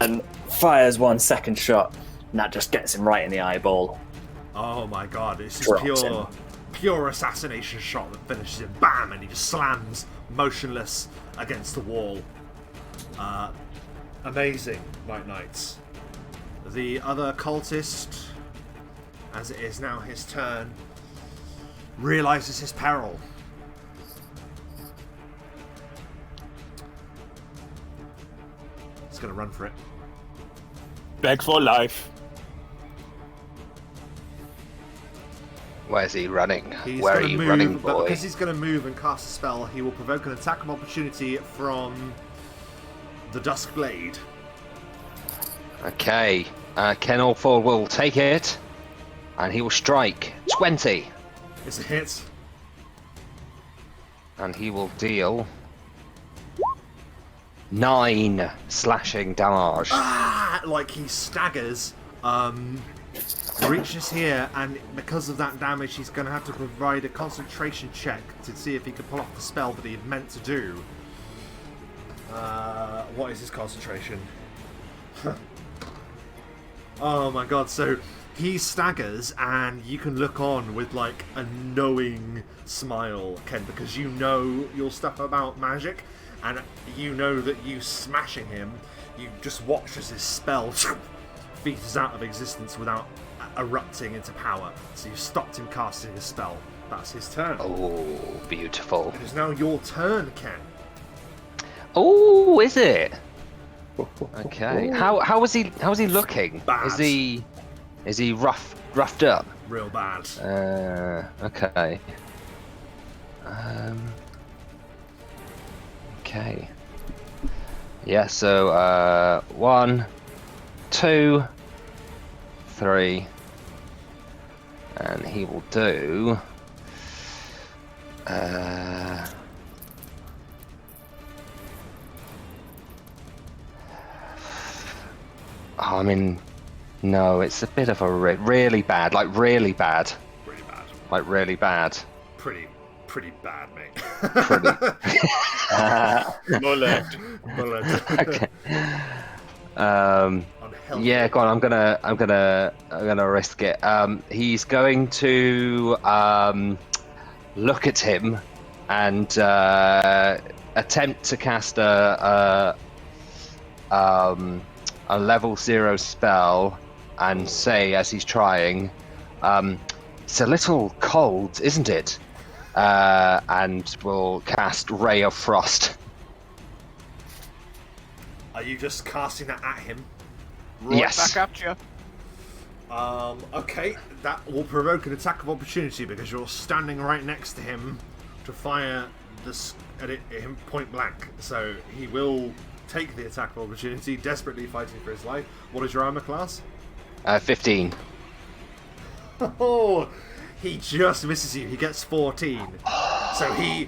and fires one second shot, and that just gets him right in the eyeball. Oh my god, it's just Drops him. pure assassination shot that finishes him. Bam! And he just slams motionless against the wall. Amazing, Nite-Nites. The other cultist, as it is now his turn, realizes his peril. He's gonna run for it. Beg for life. Where's he running? He's Where are gonna you move, running, but boy? because he's going to move and cast a spell, he will provoke an attack of opportunity from the Duskblade. Okay, Ken Allford will take it, and he will strike 20, It's a hit. and he will deal 9 slashing damage. Like he staggers, reaches here, and because of that damage, he's going to have to provide a concentration check to see if he can pull off the spell that he had meant to do. What is his concentration? Oh my god, so He staggers, and you can look on with like a knowing smile, Ken, because you know your stuff about magic, and you know that you smashing him, you just watch as his spell fizzes out of existence without erupting into power. So you stopped him casting his spell. That's his turn. Oh, beautiful. It is now your turn, Ken. Oh, is it? Okay. How is he looking? Bad. Is he roughed up? Real bad. Okay. Okay. Yeah, so 1, 2, 3, and he will do I mean, no, it's a bit of a really bad, like really bad. Pretty bad. Like really bad. Pretty bad, mate. Pretty. Mullet. Okay. Unhealthy. Yeah, go on. I'm gonna risk it. He's going to look at him and attempt to cast a level 0 spell and say as he's trying, "It's a little cold, isn't it?" And will cast Ray of Frost. Are you just casting that at him? Right Yes. back at you. Okay, that will provoke an attack of opportunity because you're standing right next to him to fire at him point blank. So he will take the attack of opportunity, desperately fighting for his life. What is your armor class? 15. Oh, he just misses you. He gets 14. So you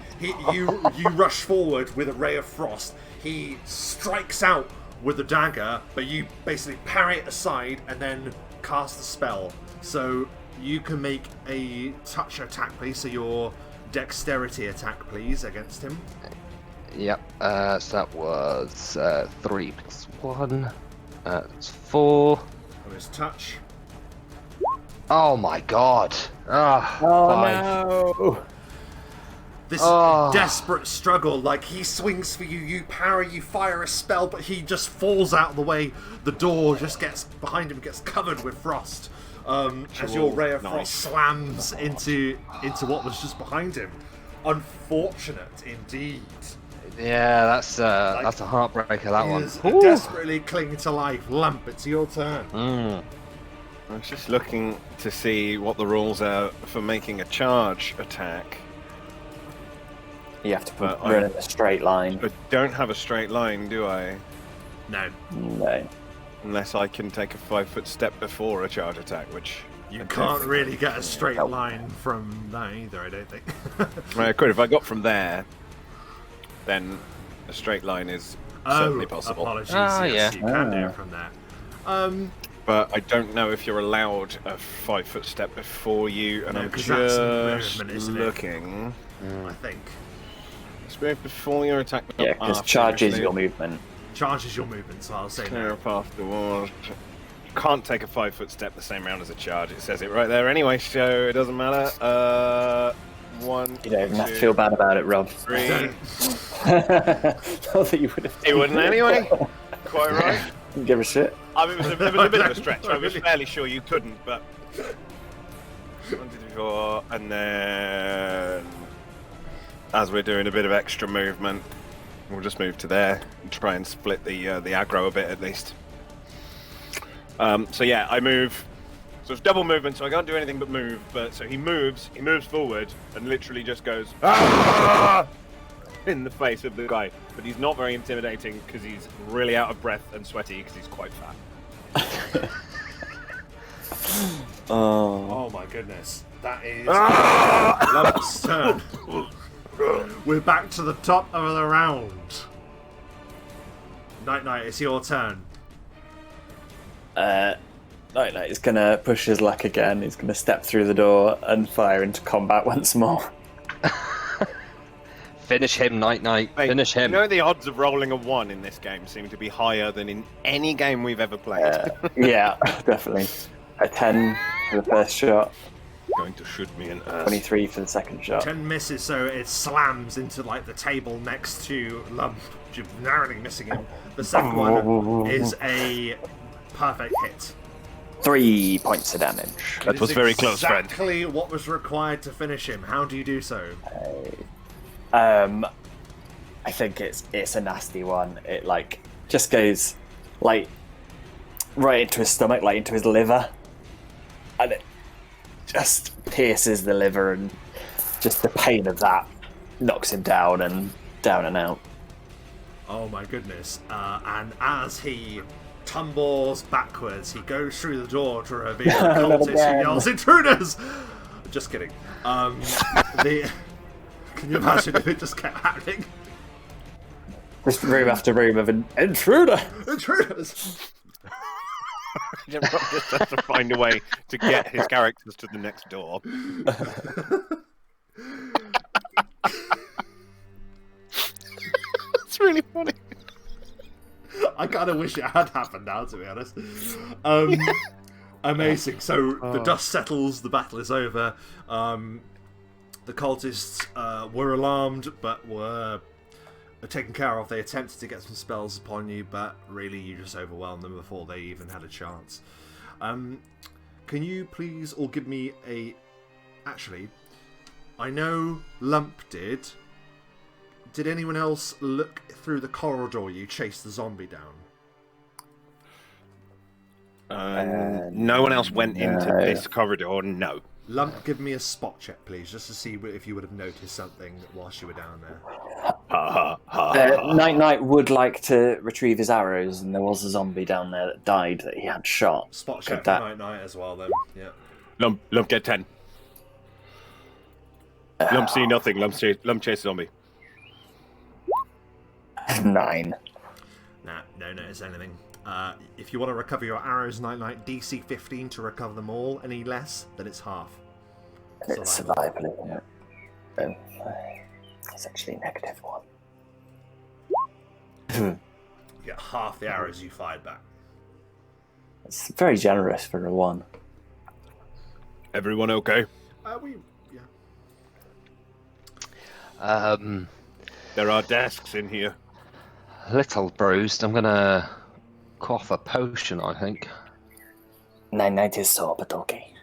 rush forward with a ray of frost. He strikes out with the dagger, but you basically parry it aside and then cast the spell. So you can make a touch attack, please. So your dexterity attack, please, against him. Yep. So that was 3 plus 1. That's 4. On his touch. Oh my god. Oh, 5. no! This Oh. desperate struggle, like he swings for you, you parry, you fire a spell, but he just falls out of the way. The door just gets behind him, gets covered with frost. As your ray of frost slams into what was just behind him. Unfortunate indeed. Yeah, that's a heartbreaker, that He one. is Ooh. desperately clinging to life. Lump, it's your turn. I was just looking to see what the rules are for making a charge attack. You have to But run in a straight line. I don't have a straight line, do I? No, No. Unless I can take a 5-foot step before a charge attack, which you I can't don't really think get a straight Nope. line from that either, I don't think. Well, I could. If I got from there, then a straight line is certainly possible. Apologies. Ah, yes, yeah. you can do Ah. it from there. But I don't know if you're allowed a 5-foot step before you, and No, I'm 'cause that's just movement, isn't it? looking. I think. Spirit before your attack. Yeah, because after, charge is usually. your movement. Charge is your movement, so I'll say Clear no. up afterwards. You can't take a 5-foot step the same round as a charge. It says it right there anyway, so it doesn't matter. 1. You don't even have to feel bad about it, Rob. 3. Not that you would have. It wouldn't anyway. Quite right. Didn't give a shit. I mean, it was a bit of a stretch. I was fairly sure you couldn't, but 1, 2, 3, 4, and then as we're doing a bit of extra movement, we'll just move to there and try and split the aggro a bit at least. So yeah, I move. So it's double movement, so I can't do anything but move. But so he moves forward, and literally just goes "Ah!" in the face of the guy. But he's not very intimidating because he's really out of breath and sweaty because he's quite fat. Oh my goodness. That is Lump's turn. We're back to the top of the round. Nite-Nite, it's your turn. Nite-Nite is gonna push his luck again. He's gonna step through the door and fire into combat once more. Finish him, Nite-Nite. Mate, Finish him. You know the odds of rolling a 1 in this game seem to be higher than in any game we've ever played. Yeah, definitely. A 10 for the first shot, Going to shoot me in ass. 23 for the second shot. 10 misses, so it slams into like the table next to Lump, narrowly missing him. The second one is a perfect hit. 3 points of damage. That was very close, friend. Exactly what was required to finish him. How do you do so? I think it's a nasty one. It like just goes like right into his stomach, like into his liver, and it just pierces the liver, and just the pain of that knocks him down and out. Oh my goodness. And as he tumbles backwards, he goes through the door to reveal a cultist who yells, "Intruders!" Just kidding. Can you imagine if it just kept happening? Just room after room of an intruder. Intruders! Just has to find a way to get his characters to the next door. It's really funny. I kind of wish it had happened now, to be honest. Amazing. So the dust settles, the battle is over. The cultists were alarmed, but were taken care of. They attempted to get some spells upon you, but really you just overwhelmed them before they even had a chance. Can you please all give me a... Actually, I know Lump did. Did anyone else look through the corridor you chased the zombie down? No one else went into this corridor, no. Lump, give me a spot check, please, just to see if you would have noticed something whilst you were down there. Nite-Nite would like to retrieve his arrows, and there was a zombie down there that died that he had shot. Spot check for Nite-Nite as well, then. Yeah. Lump get 10. Lump see nothing. Lump chase zombie. 9. Nah, no notice anything. If you want to recover your arrows, Nite-Nite, DC 15 to recover them all. Any less, then it's half. It's survival, isn't it? It's actually -1. You get half the arrows you fired back. It's very generous for a 1. Everyone okay? There are desks in here. Little bruised. I'm gonna quaff a potion, I think. Nite-Nite is sore, but okay.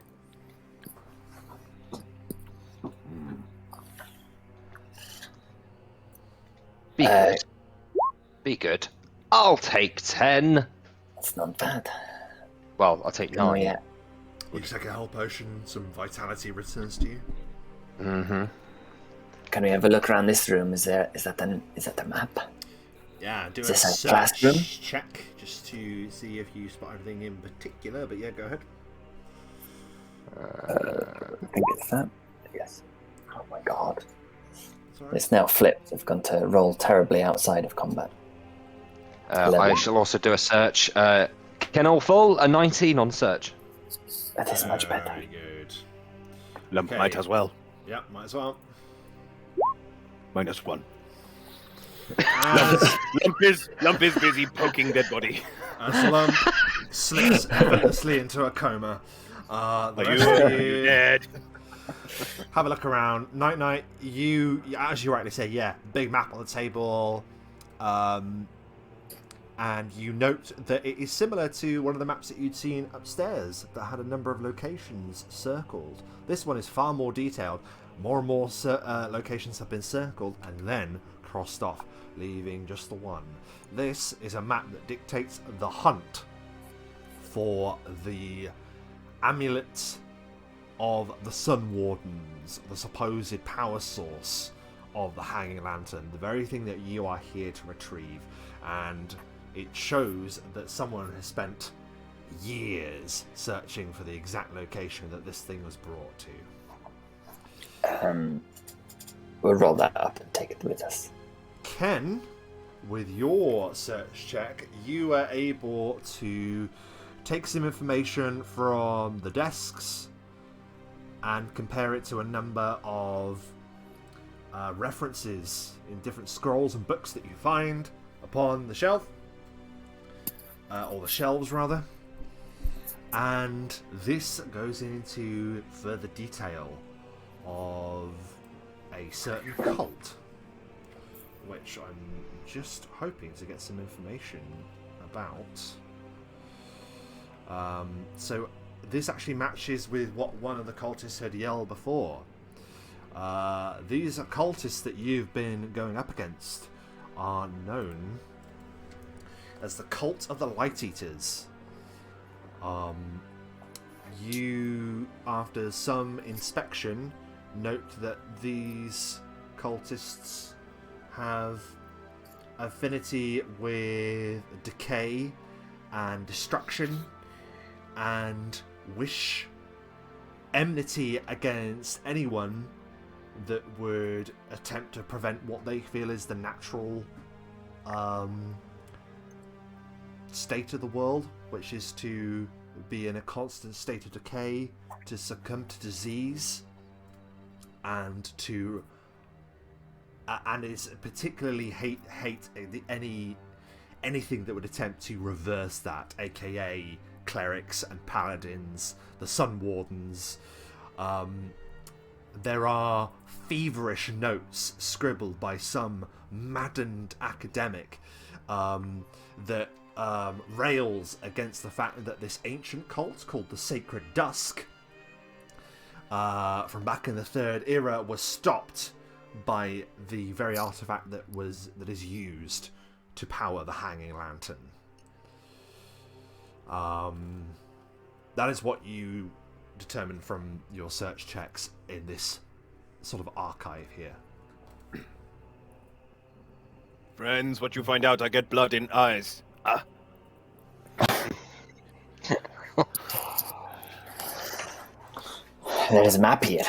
Be good. Be good. I'll take 10. That's not bad. Well, I'll take 9. Oh, yeah. You take a health potion, some vitality returns to you. Mm-hmm. Can we have a look around this room? Is that the map? Yeah, do a this a search classroom? check just to see if you spot anything in particular, but yeah, go ahead. I think it's that. Yes. Oh my god. Sorry. It's now flipped. I've gone to roll terribly outside of combat. I shall also do a search. Can all fall? A 19 on search. That is much better. Very good. Lump Okay. might as well. Yeah, might as well. -1. As, Lump is busy poking dead body. as Lump slips effortlessly into a coma, the Are rest of you dead? have a look around. Nite-Nite, you, as you rightly say, yeah, big map on the table, and you note that it is similar to one of the maps that you'd seen upstairs that had a number of locations circled. This one is far more detailed. More and more locations have been circled and then crossed off, leaving just the one. This is a map that dictates the hunt for the amulet of the Sun Wardens, the supposed power source of the Hanging Lantern, the very thing that you are here to retrieve. And it shows that someone has spent years searching for the exact location that this thing was brought to. We'll roll that up and take it with us. Ken, with your search check, you are able to take some information from the desks and compare it to a number of references in different scrolls and books that you find upon the shelf, or the shelves rather. And this goes into further detail of a certain cult, which I'm just hoping to get some information about. So this actually matches with what one of the cultists had yelled before. These cultists that you've been going up against are known as the Cult of the Light Eaters. You, after some inspection, note that these cultists have affinity with decay and destruction, and wish enmity against anyone that would attempt to prevent what they feel is the natural state of the world, which is to be in a constant state of decay, to succumb to disease, and to and is particularly hate anything that would attempt to reverse that, aka clerics and paladins, the Sun Wardens. There are feverish notes scribbled by some maddened academic that rails against the fact that this ancient cult called the Sacred Dusk from back in the Third Era was stopped by the very artifact that is used to power the Hanging Lantern. That is what you determined from your search checks in this sort of archive here. Friends, what you find out, I get blood in eyes. Ah. There's a map here.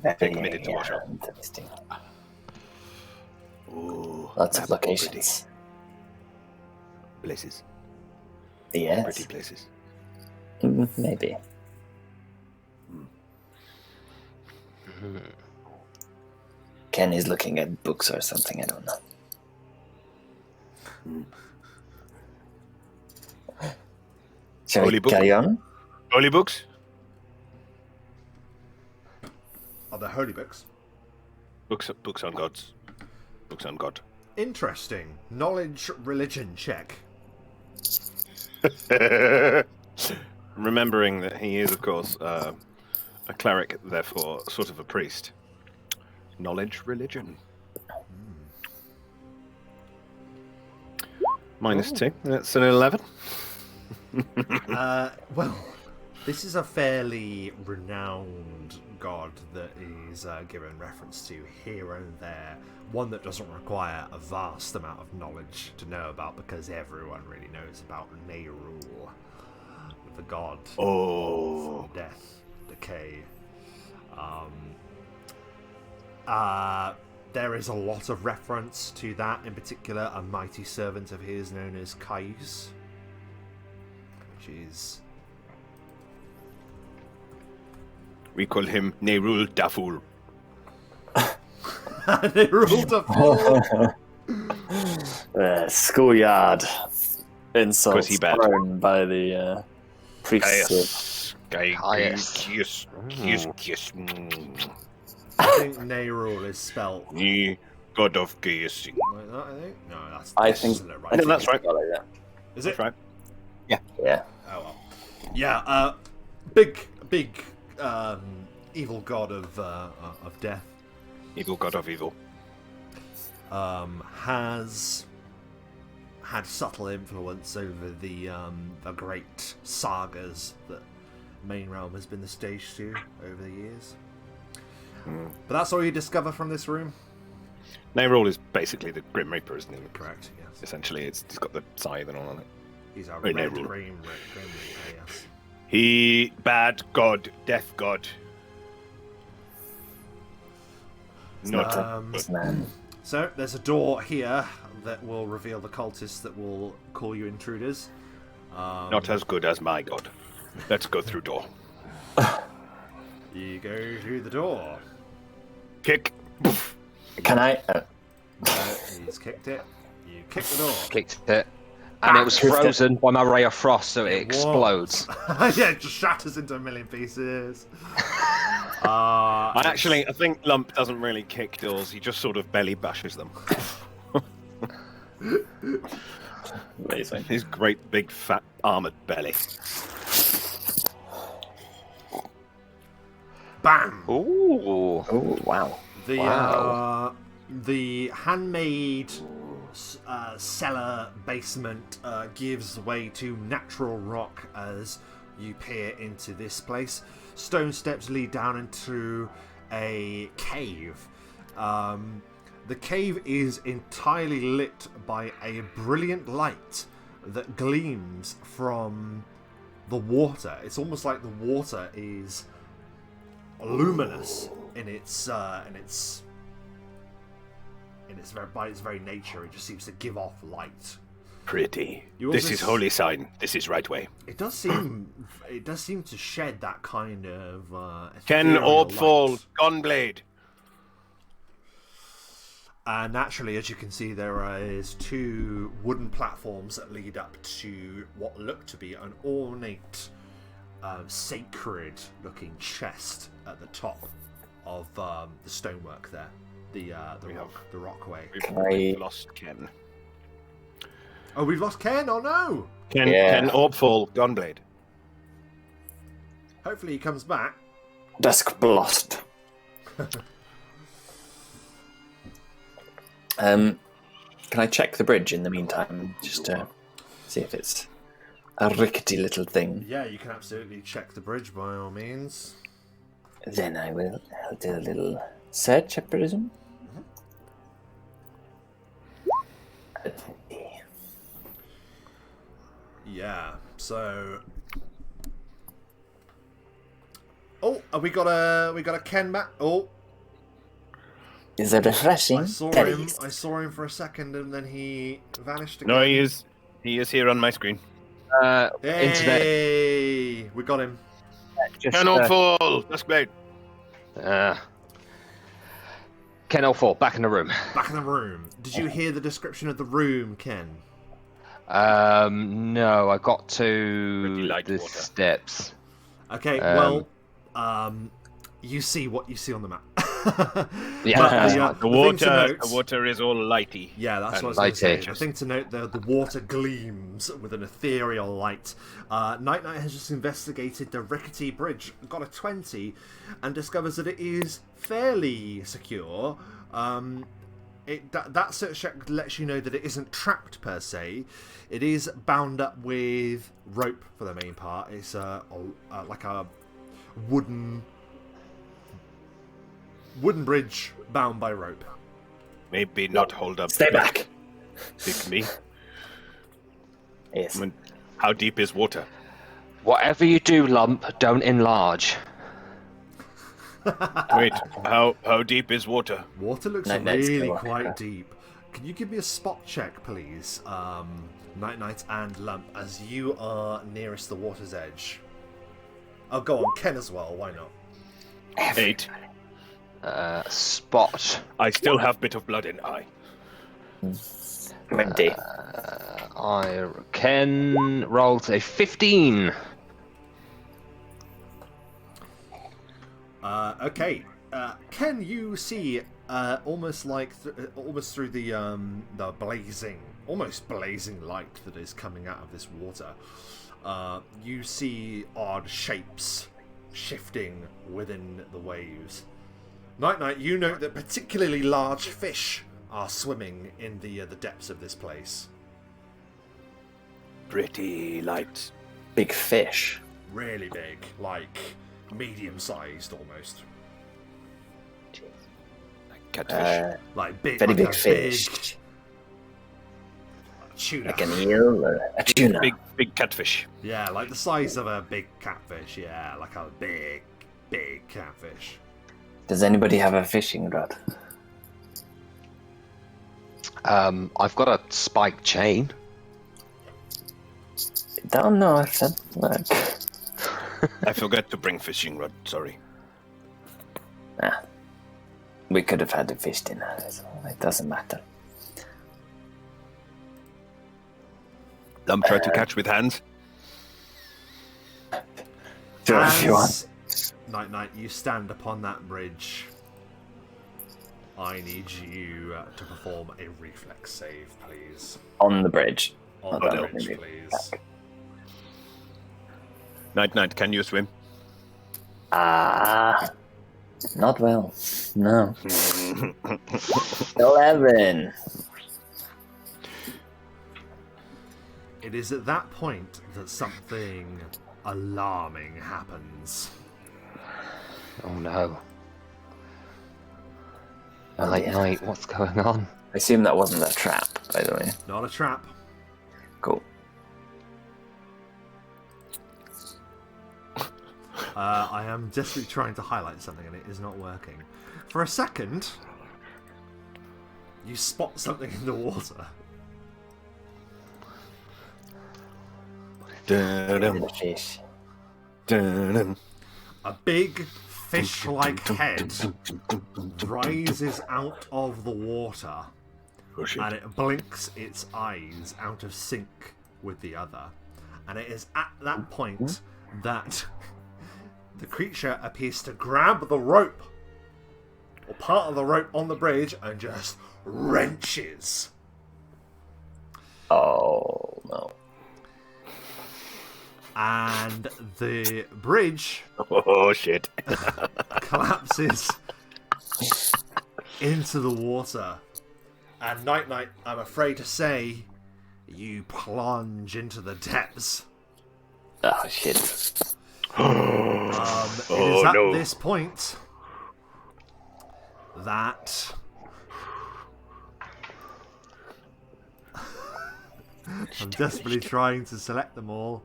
Very committed to wash up. Interesting. Ooh, Lots of locations. Places. Yes. Pretty places. Maybe. Ken is looking at books or something, I don't know. Shall Holy we book? carry on? Holy books? Are there holy books? Books on gods. Books on God. Interesting. Knowledge religion check. Remembering that he is, of course, a cleric, therefore sort of a priest. Knowledge religion. -2. That's an 11. Well, this is a fairly renowned god that is given reference to here and there. One that doesn't require a vast amount of knowledge to know about, because everyone really knows about Neyrul, the god of death, decay. There is a lot of reference to that, in particular a mighty servant of his known as Caius, which is... We call him Neyrul Daful. Neyrul Daful! Schoolyard insults he bad. thrown by the priests. Caius. I think Neyrul is spelt The god of Caius. like that, I think? No, that's I think That's right. Is it? That's right. Yeah. Oh well. Yeah, big evil god of death. Evil god of evil. Has had subtle influence over the great sagas that Main Realm has been the stage to over the years. But that's all you discover from this room? Neyrul is basically the Grim Reaper, isn't he? Correct, yes. Essentially, he's got the scythe and all on it. He's our Hey, red Neyrul. Grim Reaper, yes. He bad god, death god. Not Man. So, there's a door here that will reveal the cultists that will call you intruders. not as good as my god. Let's go through door. You go through the door. Kick. Can I? He's kicked it. You kick the door. Kicked it. And it was frozen by my ray of frost, so it explodes. Yeah, it just shatters into a million pieces. I think Lump doesn't really kick doors. He just sort of belly bashes them. Amazing. His great big fat armored belly. Bam! Ooh. Oh, wow. The handmade cellar basement gives way to natural rock as you peer into this place. Stone steps lead down into a cave. The cave is entirely lit by a brilliant light that gleams from the water. It's almost like the water is luminous by its very nature. It just seems to give off light. Pretty. This is holy sign. This is right way. It does seem to shed that kind of Can ethereal orb fall, light. Gunblade. Naturally, as you can see, there is 2 wooden platforms that lead up to what look to be an ornate, sacred-looking chest at the top of the stonework there. The rockway. We've lost Ken. Oh, we've lost Ken! Oh no! Can orb fall, Gunblade. Hopefully he comes back. Duskblade. Can I check the bridge in the meantime, just to see if it's a rickety little thing? Yeah, you can absolutely check the bridge by all means. Then I'll do a little search, I presume. Yeah, so... Oh, we got a Ken back. Oh, Is it refreshing? I saw him for a second, and then he vanished again. No, he is here on my screen. Internet. Hey, we got him. Just, Can orb fall, Duskblade. Ken 04, back in the room. Back in the room. Did you hear the description of the room, Ken? No, I got Pretty to light the water. steps. Okay, well, you see what you see on the map. Yeah, But The water is all lighty. Yeah, that's And what I was going to say. lighty. I think to note the water gleams with an ethereal light. Nite-Nite has just investigated the rickety bridge, got a 20, and discovers that it is fairly secure. That search check lets you know that it isn't trapped per se. It is bound up with rope for the main part. It's like a wooden bridge bound by rope. Maybe not hold up. Stay back. Pick me. Yes. How deep is water? Whatever you do, Lump, don't enlarge. Wait, how deep is water? Water looks Nite-Nite's really gonna quite work. deep. Can you give me a spot check, please? Nite-Nite and Lump, as you are nearest the water's edge. Oh, go on, Ken as well, why not? 8. Spot. I still have bit of blood in eye. 20. Ken rolled a 15. Okay. Ken, you see almost through the almost blazing light that is coming out of this water. You see odd shapes shifting within the waves. Nite-Nite, you note that particularly large fish are swimming in the depths of this place. Pretty light. Big fish. Really big, like medium-sized almost. Like catfish. Like big, Very like big a fish. Big tuna. Like an eel or a tuna. Big catfish. Yeah, like the size of a big catfish. Yeah, like a big catfish. Does anybody have a fishing rod? I've got a spiked chain. Don't know if that works. I forgot to bring fishing rod, sorry. We could have had a fish dinner, so it doesn't matter. Lump try to catch with hands. Do it if you want. Nite-Nite, you stand upon that bridge. I need you to perform a reflex save, please. On the bridge. On Oh, the no. bridge, please. Nite-Nite, can you swim? Not well. No. 11. It is at that point that something alarming happens. Oh no. Nite-Nite, what's going on? I assume that wasn't a trap, by the way. Not a trap. Cool. I am desperately trying to highlight something and it is not working. For a second, you spot something in the water. Dun-dun, Fish. dun-dun. A big fish-like head rises out of the water Oh, shit. and it blinks its eyes out of sync with the other. And it is at that point that the creature appears to grab the rope, or part of the rope on the bridge, and just wrenches. Oh, no. And the bridge Oh, shit. collapses into the water. And Nite-Nite, I'm afraid to say, you plunge into the depths. Oh, shit. It is at this point that I'm desperately trying to select them all.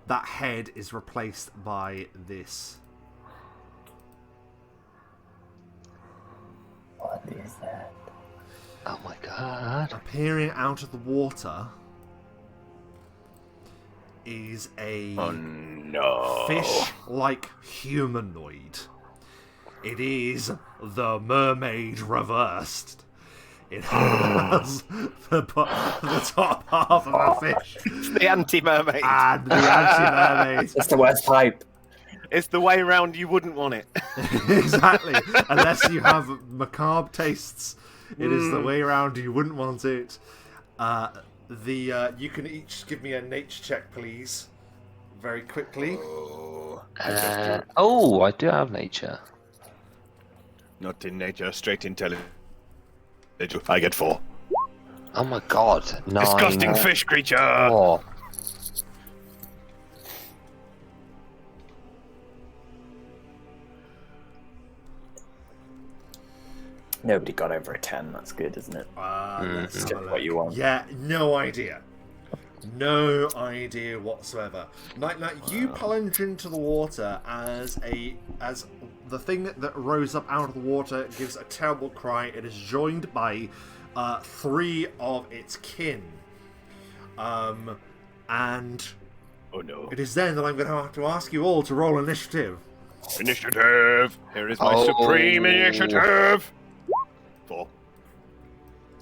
That head is replaced by this. What is that? Oh my god. Appearing out of the water is a Oh, no. fish-like humanoid. It is the mermaid reversed. It has the top half of a fish It's the anti-mermaid. and the anti-mermaid. It's the worst type. It's the way round you wouldn't want it. Exactly. Unless you have macabre tastes, it is the way around you wouldn't want it. You can each give me a nature check, please, very quickly. I do have nature. Not in nature, straight intelligence. I get 4. Oh my god. 9. Disgusting fish creature! 4. Nobody got over a 10. That's good, isn't it? Let's It's have a just look. what you want. Yeah, no idea. No idea whatsoever. Nite-Nite, you plunge into the water as the thing that rose up out of the water gives a terrible cry. It is joined by 3 of its kin. And Oh no. it is then that I'm going to have to ask you all to roll initiative. Initiative! Here is my supreme initiative! 4.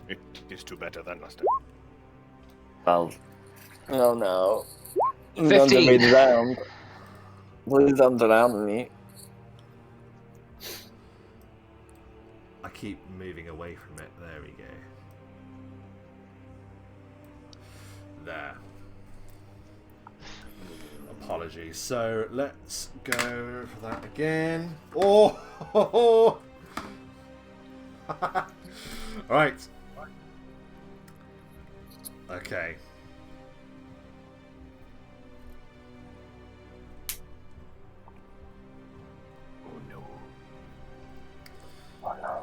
It is two better than last time. Well, oh no. 15. Don't be round. Please don't drown me. I keep moving away from it. There we go. There. Apologies. So let's go for that again. Oh! Right. Okay.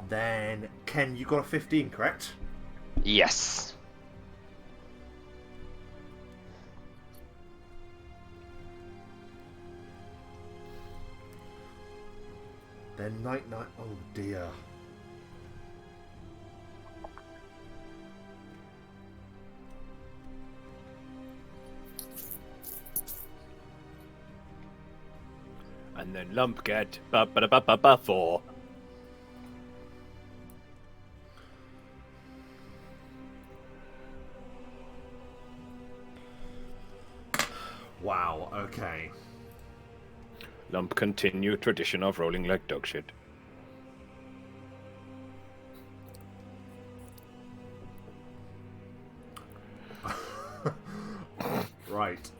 Then, Ken, you got a 15, correct? Yes. Then Nite-Nite. Oh dear. And then Lump get 4. Wow, okay. Lump continue tradition of rolling like dog shit. Right.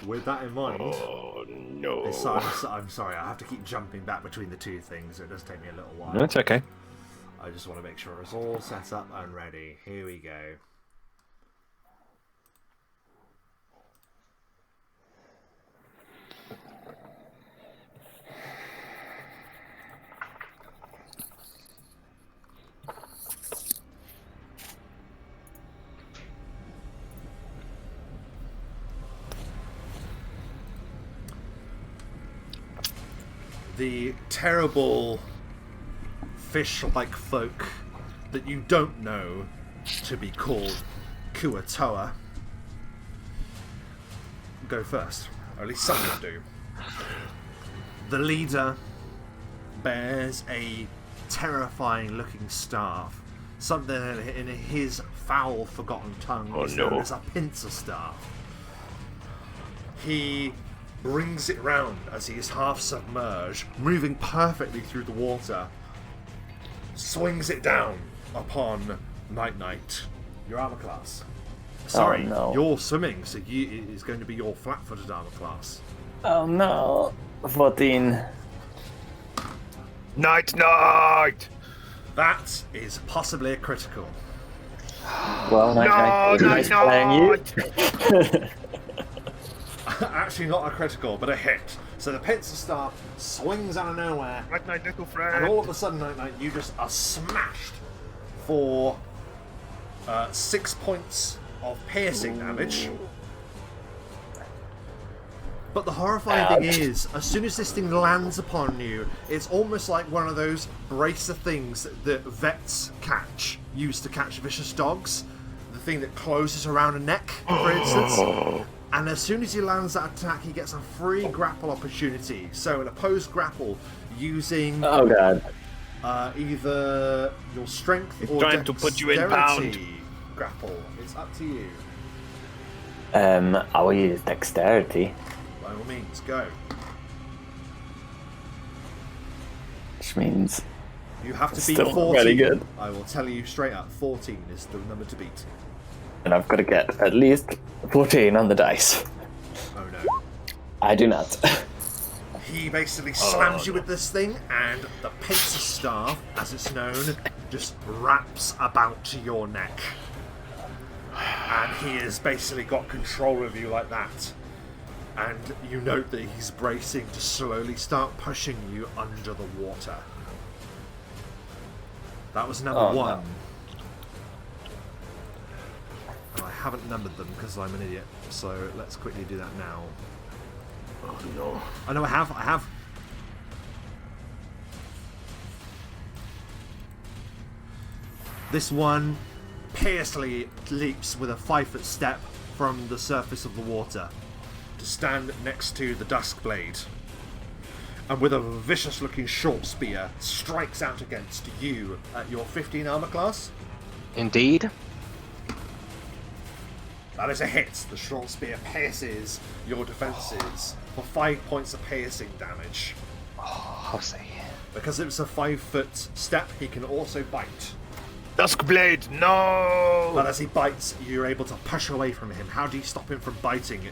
With that in mind... Oh, no. I'm sorry, I have to keep jumping back between the two things. It does take me a little while. That's okay. I just want to make sure it's all set up and ready. Here we go. The terrible fish-like folk that you don't know to be called Kuatoa go first, or at least some of them do. The leader bears a terrifying-looking staff, something in his foul, forgotten tongue is known as a pincer staff. He brings it round as he is half submerged, moving perfectly through the water, swings it down upon Nite-Nite, your armor class. Sorry, you're swimming, so it's going to be your flat-footed armor class. Oh no. 14. Nite-Nite! That is possibly a critical. Well, nice playing you. Actually not a critical, but a hit. So the pincer staff swings out of nowhere, Nite-Nite, little friend. and all of a sudden, Nite-Nite, you just are smashed for 6 points of piercing damage. But the horrifying thing is, as soon as this thing lands upon you, it's almost like one of those bracer things that vets use to catch vicious dogs. The thing that closes around a neck, for instance. And as soon as he lands that attack, he gets a free grapple opportunity. So an opposed grapple using Oh god. either your strength or trying to put you in pound. grapple. It's up to you. I will use dexterity. By all means, go. Which means You have to beat still 14. really good. I will tell you straight up, 14 is the number to beat. And I've got to get at least 14 on the dice. Oh no. I do not. He basically slams you with this thing, and the pincer staff, as it's known, just wraps about your neck. And he has basically got control of you like that. And you note that he's bracing to slowly start pushing you under the water. That was number one. No. I haven't numbered them because I'm an idiot, so let's quickly do that now. Oh no. I know I have. This one piercingly leaps with a 5-foot step from the surface of the water to stand next to the Duskblade, and with a vicious looking short spear strikes out against you at your 15 armor class. Indeed. That is a hit. The short spear pierces your defenses for 5 points of piercing damage. Oh, I'll see. Because it's a 5-foot step, he can also bite. Duskblade, no! But as he bites, you're able to push away from him. How do you stop him from biting you,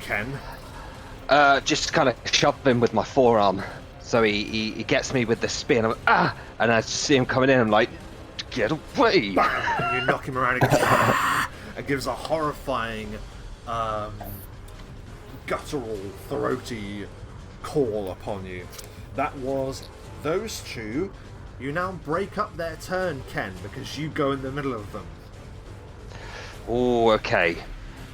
Ken? Just kind of shove him with my forearm. So he gets me with the spear, and I'm like, ah! And I see him coming in, I'm like, get away! Bam! And you knock him around again. It gives a horrifying, guttural, throaty call upon you. That was those two. You now break up their turn, Ken, because you go in the middle of them. Oh, okay.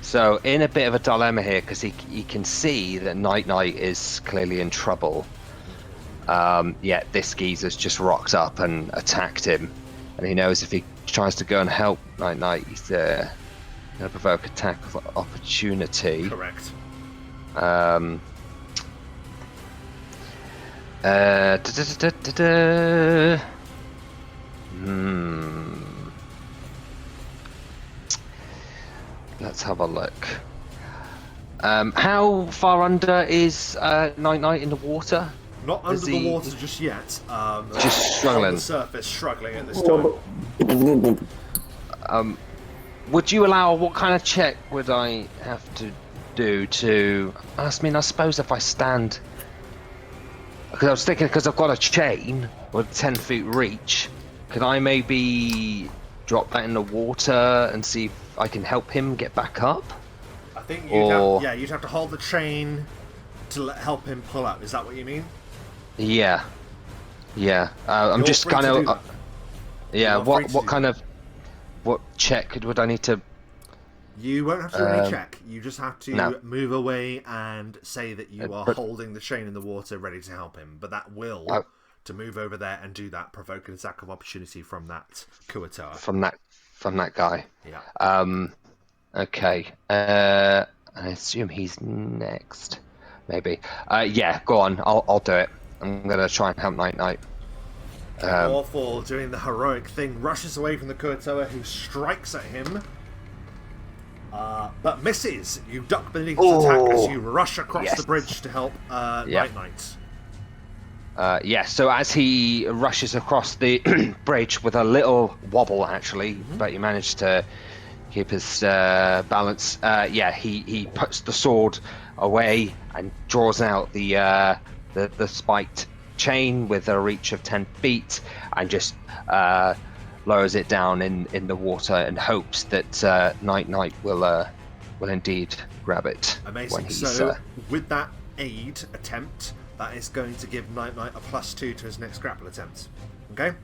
So in a bit of a dilemma here, because he can see that Nite-Nite is clearly in trouble. Yet this geezer's just rocked up and attacked him, and he knows if he tries to go and help Nite-Nite, he's going to provoke attack of opportunity. Correct. Let's have a look. How far under is Nite-Nite in the water? Not under the water just yet. Just struggling. On the surface, struggling at this time. Would you allow? What kind of check would I have to do to? I mean, I suppose if I stand, because I was thinking, because I've got a chain with 10 feet reach, could I maybe drop that in the water and see if I can help him get back up? I think you'd have to hold the chain to help him pull up. Is that what you mean? Yeah. I'm just kind of. What check would I need to? You won't have to do any check. You just have to move away and say that you are holding the chain in the water, ready to help him. But that will, to move over there and do that, provoke an attack of opportunity from that Kuatoa. From that guy. Yeah. Okay. I assume he's next. Maybe. Yeah. Go on. I'll do it. I'm gonna try and help Nite-Nite. Awful, doing the heroic thing, rushes away from the Kuatoa, who strikes at him, but misses. You duck beneath his attack as you rush across the bridge to help Nite-Nite. So as he rushes across the bridge with a little wobble, actually, but he managed to keep his balance. He puts the sword away and draws out the spiked chain with a reach of 10 feet and just lowers it down in the water and hopes that Nite-Nite will indeed grab it. Amazing. So with that aid attempt, that is going to give Nite-Nite a +2 to his next grapple attempt. Okay?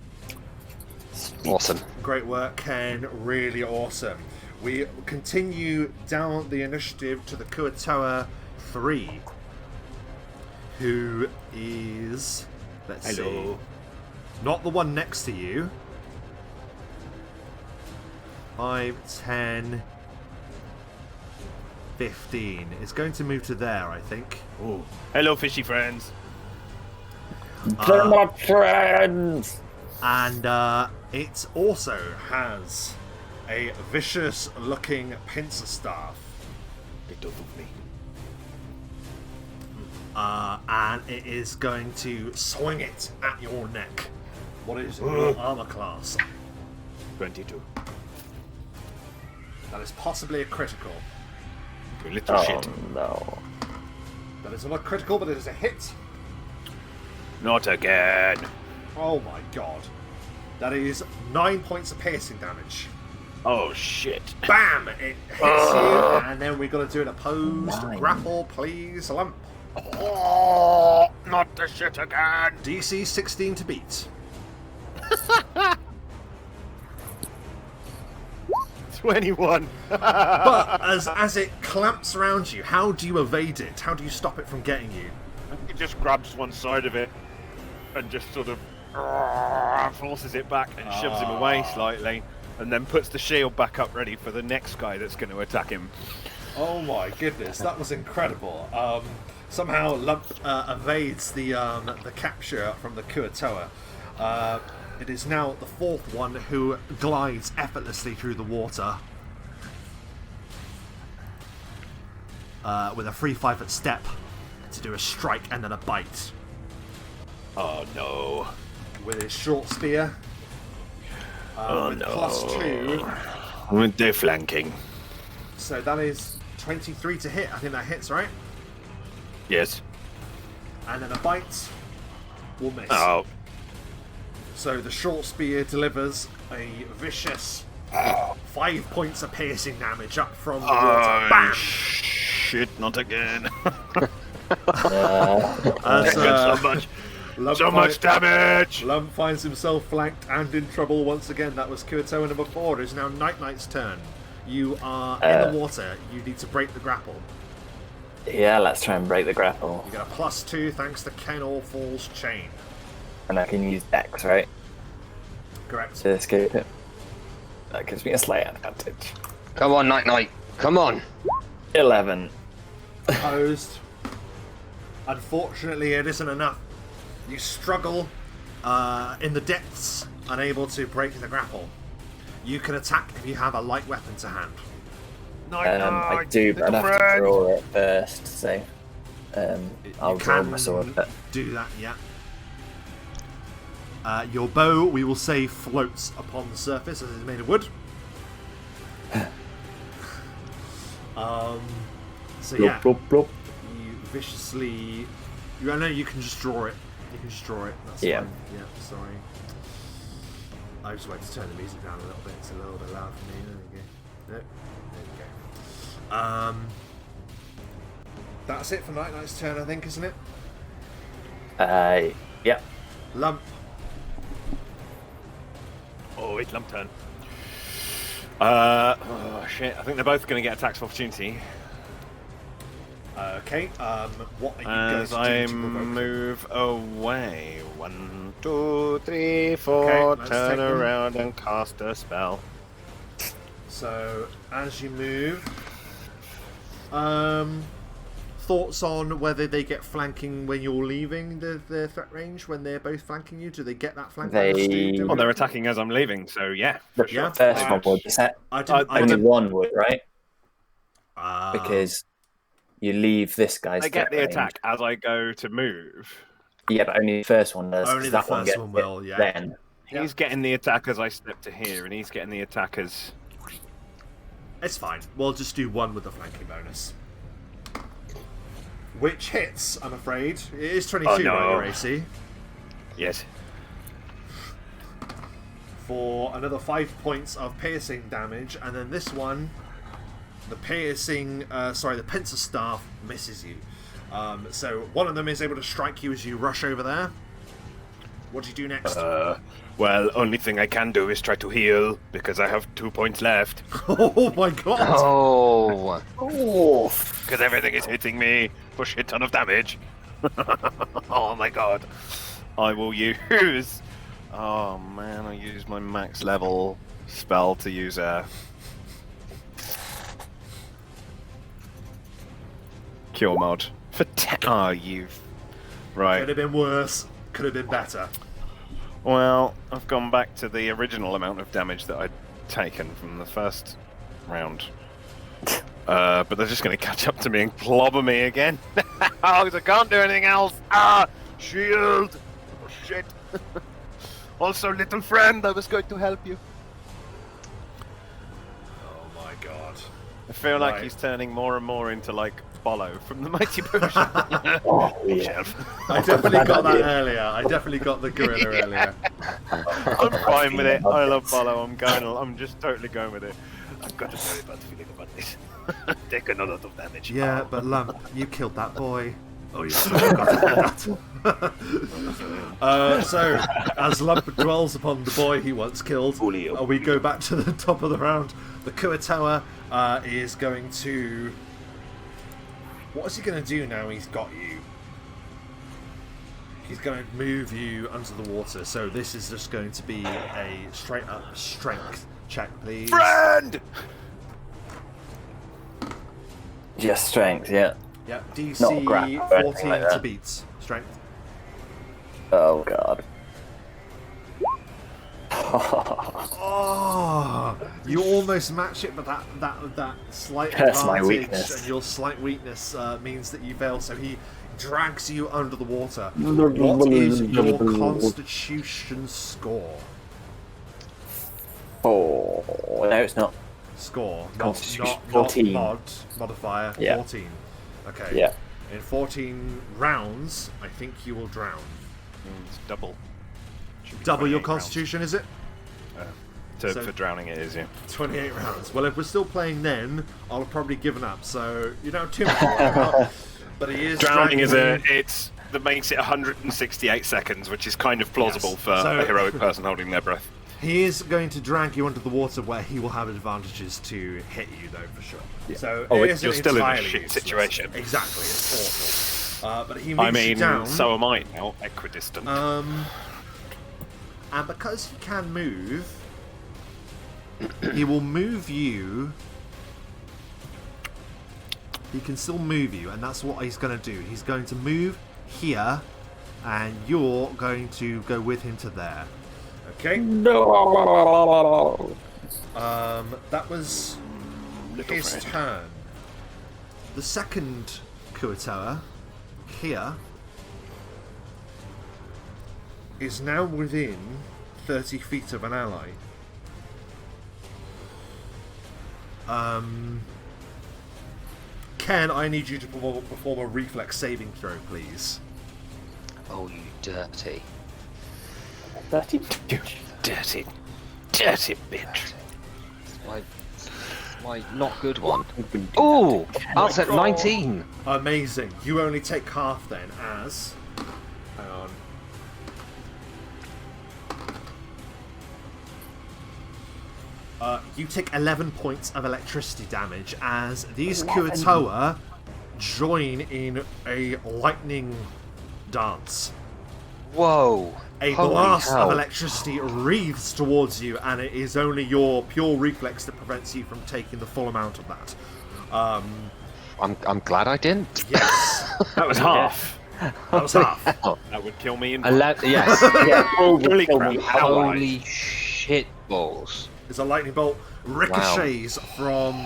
Awesome. Great work, Ken. Really awesome. We continue down the initiative to the Kuatoa 3. Who is, let's see, not the one next to you. 5, 10, 15. It's going to move to there, I think. Oh, hello, fishy friends. They're my friends. And it also has a vicious-looking pincer staff. Get off of me. And it is going to swing it at your neck. What is your armor class? 22. That is possibly a critical. You little shit. No. That is not a critical, but it is a hit. Not again. Oh my god. That is 9 points of piercing damage. Oh shit. Bam! It hits you, and then we're going to do an opposed grapple, please, Lump. Oh, not the shit again. DC 16 to beat. 21. But as it clamps around you, how do you evade it? How do you stop it from getting you? He just grabs one side of it and just sort of forces it back and shoves him away slightly, and then puts the shield back up ready for the next guy that's going to attack him. Oh my goodness, that was incredible. Somehow Lump evades the capture from the Kuatoa. It is now the fourth one who glides effortlessly through the water with a free 5-foot step to do a strike and then a bite. Oh no. With his short spear. With +2. They're flanking. So that is 23 to hit. I think that hits, right? Yes. And then a bite will miss. Oh. So the short spear delivers a vicious 5 points of piercing damage up from the water. Bam! Shit, not again. So much damage! Lump finds himself flanked and in trouble once again. That was Kuatoa number 4. It is now Nite-Nite's turn. You are in the water. You need to break the grapple. Yeah, let's try and break the grapple. You get a +2 thanks to Ken Orfall's chain. And I can use Dex, right? Correct. To escape it. That gives me a slight advantage. Come on, Nite-Nite. Come on. 11. Opposed. Unfortunately, it isn't enough. You struggle in the depths, unable to break the grapple. You can attack if you have a light weapon to hand. I do, but I'd have to draw it first, so I'll draw my sword. But... do that, yeah. Your bow, we will say, floats upon the surface as it is made of wood. So yeah, you viciously. I know you can just draw it. You can just draw it. That's fine. Yeah, sorry. I just like to turn the music down a little bit. It's a little bit loud for me. There we go. There we go. That's it for Nite-Nite's turn, I think, isn't it? Yeah. Lump. Oh, it's Lump turn. Oh shit! I think they're both going to get attacks of opportunity. Okay. What are you As going to I do to provoke move away. 1, 2, 3, 4. Okay, turn around and cast a spell. So as you move, thoughts on whether they get flanking when you're leaving the threat range when they're both flanking you? Do they get that flank? Well, they're attacking as I'm leaving, so yeah. For sure. Yeah. First one would. Only one would, right? Because you leave this guy's. I get the range. attack as I go to move. Yeah, but only the first one does. Only the that first one will. Yeah. Then. He's getting the attack as I step to here, and he's getting the attack as. It's fine. We'll just do one with the flanking bonus. Which hits, I'm afraid. It is 22 on your AC. Yes. For another 5 points of piercing damage, and then this one, the the pincer staff misses you. So one of them is able to strike you as you rush over there. What do you do next? Well, only thing I can do is try to heal, because I have 2 points left. Oh my god! Oh! Because everything is hitting me for shit ton of damage. Oh my god. I will use... Oh man, I used my max level spell to use a... Cure mod. For Right. Could have been worse. Could have been better. Well, I've gone back to the original amount of damage that I'd taken from the first round. But they're just going to catch up to me and clobber me again. Oh, because I can't do anything else. Shield! Oh, shit. Also, little friend, I was going to help you. Oh my god. I feel like he's turning more and more into, like, Bollo from the Mighty Potion. I definitely got that earlier. I definitely got the gorilla earlier. I'm fine with it. I love Bollo. I'm just totally going with it. I've got a very bad feeling about this. Taking a lot of damage. Yeah, but Lump, you killed that boy. Oh yeah, I forgot to do that. So, as Lump dwells upon the boy he once killed, we go back to the top of the round. The Kuatoa is going to... What is he going to do now he's got you? He's going to move you under the water. So this is just going to be a straight up strength check, please. Friend! Just strength, yeah. Yeah, DC Not 14 like to that. beat. Strength. Oh god. Oh, you almost match it, but that slight That's my advantage weakness. and your slight weakness means that you fail. So he drags you under the water. What is your Constitution score? Oh, no, it's not. Score, Constitution, not 14. modifier. Yeah. 14. Okay. Yeah. In 14 rounds, I think you will drown. It's double. Double your 28 Constitution, is it? rounds. So- For drowning it is, yeah. 28 rounds. Well, if we're still playing then, I'll have probably given up. So you don't have too much to worry about. But he is Drowning is dragging you. that makes it 168 seconds, which is kind of plausible for So- a heroic person holding their breath. He is going to drag you under the water, where he will have advantages to hit you, though, for sure. So Oh, it you're isn't still in a entirely shit useless. situation. Exactly, it's awful. But he moves I you mean, down. so am I now, equidistant. And because he can move, he will move you. He can still move you, and that's what he's going to do. He's going to move here, and you're going to go with him to there. Okay? No. That was little his friend. turn. The second Kuatoa here is now within 30 feet of an ally. Ken, I need you to perform a reflex saving throw, please. Oh, you dirty. 30. Dirty bitch. My not good one. Oh, that's at 19. Amazing. You only take half then, as... Hang on. You take 11 points of electricity damage as these Kuatoa join in a lightning dance. Whoa. A Holy blast hell. of electricity wreathes towards you, and it is only your pure reflex that prevents you from taking the full amount of that. I'm glad I didn't. Yes, That was half. that was half. That would kill me in Yes. Yeah, Holy kill crap. me How outright. Holy shit balls. It's a lightning bolt ricochets from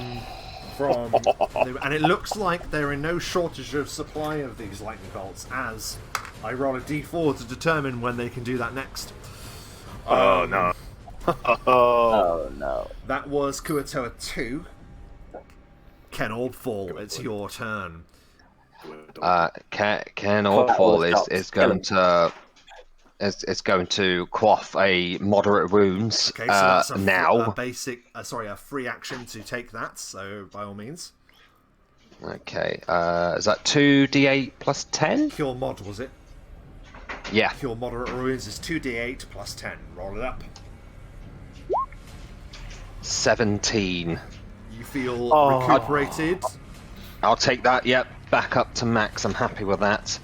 and it looks like they're in no shortage of supply of these lightning bolts, as I roll a d4 to determine when they can do that next. Oh no. Oh no. That was Kuatoa 2. Ken Oldfall, it's your turn. Ken Oldfall is going to quaff a moderate wounds Okay, so that's a now. A free action to take that, so by all means. Okay, is that 2d8 plus 10? Cure mod, was it? Yeah. Cure moderate wounds is 2d8 plus 10. Roll it up. 17. You feel Oh. recuperated. I'll take that, yep. Back up to max, I'm happy with that.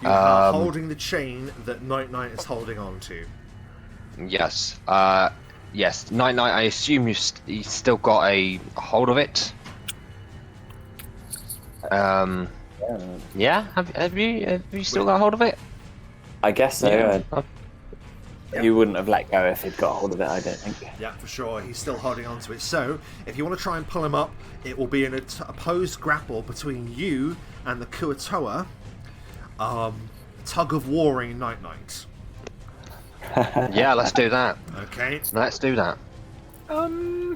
You are holding the chain that Nite-Nite is holding on to. Yes. Yes. Nite-Nite, I assume you still got a hold of it. Yeah. Have you still got a hold of it? I guess so. Yeah. He wouldn't have let go if he'd got hold of it, I don't think. Yeah, for sure. He's still holding on to it. So, if you want to try and pull him up, it will be in a opposed grapple between you and the Kuatoa. Tug of warring Nite-Nite. Yeah. Let's do that. Okay. Let's do that.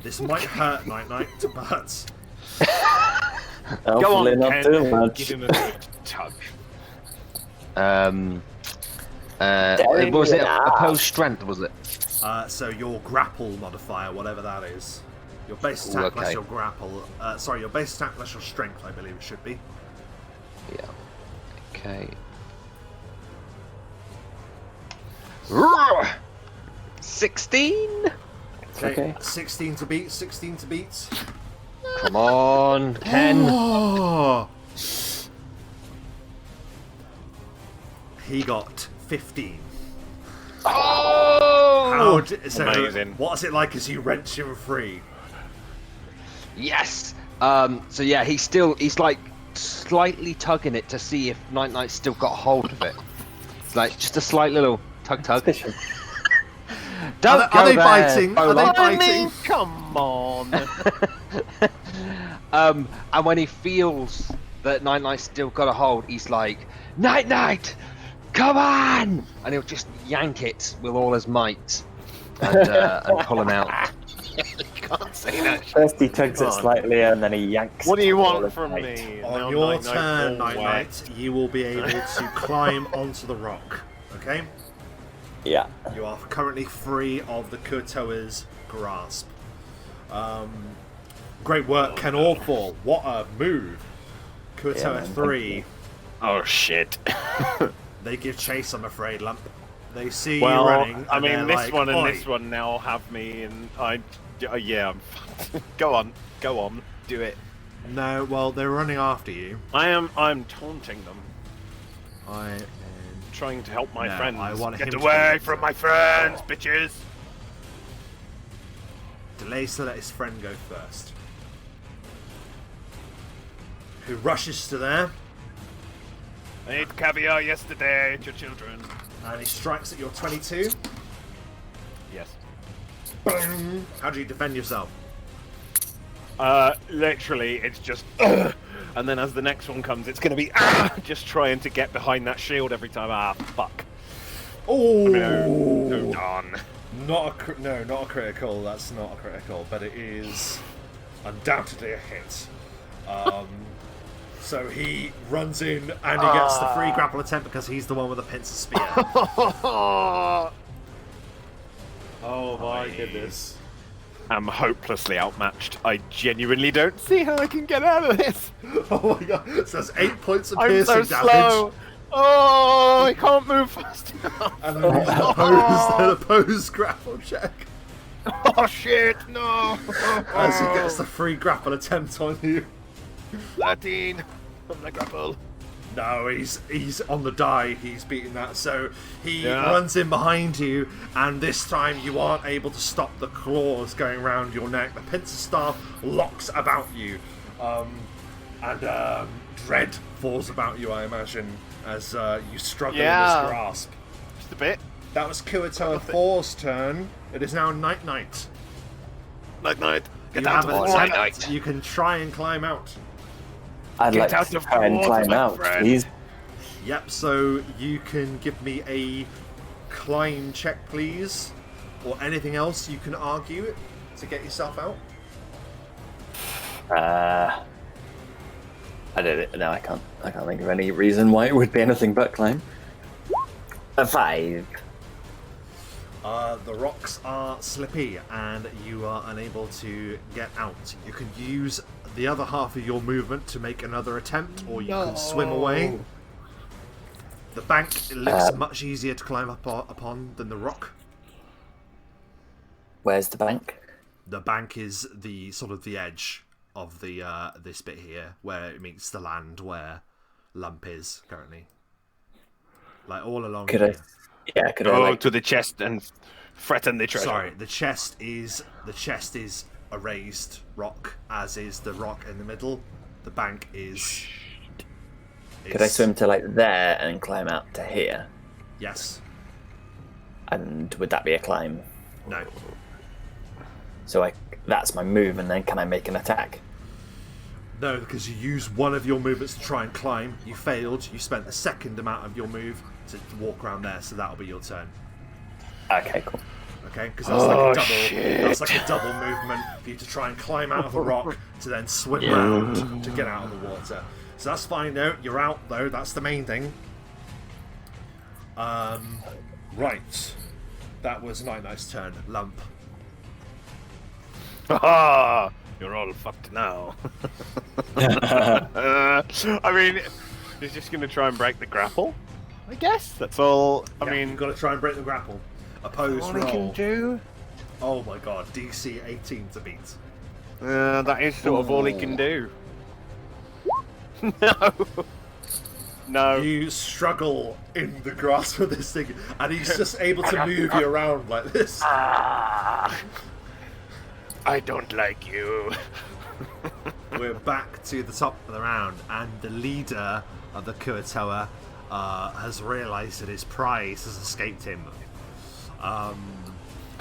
This might hurt Nite-Nite, but Go on, Hopefully not too Ken. much. Give him a good tug. Was it Yeah. opposed strength? Was it? so your grapple modifier, whatever that is, your base attack plus okay. your grapple. Your base attack plus your strength, I believe it should be. Yeah. Okay. 16. Okay. 16 to beat. 16 to beat. Come on, Ken. Oh! He got 15. Oh! Amazing. What's it like as you wrench him free? Yes. So yeah, he's like slightly tugging it to see if Nite-Nite's still got hold of it. It's like just a slight little tug. Don't Are go they there, biting? Are they Olaf. biting? Come on. And when he feels that Nite-Nite's still got a hold, he's like, Nite-Nite, come on! And he'll just yank it with all his might and pull him out. You can't say that. First he tugs it Come on. slightly and then he yanks. What do you it all want his from weight. me? On Now your Nite-Nite turn, all Nite-Nite, you will be able to climb onto the rock. Okay? Yeah. You are currently free of the Kuatoa's grasp. Great work, Ken Orfall. What a move. Kuatoa Yeah, man, 3. Oh shit. They give chase, I'm afraid, Lump. They see Well, you running. I and mean, they're this like, one and "Oi." this one now have me, and yeah, I'm. Go on, do it. No, well, they're running after you. I'm taunting them, I am. trying to help my No, friends. I want him Get to away do from it. my friends, bitches! Delays to let his friend go first. Who rushes to there, I ate caviar yesterday. Ate your children. and he strikes at your 22. Yes. Boom. How do you defend yourself? Literally, it's just, and then as the next one comes, it's going to be just trying to get behind that shield every time. Fuck. Oh No, darn. Not a critical. That's not a critical, but it is undoubtedly a hit. So he runs in and he gets the free grapple attempt because he's the one with the pincer spear. Oh my goodness. I'm hopelessly outmatched. I genuinely don't see how I can get out of this. Oh my god. So that's 8 points of I'm piercing so damage. slow. Oh, I can't move fast enough. And then an opposed grapple check. Oh shit, no. As he gets the free grapple attempt on you. 13 on the grapple. No, he's on the die. He's beating that. So he runs in behind you, and this time you aren't able to stop the claws going around your neck. The pincer staff locks about you, and dread falls about you, I imagine, as you struggle in his grasp. Just a bit. That was Kuatoa 4's turn. It is now Nite-Nite. Nite-Nite. Get You out have of an the attempt. Nite-Nite. You can try and climb out. I'd Get like out to of try the and water, climb my out, friend. please. Yep, so you can give me a climb check, please. Or anything else you can argue to get yourself out. I don't know. I can't think of any reason why it would be anything but climb. A 5. The rocks are slippy and you are unable to get out. You can use the other half of your movement to make another attempt, or you can swim away. The bank looks much easier to climb up upon than the rock. Where's the bank? The bank is the sort of the edge of the this bit here, where it meets the land where Lump is currently. Like all along Could here. I Go like to the chest and threaten the treasure. Sorry, the chest is a raised rock, as is the rock in the middle. The bank is. Could I swim to like there and climb out to here? Yes. And would that be a climb? No. So that's my move, and then can I make an attack? No, because you use one of your movements to try and climb. You failed. You spent the second amount of your move to walk around there, so that'll be your turn. Okay, cool. Okay, because that's like a double movement for you to try and climb out of a rock to then swim round to get out of the water. So that's fine. No, you're out though. That's the main thing. Right. That was Nite-Nite's turn. Lump. Ah, you're all fucked now. I mean, he's just going to try and break the grapple. I guess that's all. I mean, you've got to try and break the grapple. Opposed all roll. he can do. Oh my god, DC 18 to beat. That is sort of all he can do. No. No. You struggle in the grasp of this thing, and he's just able to move you around like this. I don't like you. We're back to the top of the round, and the leader of the Kuatoa has realised that his prize has escaped him.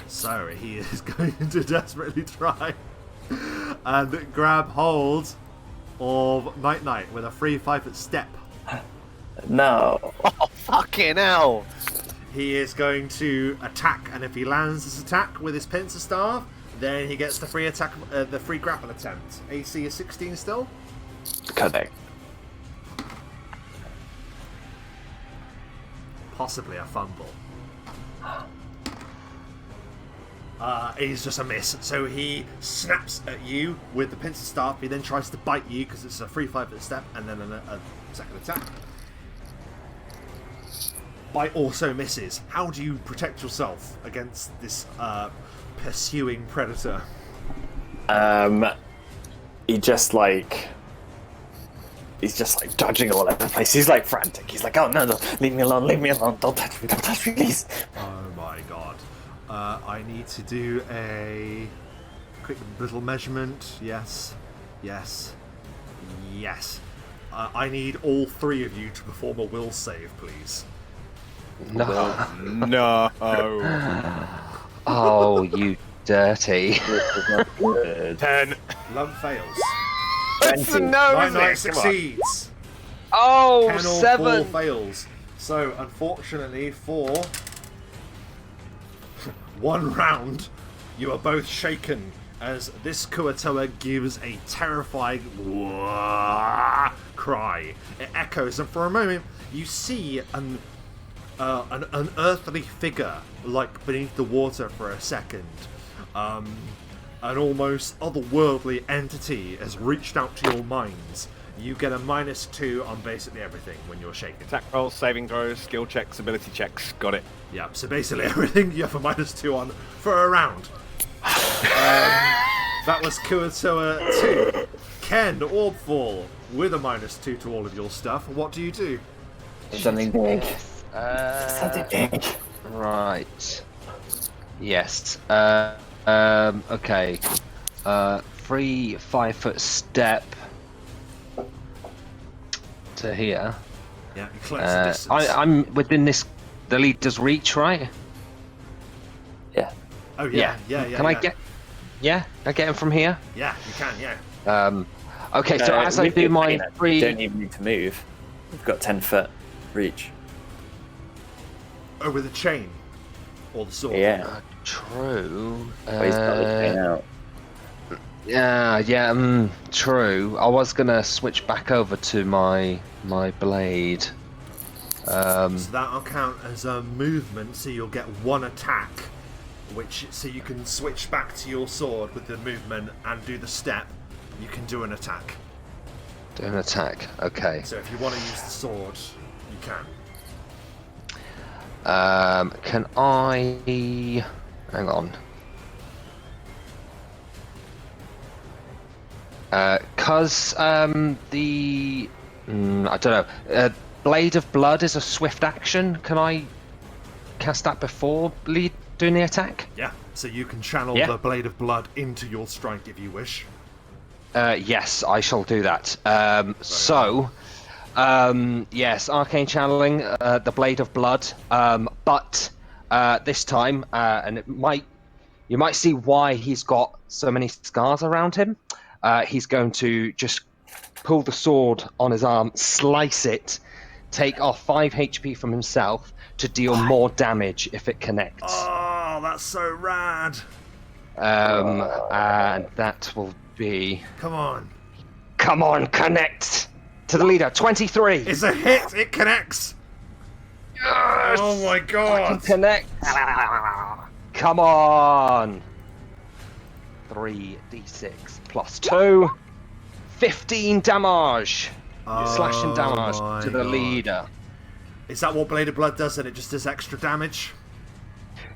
So he is going to desperately try and grab hold of Nite-Nite with a free 5-foot step. No. Oh, fucking hell. He is going to attack, and if he lands this attack with his pincer staff, then he gets the free attack, the free grapple attempt. AC is 16 still. Correct. Possibly a fumble. It's just a miss. So he snaps at you with the pincer staff. He then tries to bite you because it's a free 5-foot step, and then a second attack. Bite also misses. How do you protect yourself against this pursuing predator? He's just like dodging all over the place. He's like frantic. He's like, oh no, leave me alone, don't touch me, please. Oh my god. I need to do a quick little measurement. Yes. I need all three of you to perform a will save, please. No. No. Oh, you dirty. This is not good. 10. Lump fails. That's a no, isn't Nite-Nite it? Come on. succeeds. Oh, Ken all 7. 4 fails. So, unfortunately, for 1 round, you are both shaken as this Kuatoa gives a terrifying "Wah" cry. It echoes, and for a moment, you see an earthly figure, like beneath the water for a second. An almost otherworldly entity has reached out to your minds. You get a -2 on basically everything when you're shaken. Attack rolls, saving throws, skill checks, ability checks. Got it. Yeah, so basically everything you have a -2 on for a round. That was Kuatoa 2. Ken, Orbfall, with a -2 to all of your stuff. What do you do? Something big. Something big. Right. Yes. Okay. 3 5-foot step to here. Yeah, you collect the distance. I'm within the leader's reach, right? Yeah. Oh yeah. Can I get? Yeah, I get him from here. Yeah, you can. Yeah. Okay, so as I do my You 3. don't even need to move. We've got 10-foot reach. Oh, with a chain or the sword. Yeah. True. Oh, he's got the chain out. Yeah, true. I was gonna switch back over to my blade. So that'll count as a movement, so you'll get 1 attack, so you can switch back to your sword with the movement and do the step. You can do an attack. Do an attack. Okay. So if you want to use the sword, you can. Can I? Hang on. Cause the I don't know. Blade of Blood is a swift action. Can I cast that before doing the attack? Yeah. So you can channel Yeah. the Blade of Blood into your strike if you wish. Yes, I shall do that. Yes, arcane channeling, the Blade of Blood, but this time, and you might see why he's got so many scars around him. He's going to just pull the sword on his arm, slice it, take off 5 HP from himself to deal more damage if it connects. Oh, that's so rad! And that will be... Come on. Come on, connect to the leader. 23. It's a hit! It connects! Yes! Oh my I can god! connect. Come on. 3d6 plus 2. 15 damage. Slashing damage my to the God. leader. Is that what Blade of Blood does, and it just does extra damage?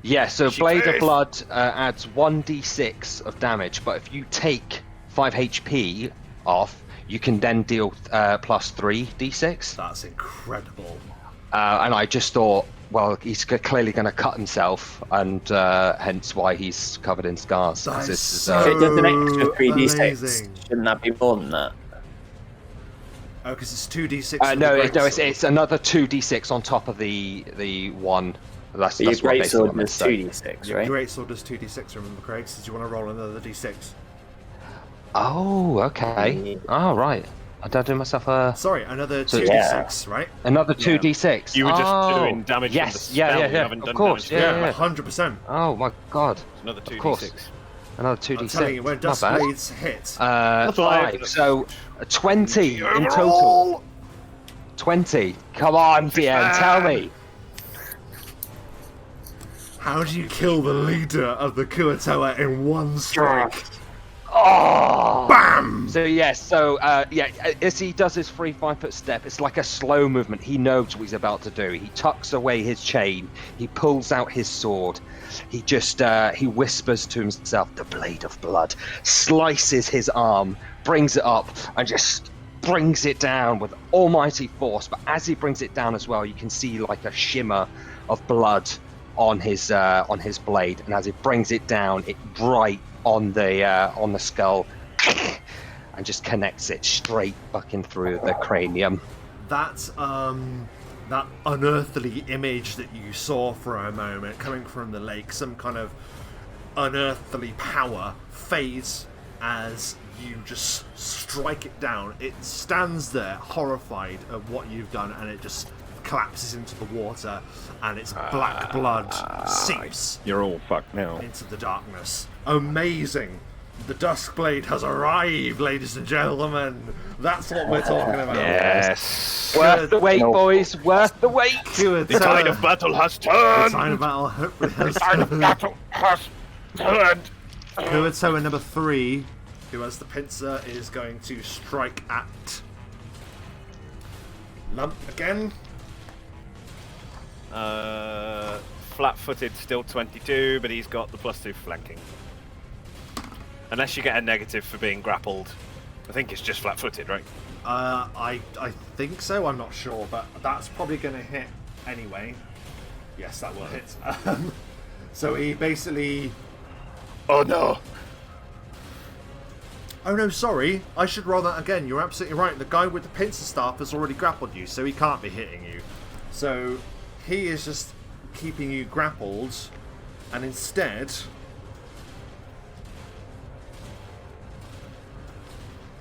Yeah, so She Blade of pays. Blood adds 1d6 of damage, but if you take 5 HP off, you can then deal plus 3d6. That's incredible. And I just thought, well, he's clearly going to cut himself, and hence why he's covered in scars. 'cause That is this is, so- If it does an extra 3d6, amazing. shouldn't that be more than that? Oh, because it's 2d6. no, it's another 2d6 on top of the one. That's But your what basically greatsword I meant does to say. 2d6, Your right? greatsword does 2d6, remember, Craig? So do you want to roll another d6? Oh, okay. Oh, right. I don't do myself a... Sorry, another So- 2d6, right? Another 2d6. You were just Oh, doing damage from the yes, spell. yeah, You yeah. haven't Of done course, damage yeah, from yeah. 100%. Oh my god. Another 2d6. Of course. Another 2d6. I'm telling you, when Not bad. Duskblades hit, That's what I- 5. So 20 in total. 20. Come on, DM, tell me. how do you kill the leader of the Kuatoa in one strike? Oh! BAM! So yes, as he does his free 5-foot step, it's like a slow movement. He knows what he's about to do. He tucks away his chain. He pulls out his sword. He just he whispers to himself, "The Blade of Blood," slices his arm, brings it up, and just brings it down with almighty force. But as he brings it down as well, you can see like a shimmer of blood on his blade, and as he brings it down, it right on the skull, and just connects it straight fucking through the cranium. That unearthly image that you saw for a moment coming from the lake, some kind of unearthly power fades as you just strike it down. It stands there horrified of what you've done, and it just collapses into the water, and its black blood seeps You're all fucked now. into the darkness. Amazing! The Duskblade has arrived, ladies and gentlemen. That's what we're talking about. Yes. Worth the wait, boys. Worth the wait. The Tide of battle has The turned. tide of battle hopefully has Tide of battle has turned. Kuatoa number 3, who has the pincer, is going to strike at Lump again. Flat-footed, still 22, but he's got the +2 flanking. Unless you get a negative for being grappled. I think it's just flat-footed, right? I think so. I'm not sure, but that's probably going to hit anyway. Yes, that will hit. So he basically. Oh no! Oh no, sorry. I should roll that again. You're absolutely right. The guy with the pincer staff has already grappled you, so he can't be hitting you. So he is just keeping you grappled, and instead.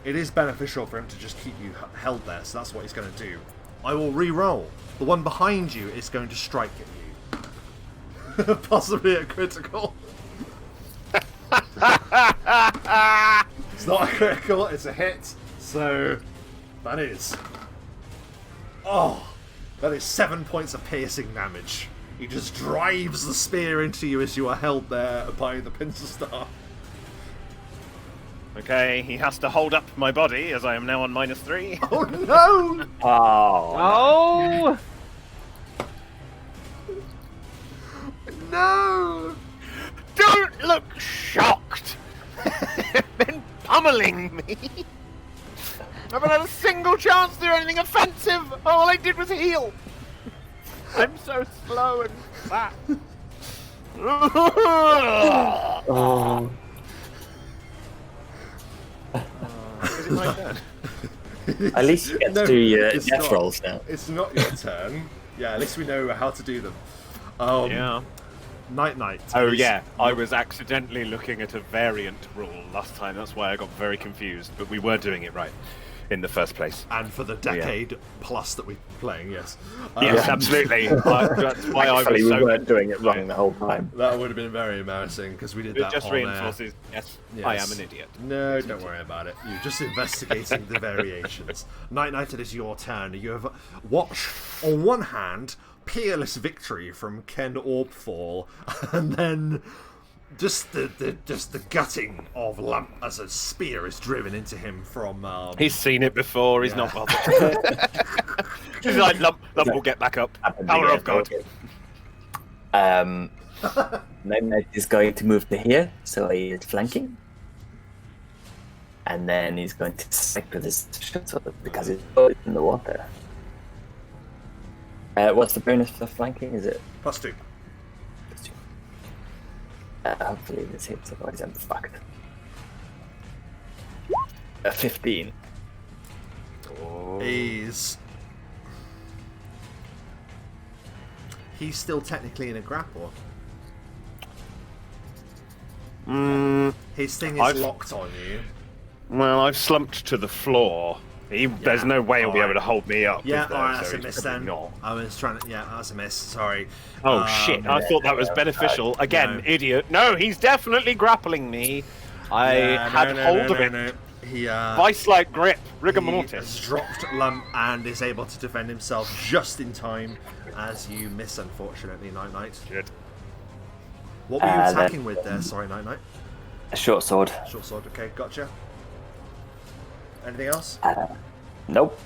It is beneficial for him to just keep you held there, so that's what he's going to do. I will re-roll. The one behind you is going to strike at you. Possibly a critical. It's not a critical, it's a hit. So, that is... Oh, that is 7 points of piercing damage. He just drives the spear into you as you are held there by the pincer staff. Okay, he has to hold up my body as I am now on -3. Oh no! Oh. Oh! No! Don't look shocked! Been pummeling me! I haven't had a single chance to do anything offensive! All I did was heal! I'm so slow and fat. Oh. Is it my turn? At least you get No, to do your it's death not. rolls now. It's not your turn. Yeah, at least we know how to do them. Yeah. Nite-Nite. Oh is- yeah, I was accidentally looking at a variant rule last time, that's why I got very confused, but we were doing it right in the first place. And for the decade plus that we've been playing, yes. Yes, absolutely. That's why I Actually, was we so... weren't doing it wrong the whole time. That would have been very embarrassing because we did It that just on reinforces, yes, I Yes. am an idiot. No, don't worry about it. You're just investigating the variations. Nite-Nite, it is your turn. You have watched, on one hand, peerless victory from Ken Orbfall, and then just the gutting of Lump as a spear is driven into him from. He's seen it before, he's Yeah. not bothered. He's like, Lump will get back up. Power of God. Nite-Nite is going to move to here, so he is flanking. And then he's going to strike with his short sword because it's in the water. What's the bonus for flanking? Is it? +2. Hopefully this hits, otherwise I'm fucked. 15. He's still technically in a grapple. His thing is I've- locked on you. Well, I've slumped to the floor. There's no way he'll be able to hold me up. Yeah, is there? alright, So that's a he's miss probably then. not. I was trying to. Yeah, that's a miss. Sorry. Oh shit! I thought that was beneficial. Again, no. idiot. No, he's definitely grappling me. I had hold of it. No. He Vice-like grip, rigor he mortis. has dropped Lump and is able to defend himself just in time as you miss, unfortunately, Nite-Nite. Shit. What were you then- attacking with there? Sorry, Nite-Nite. A short sword. Short sword. Okay, gotcha. Anything else? Nope.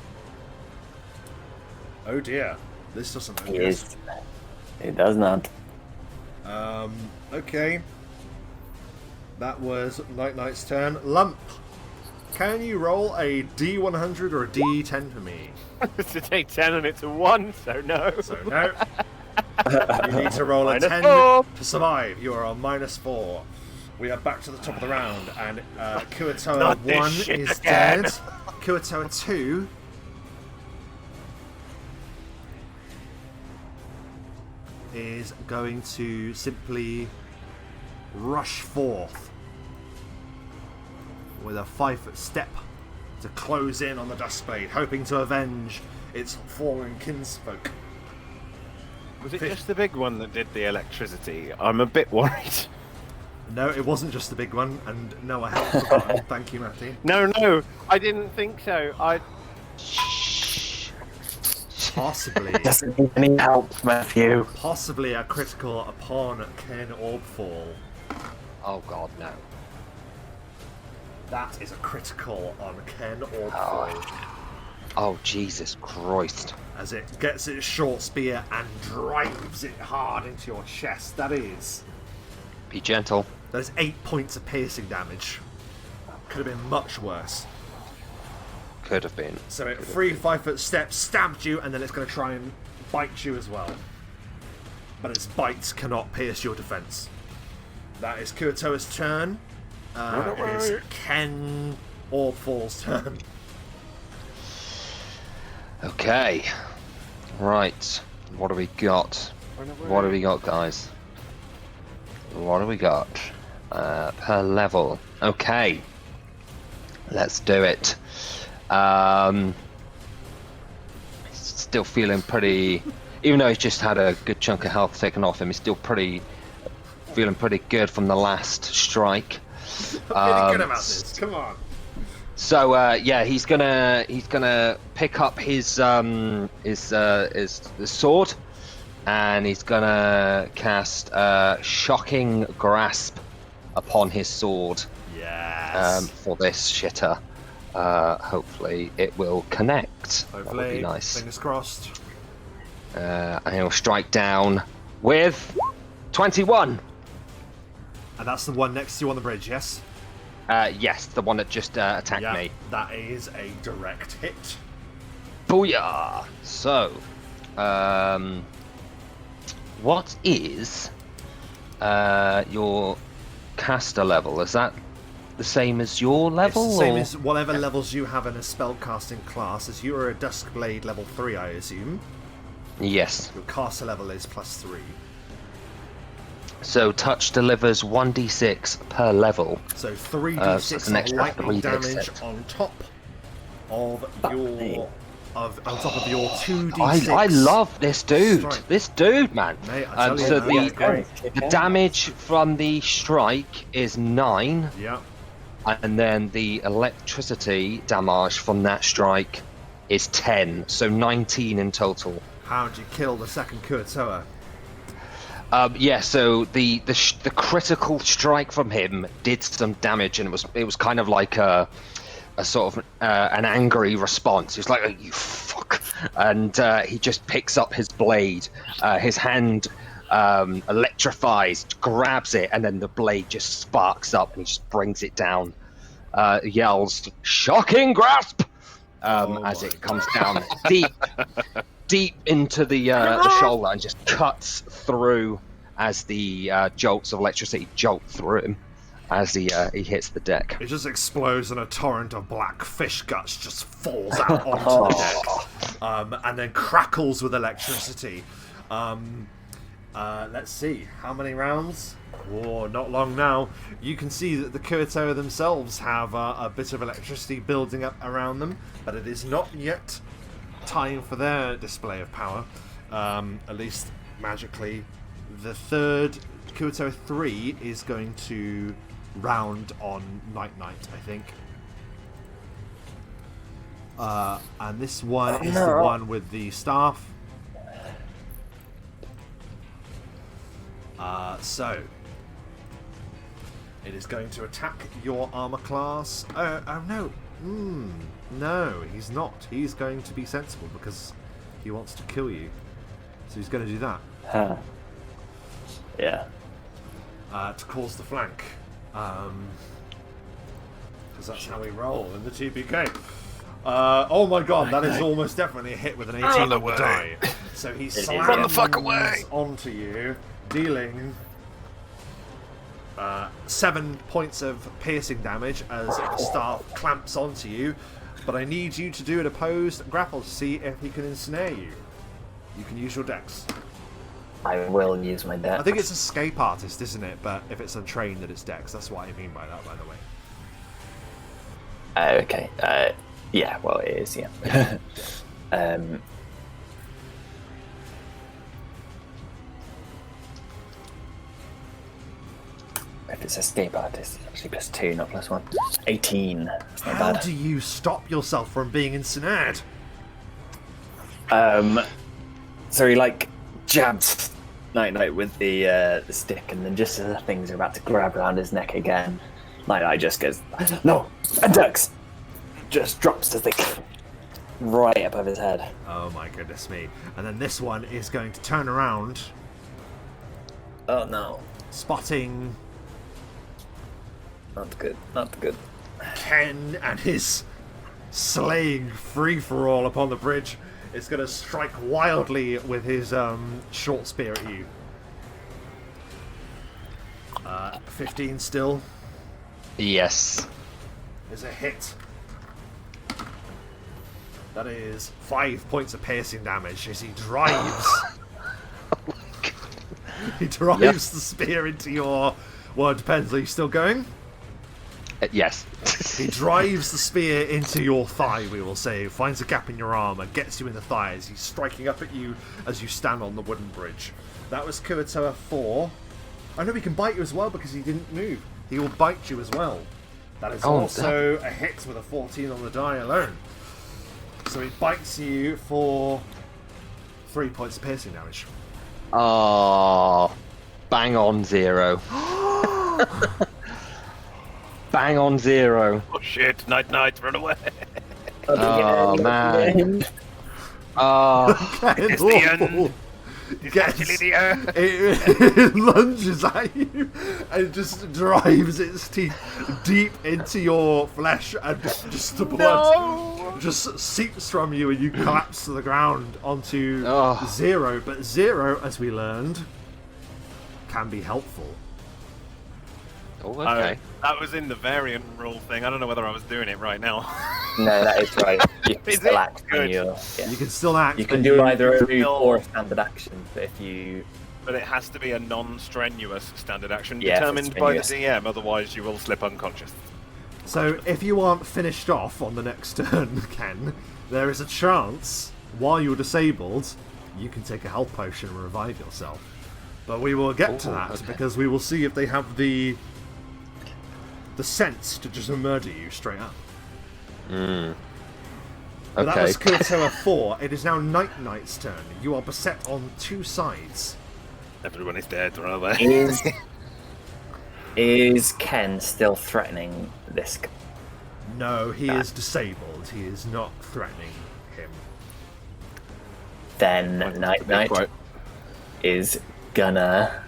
Oh dear, this doesn't look He good. is. He does not. Okay. That was Nite-Nite's turn. Lump, can you roll a D100 or a D10 for me? It's a D10 and it's a 1, so no. So no. You need to roll a -4. 10 to survive. You are on -4. We are back to the top of the round, and Kuatoa Not this 1 shit is again. dead. Kuatoa 2 is going to simply rush forth with a 5-foot step to close in on the Duskblade, hoping to avenge its fallen kinsfolk. Was it just the big one that did the electricity? I'm a bit worried. No, it wasn't just the big one, and no, I haven't forgotten. Thank you, Matty. No, I didn't think so. Possibly. Doesn't need any help, Matthew. Possibly a critical upon Ken Orbfall. Oh god, no. That is a critical on Ken Orbfall. Oh Jesus Christ. As it gets its short spear and drives it hard into your chest. That is Be gentle. 8 points of piercing damage. Could have been much worse. Could have been. So it 3 5-foot steps, stabbed you, and then it's going to try and bite you as well. But its bites cannot pierce your defense. That is Kuatoa's turn. It is Ken Orbfall's turn. Okay. Right. What do we got? What do we got, guys? What do we got? Per level. Okay. Let's do it. Still feeling pretty... Even though he's just had a good chunk of health taken off him, he's still feeling pretty good from the last strike. I'm feeling good about this. Come on. So yeah, he's gonna pick up his sword, and he's gonna cast Shocking Grasp upon his sword. Yes. For this shitter. Hopefully it will connect. Hopefully. That would be nice. Fingers crossed. And he'll strike down with 21. And that's the one next to you on the bridge, yes? Yes, the one that just attacked Yeah, me. that is a direct hit. Booyah! So, what is your caster level? Is that the same as your level? It's the same or? as whatever levels you have in a spellcasting class. As you are a Duskblade level 3, I assume. Yes. Your caster level is +3. So touch delivers 1d6 per level. So 3d6 so it's an of extra lightning 3d6. damage on top of your on top of your 2d6. I love this dude. strike. This dude, man. Mate, I tell you, So man, the damage from the strike is 9, Yeah. and then the electricity damage from that strike is 10. So 19 in total. How'd you kill the second Kuatoa? Yeah, so the critical strike from him did some damage, and it was kind of like a sort of an angry response. He was like, "Oh, you fuck," and he just picks up his blade. His hand electrifies, grabs it, and then the blade just sparks up, and he just brings it down. Yells, "Shocking grasp!" As it comes down deep into the shoulder, and just cuts through as the jolts of electricity jolt through him as he hits the deck. It just explodes and a torrent of black fish guts just falls out onto the deck, and then crackles with electricity. Let's see, how many rounds? Oh, not long now. You can see that the Kuatoa themselves have a bit of electricity building up around them, but it is not yet time for their display of power, at least magically. The third Kuatoa 3 is going to round on Nite-Nite, I think. And this one is the one with the staff. So it is going to attack your armor class. Oh no. No, he's not. He's going to be sensible because he wants to kill you. So he's going to do that. Huh. Yeah. To cause the flank. Because that's how we roll in the TPK. Oh my god, that is almost definitely a hit with an 18 on the die. So he slams Run the fuck away! onto you, dealing 7 points of piercing damage as the staff clamps onto you. But I need you to do an opposed grapple to see if he can ensnare you. You can use your dex. I will use my dex. I think it's escape artist, isn't it? But if it's untrained, then it's dex. That's what I mean by that, by the way. Okay. Yeah, well, it is, yeah. If it's escape artist, it's actually +2, not +1. 18. That's not How bad. do you stop yourself from being ensnared? So he like jabs Nite-Nite with the stick, and then just as the things are about to grab around his neck again, Nite-Nite just goes, "No!" and ducks. Just drops the stick right above his head. Oh my goodness me. And then this one is going to turn around, Oh no. spotting Not good. Not good. Ken and his slaying free-for-all upon the bridge. It's going to strike wildly with his short spear at you. 15 still Yes. is a hit. That is 5 points of piercing damage as he drives. He drives the spear into your... Well, it depends. Are you still going? Yes. He drives the spear into your thigh, we will say, finds a gap in your armor, gets you in the thigh as he's striking up at you as you stand on the wooden bridge. That was Kuatoa 4. I know he can bite you as well because he didn't move. He will bite you as well. That is also a hit with a 14 on the die alone. So he bites you for 3 points of piercing damage. Oh, bang on 0. Bang on 0. Oh shit! Night, run away! Oh man. Oh, It's the end. It's actually the end. It lunges at you and just drives its teeth deep into your flesh, and just the blood just seeps from you, and you collapse to the ground onto 0. But 0, as we learned, can be helpful. oh okay. That was in the variant rule thing. I don't know whether I was doing it right now. No, that is right. You can Is still it? act when Good. you're... Yeah. You can still act. You can but do either a move still- or a standard action, but if you... But it has to be a non-strenuous standard action Yeah, if it's determined by the strenuous. DM. Otherwise, you will slip unconscious. So if you aren't finished off on the next turn, Ken, there is a chance, while you're disabled, you can take a health potion and revive yourself. But we will get to that, okay. because we will see if they have the sense to just murder you straight up. But that Okay. was Kuatoa 4. It is now Nite-Nite's turn. You are beset on 2 sides. Everyone is dead. Run away. Is Ken still threatening this guy? No, he is disabled. He is not threatening him. Then Nite-Nite Quite. is gonna...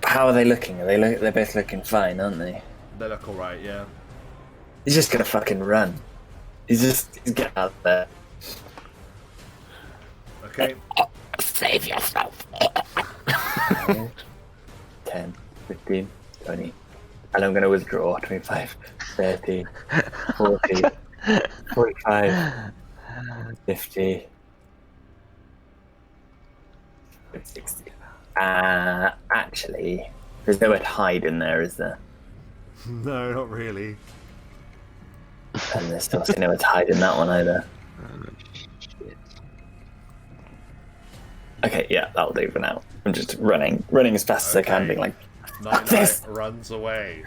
How are they looking? They're both looking fine, aren't they? They look alright, yeah. He's just gonna fucking run. He's get out there. Okay. Save yourself. 10, 15, 20. And I'm gonna withdraw 25, 30, 40, 45, 50, 60. Actually, there's nowhere to hide in there, is there? No, not really. And there's still nowhere to hide in that one either. Okay, yeah, that'll do for now. I'm just running as fast as I can, being like, Nite-Nite runs away.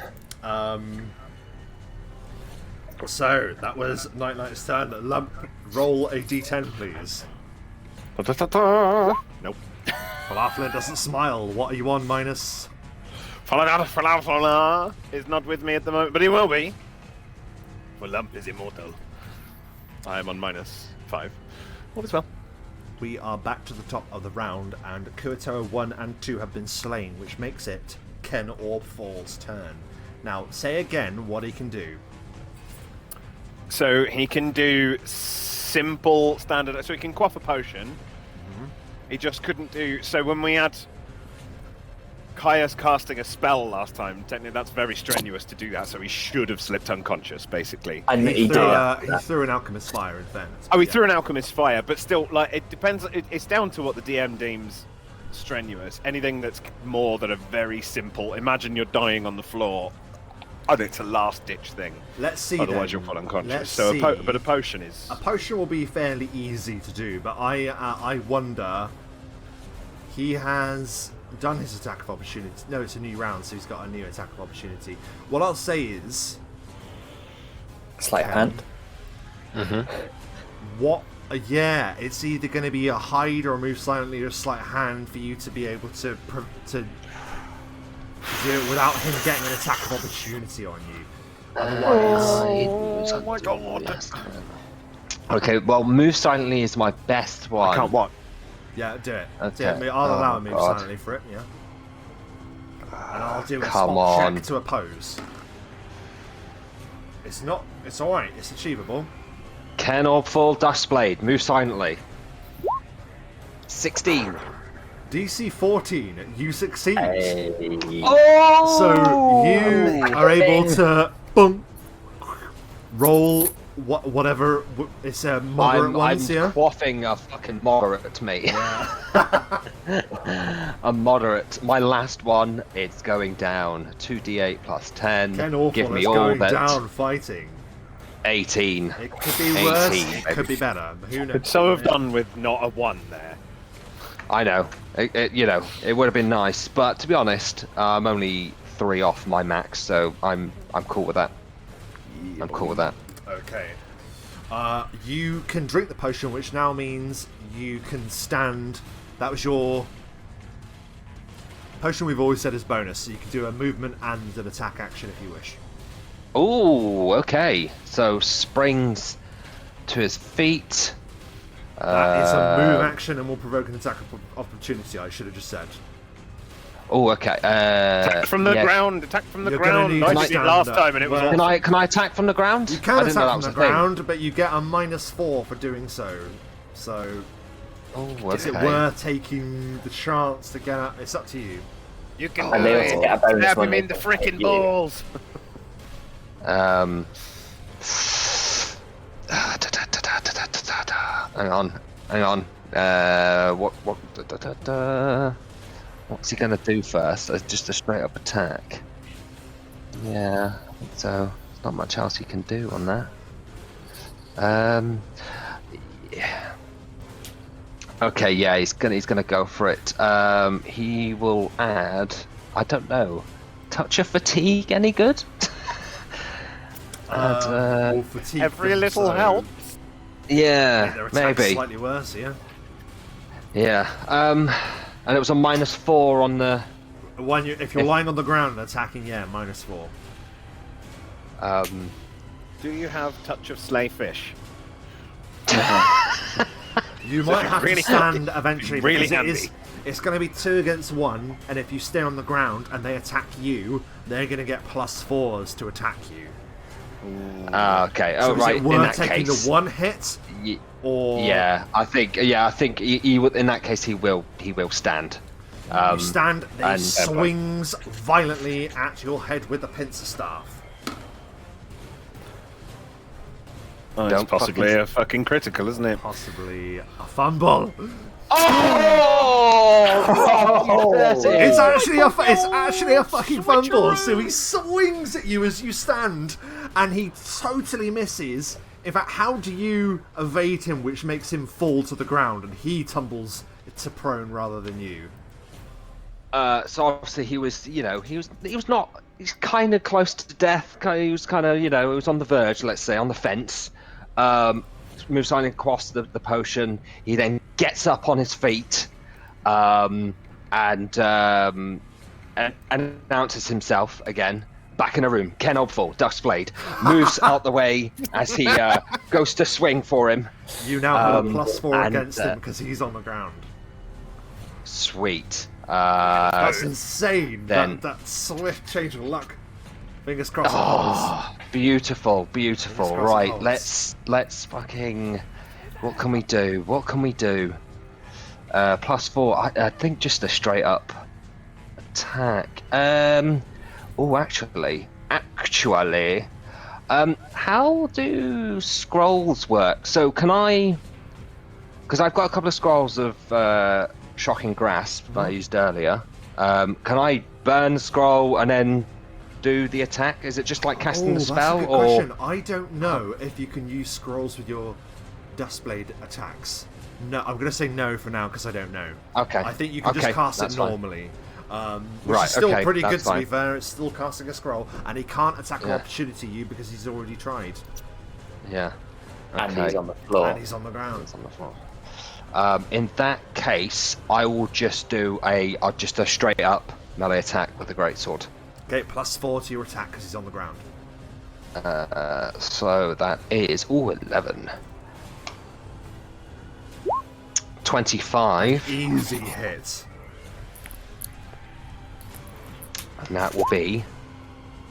So, that was Nite-Nite's turn. Lump, roll a d10, please. Nope. Falafel doesn't smile. What are you on, minus? Falafel is not with me at the moment, but he will be. For Lump is immortal. I am on -5. All is well. We are back to the top of the round, and Kuatoa 1 and 2 have been slain, which makes it Ken Orbfall's turn. Now, say again what he can do. So he can do simple standard. So he can quaff a potion. He just couldn't do. So when we had Caius casting a spell last time. Technically, that's very strenuous to do that, so he should have slipped unconscious, basically. And he threw, did. he threw an alchemist fire in fairness. Oh, he yeah. threw an alchemist fire, but still, like, it depends. It's down to what the DM deems strenuous. Anything that's more than a very simple. Imagine you're dying on the floor. I think it's a last-ditch thing. Let's see. Otherwise, then. you'll fall unconscious. Let's So, see. but a potion is. A potion will be fairly easy to do, but I wonder. He has done his attack of opportunity. No, it's a new round, so he's got a new attack of opportunity. What I'll say is, Sleight of hand. what? Yeah, it's either going to be a hide or a move silently or a sleight of hand for you to be able to do it without him getting an attack of opportunity on you. Otherwise, Oh my god! Okay, well, move silently is my best one. I can't what? yeah, do it. Okay. Do it. I'll allow a move God. silently for it. Yeah, and I'll do a Come spot on. check to oppose. It's not. It's all right. It's achievable. Ken or full Duskblade, move silently. 16. DC 14. You succeed. Oh! So you are able to boom, roll whatever. It's a moderate one, I'm yeah. quaffing a fucking moderate, mate. A moderate. My last one, it's going down. 2d8 plus 10. Ken Awful Give me is all going that. down fighting. 18. It could be worse. 18, It could be better. But who knows? Could so have done with not a 1 there. I know. It would have been nice, but to be honest, I'm only 3 off my max, so I'm cool with that. I'm cool with that. Okay. You can drink the potion, which now means you can stand. That was your potion. We've always said is bonus, so you can do a movement and an attack action if you wish. Oh, okay. So springs to his feet. That is a move action and will provoke an attack of opportunity. I should have just said. Oh, okay. Attack from the yeah. ground. Attack from the You're gonna ground. need I to did it stand last up. time, and it was. Well, awesome. Can I attack from the ground? You I can didn't know attack that from was the a thing. ground, but you get a -4 for doing so. So, Oh, is it okay. worth taking the chance to get up? It's up to you. You can And they also get a bonus stab when him they in the hit frickin' you. balls. Hang on. What's he gonna do first? Just a straight up attack. Yeah, I think so. There's not much else he can do on that. Yeah. Okay, yeah, he's gonna go for it. He will add. I don't know. Touch of fatigue, any good? Or fatigue Every them, little so helps. Yeah, their attack's maybe. slightly worse, yeah. Yeah. And it was a -4 on the. If you're lying on the ground and attacking, yeah, -4. Do you have touch of slay fish? You might have really to stand eventually really because it's going to be 2 against 1, and if you stay on the ground and they attack you, they're going to get +4s to attack you. Okay. So Oh, is right. it In worth that taking case. the 1 hit? Or Yeah, I think he will. In that case, he will stand. you stand, he and- swings violently at your head with the pincer staff. Oh, it's Don't possibly fucking- a fucking critical, isn't it? Possibly a fumble. Oh! It's actually a fucking fumble. So he swings at you as you stand, and he totally misses. In fact, how do you evade him, which makes him fall to the ground, and he tumbles to prone rather than you? So obviously he was not. He's kind of close to death. He was kind of, he was on the verge. Let's say on the fence. Moves on across the potion. He then gets up on his feet, and announces himself again. Back in a room. Ken Obful, Duskblade, moves out the way as he goes to swing for him. You now have a +4 and, against him because he's on the ground. Sweet. That's insane. then- That swift change of luck. Fingers crossed. it Oh, holds. beautiful. Fingers crossed it Right, holds. let's fucking. What can we do? +4. I think just a straight up attack. Actually, how do scrolls work? So can I? Because I've got a couple of scrolls of shocking grasp that I used earlier. Can I burn the scroll and then do the attack? Is it just like casting the spell, that's a good or? question. I don't know if you can use scrolls with your Duskblade attacks. No, I'm going to say no for now because I don't know. Okay. I think you can just cast it fine. normally. Which is still pretty good, that's to be fine. fair. It's still casting a scroll, and he can't attack of opportunity you because he's already tried. Yeah. And he's on the floor. And he's on the ground. On the floor. In that case, I will just do a straight up melee attack with the greatsword. Okay, +4 to your attack because he's on the ground. So that is 11. 25. Easy hit. And that will be...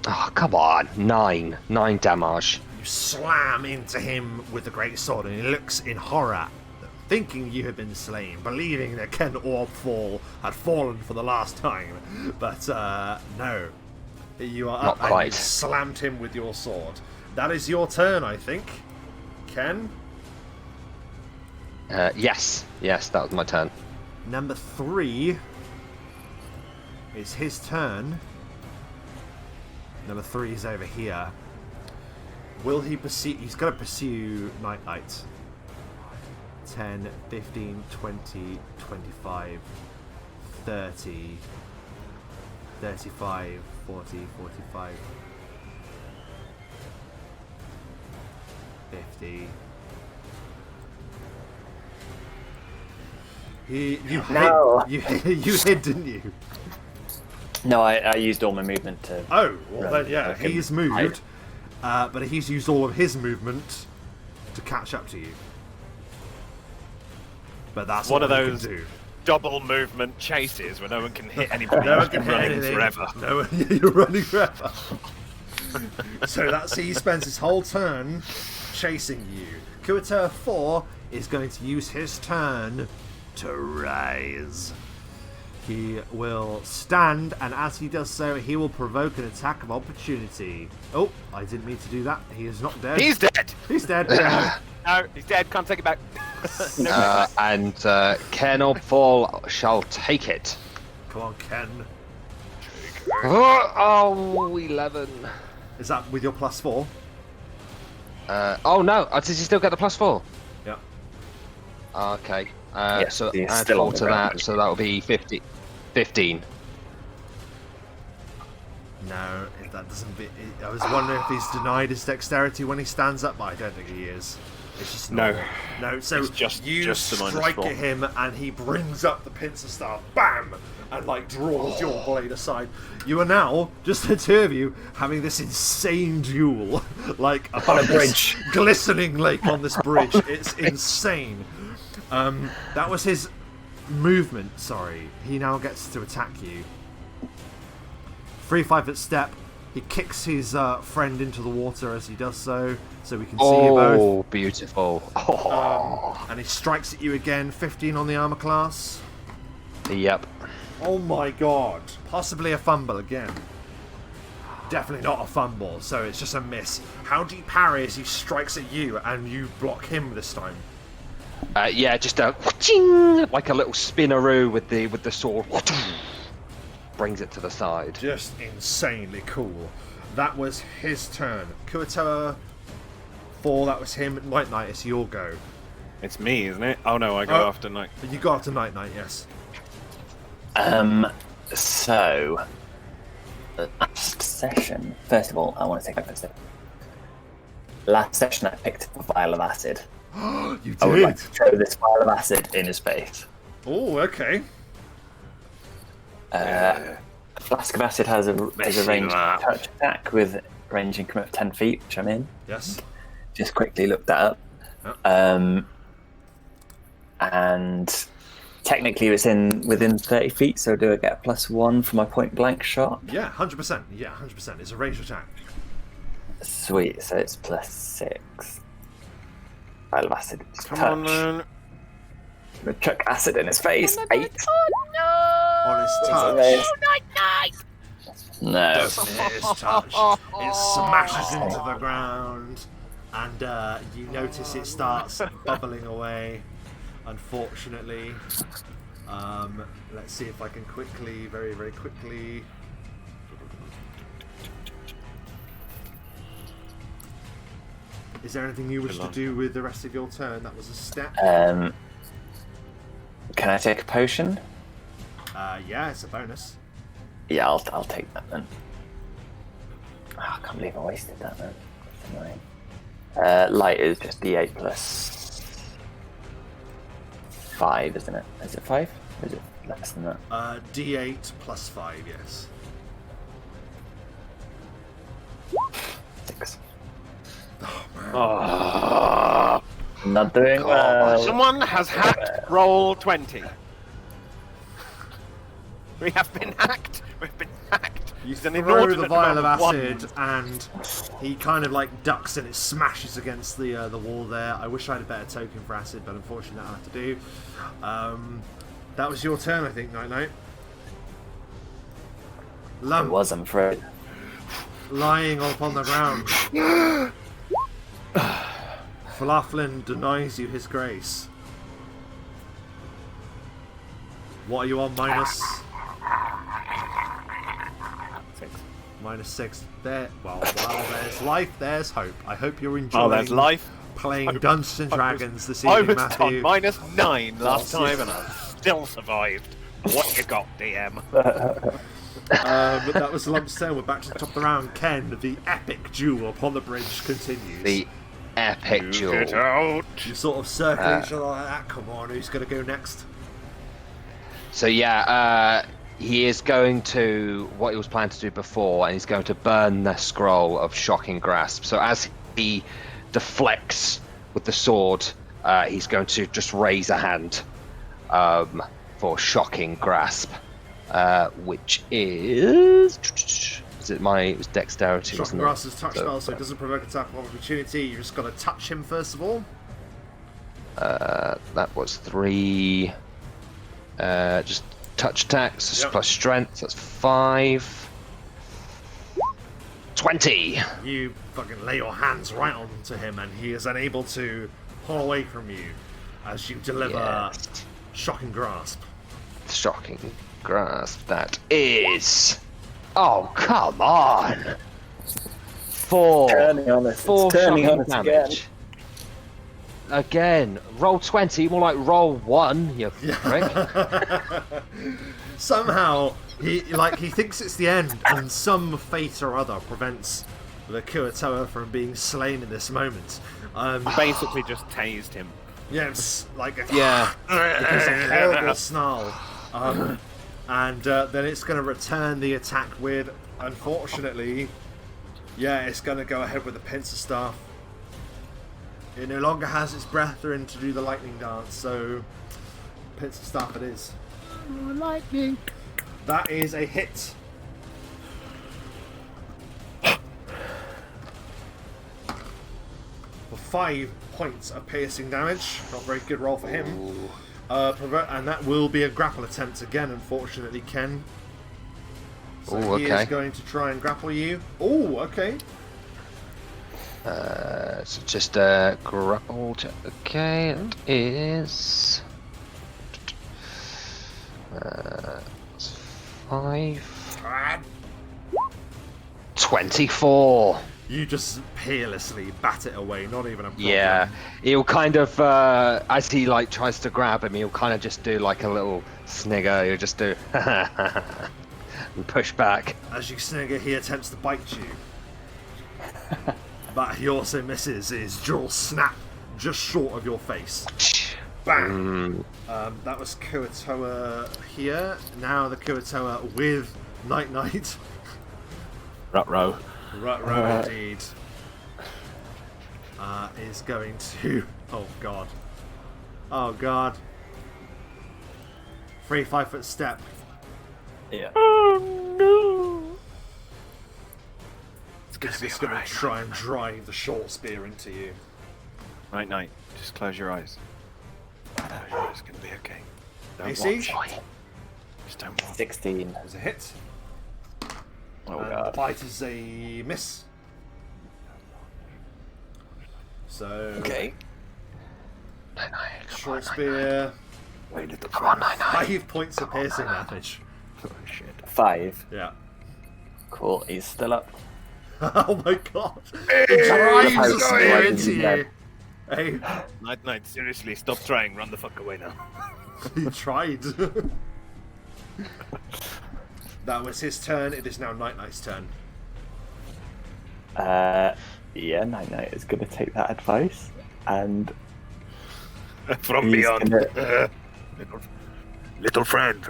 Oh, come on. 9 damage. You slam into him with the great sword, and he looks in horror, thinking you have been slain, believing that Ken Orb had fallen for the last time. But no, you are up, and you slammed him with your sword. That is your turn, I think. Ken? Yes, that was my turn. Number 3 is his turn. Number 3 is over here. Will he pursue? He's going to pursue Nite-Nite. 10, 15, 20, 25, 30, 35, 40, 45, 50. You hid, didn't you? No, I used all my movement to... Oh, well then, yeah, he's moved, but he's used all of his movement to catch up to you. But that's one what of he those can do. double movement chases where no one can hit anybody. No one can hit running anything. forever. No one, you're running forever. So that's he spends his whole turn chasing you. Kuater 4 is going to use his turn to rise. He will stand, and as he does so, he will provoke an attack of opportunity. Oh, I didn't mean to do that. He is not dead. He's dead. He's dead. No, he's dead. Can't take it back. And Ken Orpfall shall take it. Come on, Ken. Oh, 11. Is that with your +4? Oh no, does he still get the +4? Yeah. Okay. Yeah, so he's add still 4 on the to ground. that, so that will be 15. No, that doesn't be. I was wondering if he's denied his dexterity when he stands up, but I don't think he is. It's just No. No, so It's just you the strike -4. at him, and he brings up the pincer staff, bam, and like draws your blade aside. You are now just the two of you having this insane duel, like On a bridge, glistening lake on this bridge. It's insane. That was his movement. Sorry, he now gets to attack you. 3 5-foot step. He kicks his friend into the water as he does so we can see you both. Oh, beautiful. And he strikes at you again. 15 on the armor class. Yep. Oh my god. Possibly a fumble again. Definitely not a fumble, so it's just a miss. How do you parry as he strikes at you and you block him this time? Yeah, just a ching, like a little spinneroo with the sword. Brings it to the side. Just insanely cool. That was his turn. Kuater 4, that was him. Nite-Nite, it's your go. It's me, isn't it? Oh no, I go after Night. You go after Nite-Nite, yes. So, last session. First of all, I want to take a step. Last session, I picked up a vial of acid. You did? I would like to throw this vial of acid in his face. Oh, okay. A flask of acid has a ranged touch attack with range increment of 10 feet, which I'm in. Yes. Just quickly looked that up. Oh. And technically it's within 30 feet, so do I get a +1 for my point blank shot? Yeah, 100%. Yeah, 100%. It's a ranged attack. Sweet, so it's +6. Vial of acid. Come on, man. I'm gonna chuck acid in his face. 8. on his touch. No. Doesn't hit his touch. It smashes into the ground, and you notice it starts bubbling away. Unfortunately, let's see if I can quickly, very, very quickly. Is there anything you wish to do with the rest of your turn? That was a step. Can I take a potion? Yeah, it's a bonus. Yeah, I'll take that then. Oh, I can't believe I wasted that then. That's annoying. Light is just D8 plus 5, isn't it? Is it 5? Or is it less than that? D8 plus 5, yes. 6. Oh, Not doing well. someone has hacked roll 20. We have been hacked. We've been hacked. You It's an throw inordinate the vial of amount acid, and he kind of like ducks and it smashes against the wall there. I wish I had a better token for acid, but unfortunately I'll have to do. That was your turn, I think, Nite-Nite. It Lump, was, I'm afraid. lying upon the ground. Falaflin denies you his grace. What are you on, minus? 6. -6. There. Well, while there's life, there's hope. I hope you're enjoying. Oh, there's life. Playing Hope. Dungeons and Dragons this I evening, was Matthew. on -9 last Oh, time, and I still survived. What you got, DM? But that was Lump's turn. We're back to the top of the round. Ken, the epic duel upon the bridge continues. The epic Get duel. out. You sort of circle each other like that. Come on, who's going to go next? So yeah, he is going to what he was planning to do before, and he's going to burn the scroll of shocking grasp. So as he deflects with the sword, he's going to just raise a hand for shocking grasp, which is it was dexterity? Shocking wasn't it? Grass is touch spell, so it doesn't provoke attack of opportunity. You just got to touch him first of all. That was 3. Just touch attacks Yep. plus strength. That's 5. 20. You fucking lay your hands right onto him, and he is unable to pull away from you as you deliver Yes. Shocking Grasp. Shocking grasp. That is. Oh come on. 4. Turning on us. 4 It's turning shocking on us damage. Again, roll 20, more like roll 1, you prick. Somehow he thinks it's the end, and some fate or other prevents the Kuatoa from being slain in this moment. Basically, just tased him. Yeah, it's like Yeah. it's a horrible snarl, and then it's going to return the attack with, unfortunately, it's going to go ahead with the pincer staff. It no longer has its brethren to do the lightning dance, so pincer staff it is. Lightning. That is a hit. For 5 points of piercing damage. Not a very good roll for him. And that will be a grapple attempt again, unfortunately, Ken. So Ooh, he okay. is going to try and grapple you. Oh, okay. So just a grapple check. Okay, it is. 5. 24. You just peerlessly bat it away, not even a problem. Yeah, he'll kind of, as he like tries to grab him, he'll kind of just do like a little snigger. He'll just do and push back. As you snigger, he attempts to bite you. But he also misses. His jaw snap just short of your face. Bang! That was Kuatoa here. Now the Kuatoa with Nite-Nite. Ruh-roh. Right, indeed. Is going to... Oh, God. Oh, God. 3 5-foot step. Yeah. It's just going to try and drive the short spear into you. Night-Night. Just close your eyes. Close your eyes. It's gonna be okay. Don't AC? watch. just don't want. 16. Is a hit. Oh And the god. bite is a miss. So Okay. short spear, Wait, little Come on, friend. 5 points of piercing damage. Oh shit. 5. Yeah. Cool. He's still up. Oh my god! Hey, He drives how's a it spear going? into you. Hey, Night-Nite, seriously, stop trying. Run the fuck away now. he tried. That was his turn. It is now Nite-Nite's turn. Yeah, Nite-Nite is going to take that advice, and From he's beyond. gonna... Little friend.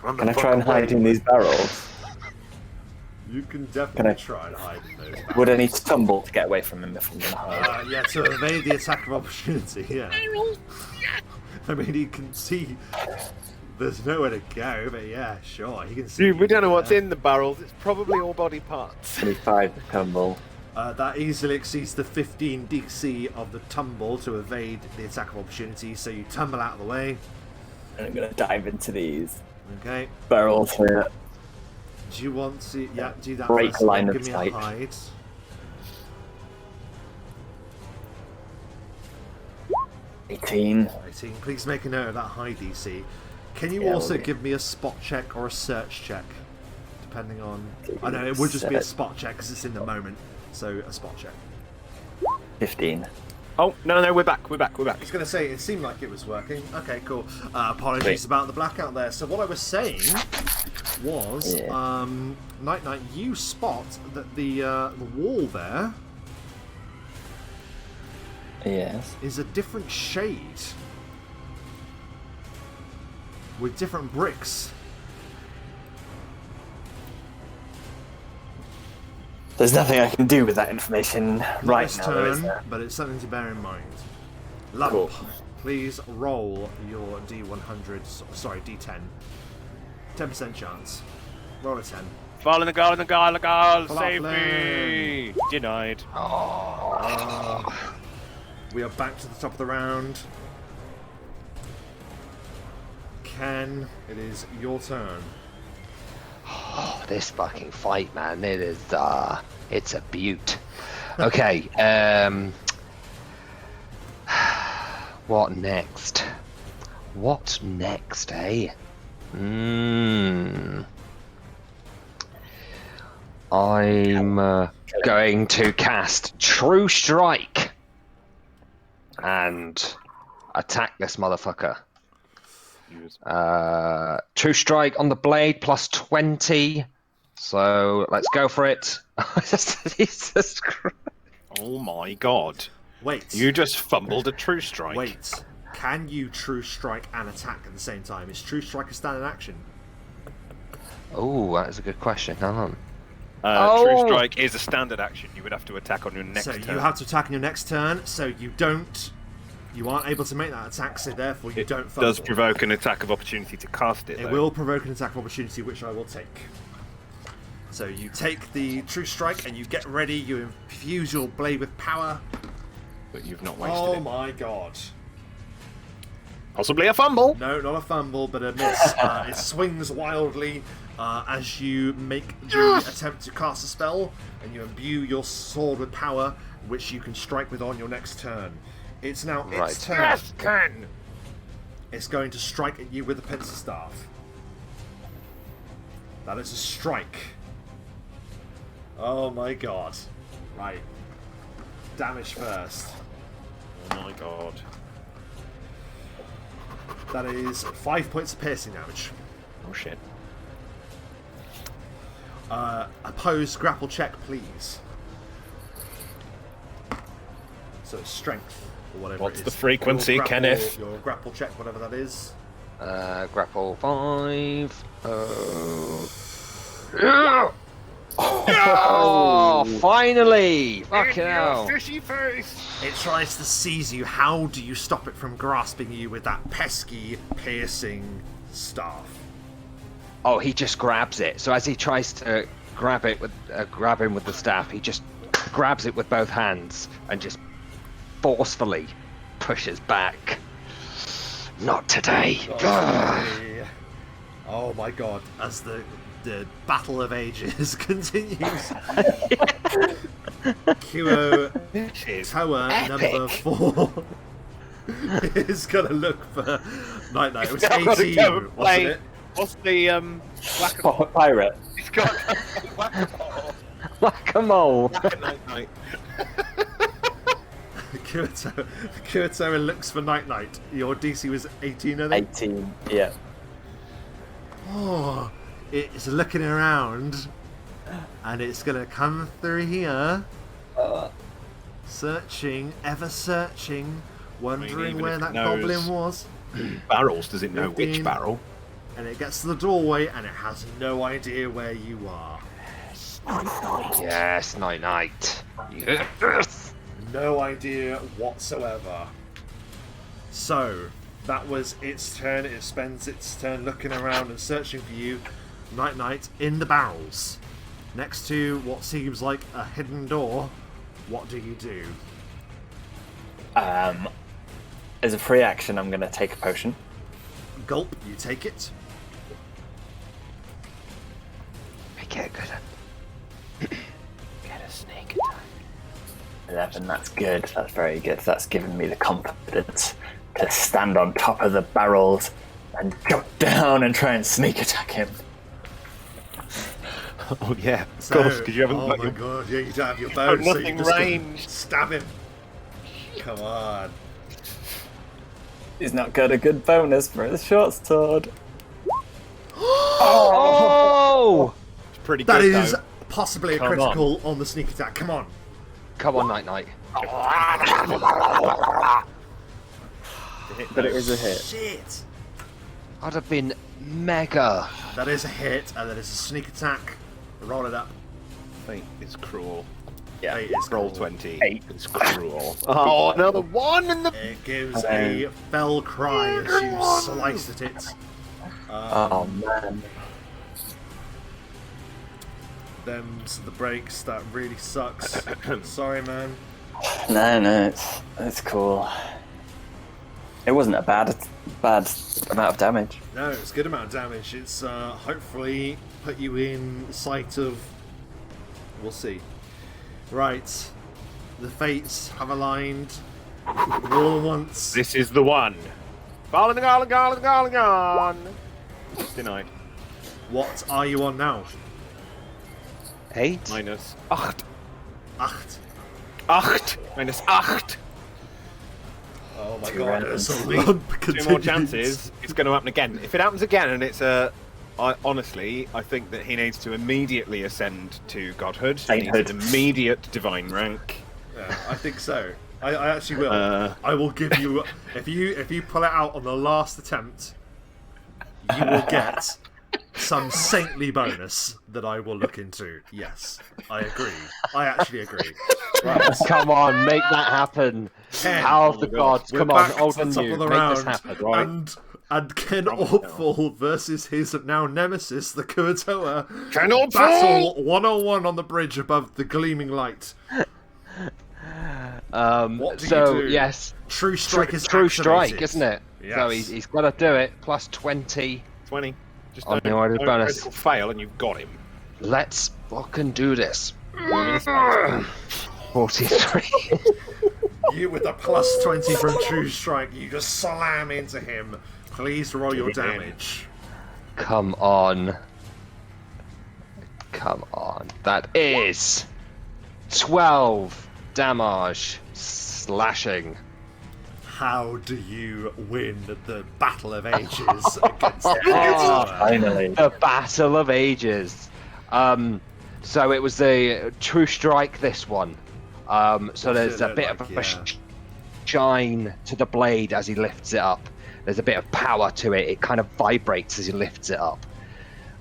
Run the Can I fuck try and away. hide in these barrels? You can Can I- definitely try and hide in those. Would I need to tumble to get away from him if I'm going to hide? Yeah, to evade the attack of opportunity, yeah. I mean, he can see there's nowhere to go, but yeah, sure, he can see. Dude, we you don't know what's there. in the barrels. It's probably all body parts. 25 to tumble. That easily exceeds the 15 DC of the tumble to evade the attack of opportunity, so you tumble out of the way. And I'm going to dive into these Okay. barrels here. Do you want to, yeah, do that Break first, line then of give me sight. a hide. 18. 18. Please make a note of that high DC. Can you Yeah, also will do. give me a spot check or a search check? Depending on... I know, it would just be a Search. spot check because it's in the moment. So, a spot check. 15. Oh, no, we're back. We're back. I was going to say, it seemed like it was working. Okay, cool. Apologies Great. about the blackout there. So what I was saying was, Yeah. Nite-Nite, you spot that the wall there Yes. is a different shade with different bricks. There's nothing I can do with that information right This now, though, is turn, there? but it's something to bear in mind. Lump, Cool. please roll your D100, sorry, D10. 10% chance. Roll a 10. Fall in the goal, Save Fluffling. me. Denied. We are back to the top of the round. Ken, it is your turn. Oh, this fucking fight, man. It is, it's a beaut. Okay, what next? What next, eh? I'm going to cast True Strike and attack this motherfucker. True Strike on the blade plus 20. So let's go for it. Jesus Christ. Oh my god. Wait. You just fumbled a true strike. Wait. Can you True Strike and attack at the same time? Is True Strike a standard action? Oh, that is a good question. Hold on. True strike is a standard action. You would have to attack on your next So turn. you have to attack on your next turn, so you aren't able to make that attack, so therefore you don't fumble. does provoke an attack of opportunity to cast it. It though. will provoke an attack of opportunity, which I will take. So you take the True Strike and you get ready, you infuse your blade with power. But you've not wasted Oh it. my god. Possibly a fumble. No, not a fumble, but a miss. It swings wildly as you make the attempt to cast a spell, and you imbue your sword with power, which you can strike with on your next turn. It's now its turn. Yes, Ken. It's going to strike at you with a pencil staff. That is a strike. Oh my god. Right. Damage first. Oh my god. That is 5 points of piercing damage. Oh shit. Opposed grapple check, please. So it's strength, or whatever What's it is. the frequency, Your grapple- Kenneth? Your grapple check, whatever that is. Grapple 5. Oh, finally! Fucking hell. Fishy face. It tries to seize you. How do you stop it from grasping you with that pesky, piercing staff? Oh, he just grabs it. So as he tries to grab him with the staff, he just grabs it with both hands and just forcefully pushes back. Not today. Oh my god, as the Battle of Ages continues. Kyo Tower number 4 is gonna look for Nite-Nite. It was 18, wasn't it? What's the Pirate. He's got Whack-a-mole. Nite-Nite. Kyo looks for Nite-Nite. Your DC was 18, I think? 18, yeah. Oh, it's looking around, and it's gonna come through here, searching, ever searching, wondering even where if that it knows- goblin was. Barrels, does it know 15. which barrel? And it gets to the doorway, and it has no idea where you are. Yes, Nite-Nite. Yes. No idea whatsoever. So, that was its turn. It spends its turn looking around and searching for you. Nite-Nite in the barrels. Next to what seems like a hidden door. What do you do? As a free action, I'm going to take a potion. Gulp, you take it. Make it good. Get a sneak attack. 11, that's good. That's very good. That's given me the confidence to stand on top of the barrels and jump down and try and sneak attack him. Oh yeah, of So, course, because you haven't oh got my your god, yeah, you don't have your bow, so you nothing just ranged. stab him. Come on. He's not got a good bonus for his short sword. Oh! It's pretty That good is though. possibly a Come critical on the sneak attack. Come on. Come on, Nite-Nite. But it is a hit. Shit. I'd have been mega. That is a hit, and that is a sneak attack. Roll it up. Fate is cruel. Yeah. Fate is Roll cool. 20. 8. It's cruel. Oh, another one in the. It gives a fell cry as you slice at it. Oh man. Them's the breaks. That really sucks. Sorry, man. No, it's cool. It wasn't a bad amount of damage. No, it's a good amount of damage. It's hopefully put you in sight of. We'll see. Right. The fates have aligned. All at once. This is the one. Gone. Denied. What are you on now? 8? Minus 8. 8. 8. Minus 8. Oh my Two god, rounds. it's a Two lump more continues. chances. It's going to happen again. If it happens again, and it's a. Honestly, I think that he needs to immediately ascend to godhood. He needs Sainthood. an immediate divine rank. Yeah, I think so. I actually will. Uh. I will give you if you pull it out on the last attempt, you will get some saintly bonus that I will look into. Yes, I agree. I actually agree. Right. Come on, make that happen. 10. Power of the gods. We're Come on, back old to the and top new. of the Make round, this happen, right? and Ken Probably Orpful versus his now nemesis, the Kuratoa. Ken Orpful! Battle 101 on the bridge above the gleaming light. What do So you do? yes, True strike is true strike, activated. isn't it? Yes. So he's got to do it. Plus 20. 20. Just On don't, the order of don't bonus. critical fail, and you've got him. Let's fucking do this. 43. You with a plus 20 from True Strike, you just slam into him. Please roll your damage. Come on. Come on. That is 12 damage slashing. How do you win the Battle of Ages against the Kuratoa? Finally. The Battle of Ages. So it was a true strike, this one. So there's a it bit look of a like? shine to the blade as he lifts it up. There's a bit of power to it. It kind of vibrates as he lifts it up.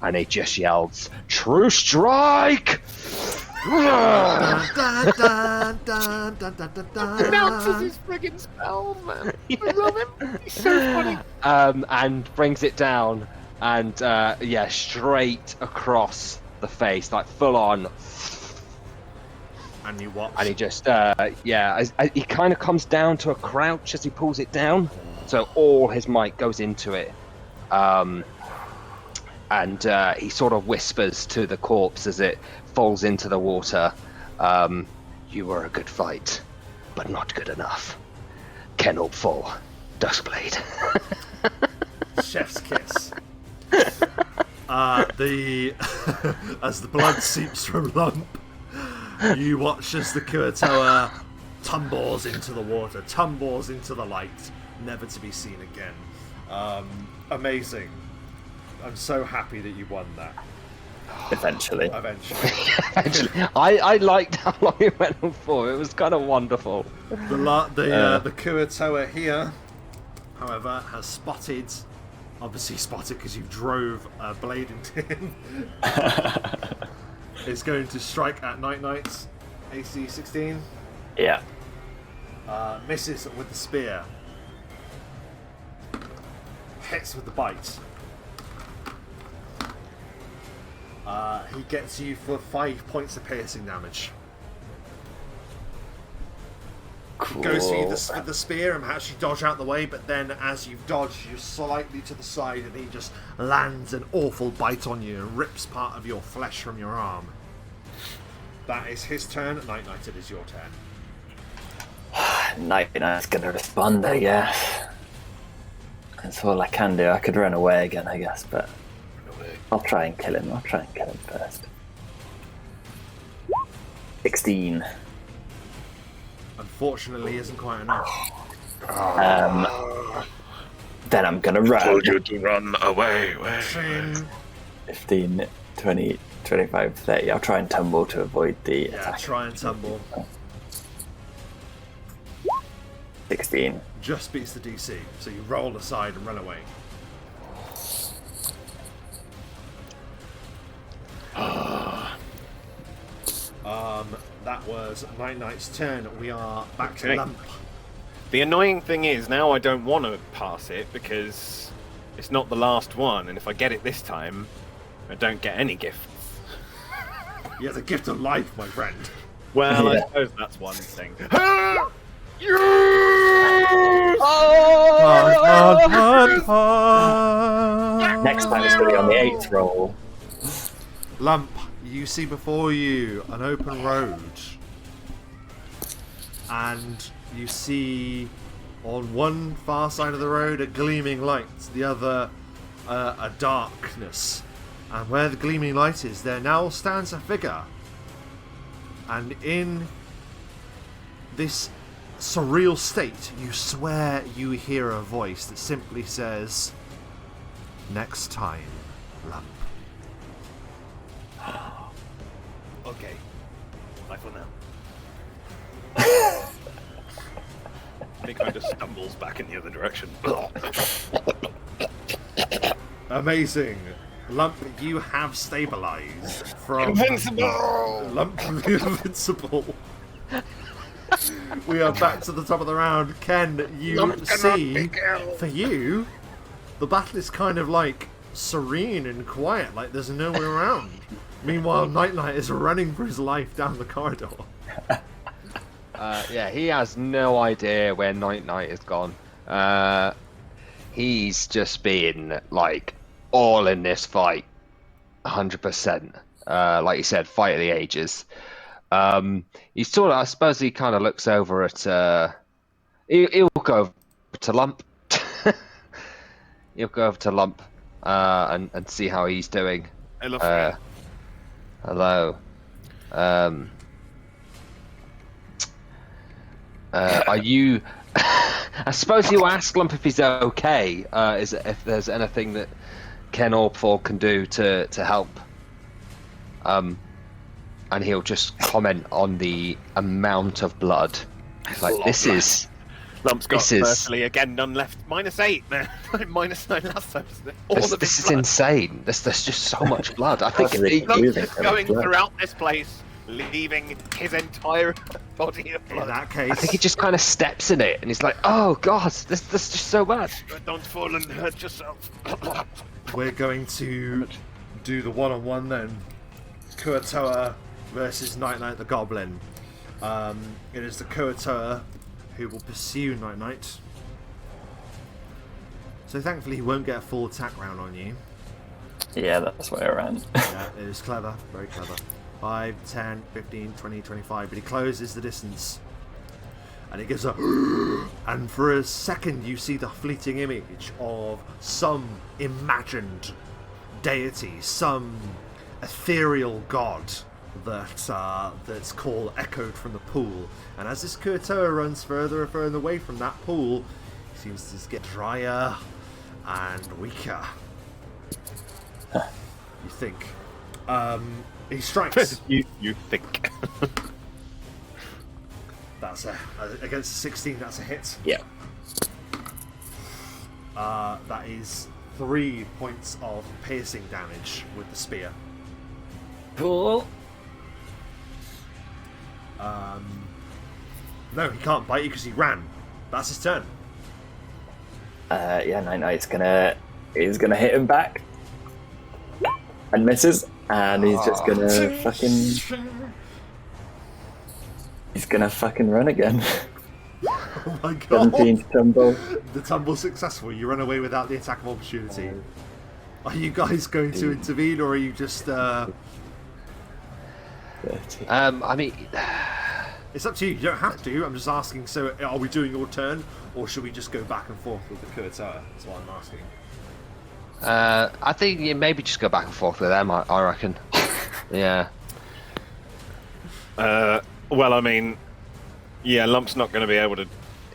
And he just yells, "True strike!" Dun, dun, dun, dun, dun, dun, dun, dun. Pronounces his friggin' spells, man. I love him. He's so funny. And brings it down. And straight across the face, like full on. And you watch. And he just, he kind of comes down to a crouch as he pulls it down. So all his might goes into it. and he sort of whispers to the corpse as it falls into the water. You were a good fight, but not good enough. Cannot fall. Duskblade. Chef's kiss. As the blood seeps from Lump, you watch as the Kuatoa tumbles into the water, tumbles into the light, never to be seen again. Amazing. I'm so happy that you won that. Eventually. Actually, I liked how long it went on for. It was kind of wonderful. The Kuatoa here, however, has spotted, obviously spotted because you drove a blade into him. It's going to strike at Nite-Nite. AC 16. Yeah. Misses with the spear. Hits with the bite. He gets you for 5 points of piercing damage. Cool. Goes for you with the spear and perhaps you dodge out the way, but then as you've dodged, you're slightly to the side and he just lands an awful bite on you and rips part of your flesh from your arm. That is his turn. Nite-Nite, it is your turn. Nite-Nite's gonna respond, I guess. That's all I can do. I could run away again, I guess, but I'll try and kill him. First. 16. Unfortunately, isn't quite enough. Then I'm gonna run. Told you to run away. 15, 20, 25, 30. I'll try and tumble to avoid the attack. Try and tumble. 16. Just beats the DC, so you roll aside and run away. That was Nite-Nite's turn. We are back to Lump. The annoying thing is, now I don't want to pass it because it's not the last one, and if I get it this time, I don't get any gifts. You have the gift of life, my friend. Well, Yeah. I suppose that's one thing. Next time it's gonna be on the 8th roll. Lump, you see before you an open road, and you see on one far side of the road a gleaming light, the other a darkness, and where the gleaming light is, there now stands a figure, and in this surreal state you swear you hear a voice that simply says, "Next time, Lump." Okay. Bye for now. He kind of stumbles back in the other direction. Amazing. Lump, you have stabilized from... Invincible! Lump, invincible. We are back to the top of the round. Ken, you see, for you, the battle is kind of like serene and quiet, like there's no way around. Meanwhile, Nite-Nite is running for his life down the corridor. Yeah, he has no idea where Nite-Nite has gone. He's just been like all in this fight, 100%. Like you said, fight of the ages. He's sort of, I suppose, he kind of looks over at. He'll go over to Lump. He'll go over to Lump and see how he's doing. Hello. Are you? I suppose you ask Lump if he's okay. If there's anything that Ken Orpfall can do to help. And he'll just comment on the amount of blood. It's like, this is. Lump's got virtually again none left. -8, man. -9 last time. This is insane. There's just so much blood. I think Lump's just going throughout this place, leaving his entire body of blood. In that case, I think he just kind of steps in it, and he's like, "Oh God, this is just so bad." Don't fall and hurt yourself. we're going to do the one-on-one then. Kuatoa versus Nite-Nite the Goblin. It is the Kuatoa who will pursue Nite-Nite. So thankfully he won't get a full attack round on you. Yeah, that's where I ran. Yeah, it was clever, very clever. 5, 10, 15, 20, 25, but he closes the distance. And he gives a... And for a second you see the fleeting image of some imagined deity, some ethereal god that's called echoed from the pool. And as this Kurtoa runs further and further away from that pool, he seems to get drier and weaker. You think. He strikes. you think. That's against 16, that's a hit. Yeah. That is 3 points of piercing damage with the spear. Cool. No, he can't bite you because he ran. That's his turn. Yeah, Nite-Nite's he's gonna hit him back. And misses. And he's just gonna fucking run again. Oh my god. 17 to tumble. The tumble's successful. You run away without the attack of opportunity. Are you guys going to intervene, or are you just... 30. I mean, It's up to you. You don't have to. I'm just asking, so are we doing your turn, or should we just go back and forth with the Kurtoa? That's what I'm asking. I think you maybe just go back and forth with them. I reckon. Yeah. Well, I mean, yeah, Lump's not going to be able to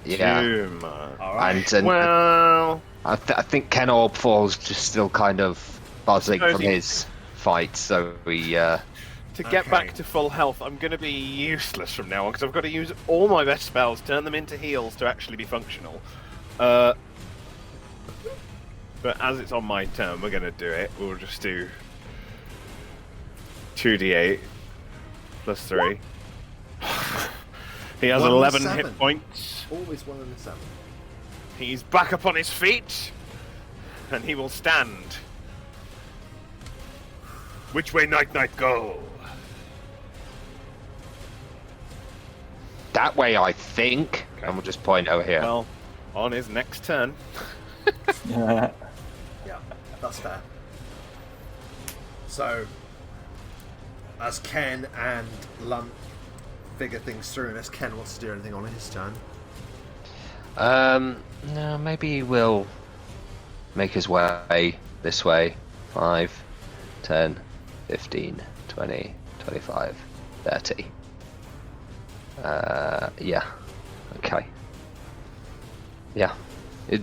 Yeah. do much. All right. And Well, I think Ken Orbfall's just still kind of buzzing Suppose from he- his fight, so we. to get Okay. back to full health, I'm going to be useless from now on because I've got to use all my best spells, turn them into heals to actually be functional. But as it's on my turn, we're going to do it. We'll just do 2d8 plus 3. He has 1 and 11 7. hit points. Always 1 and 7. He's back up on his feet, and he will stand. Which way Nite-Nite go? That way, I think. Okay. And we'll just point over here. Well, on his next turn. Yeah, that's fair. So, as Ken and Lump figure things through, unless Ken wants to do anything on his turn. No, maybe we'll make his way this way. 5, 10, 15, 20, 25, 30. Yeah. Okay. Yeah.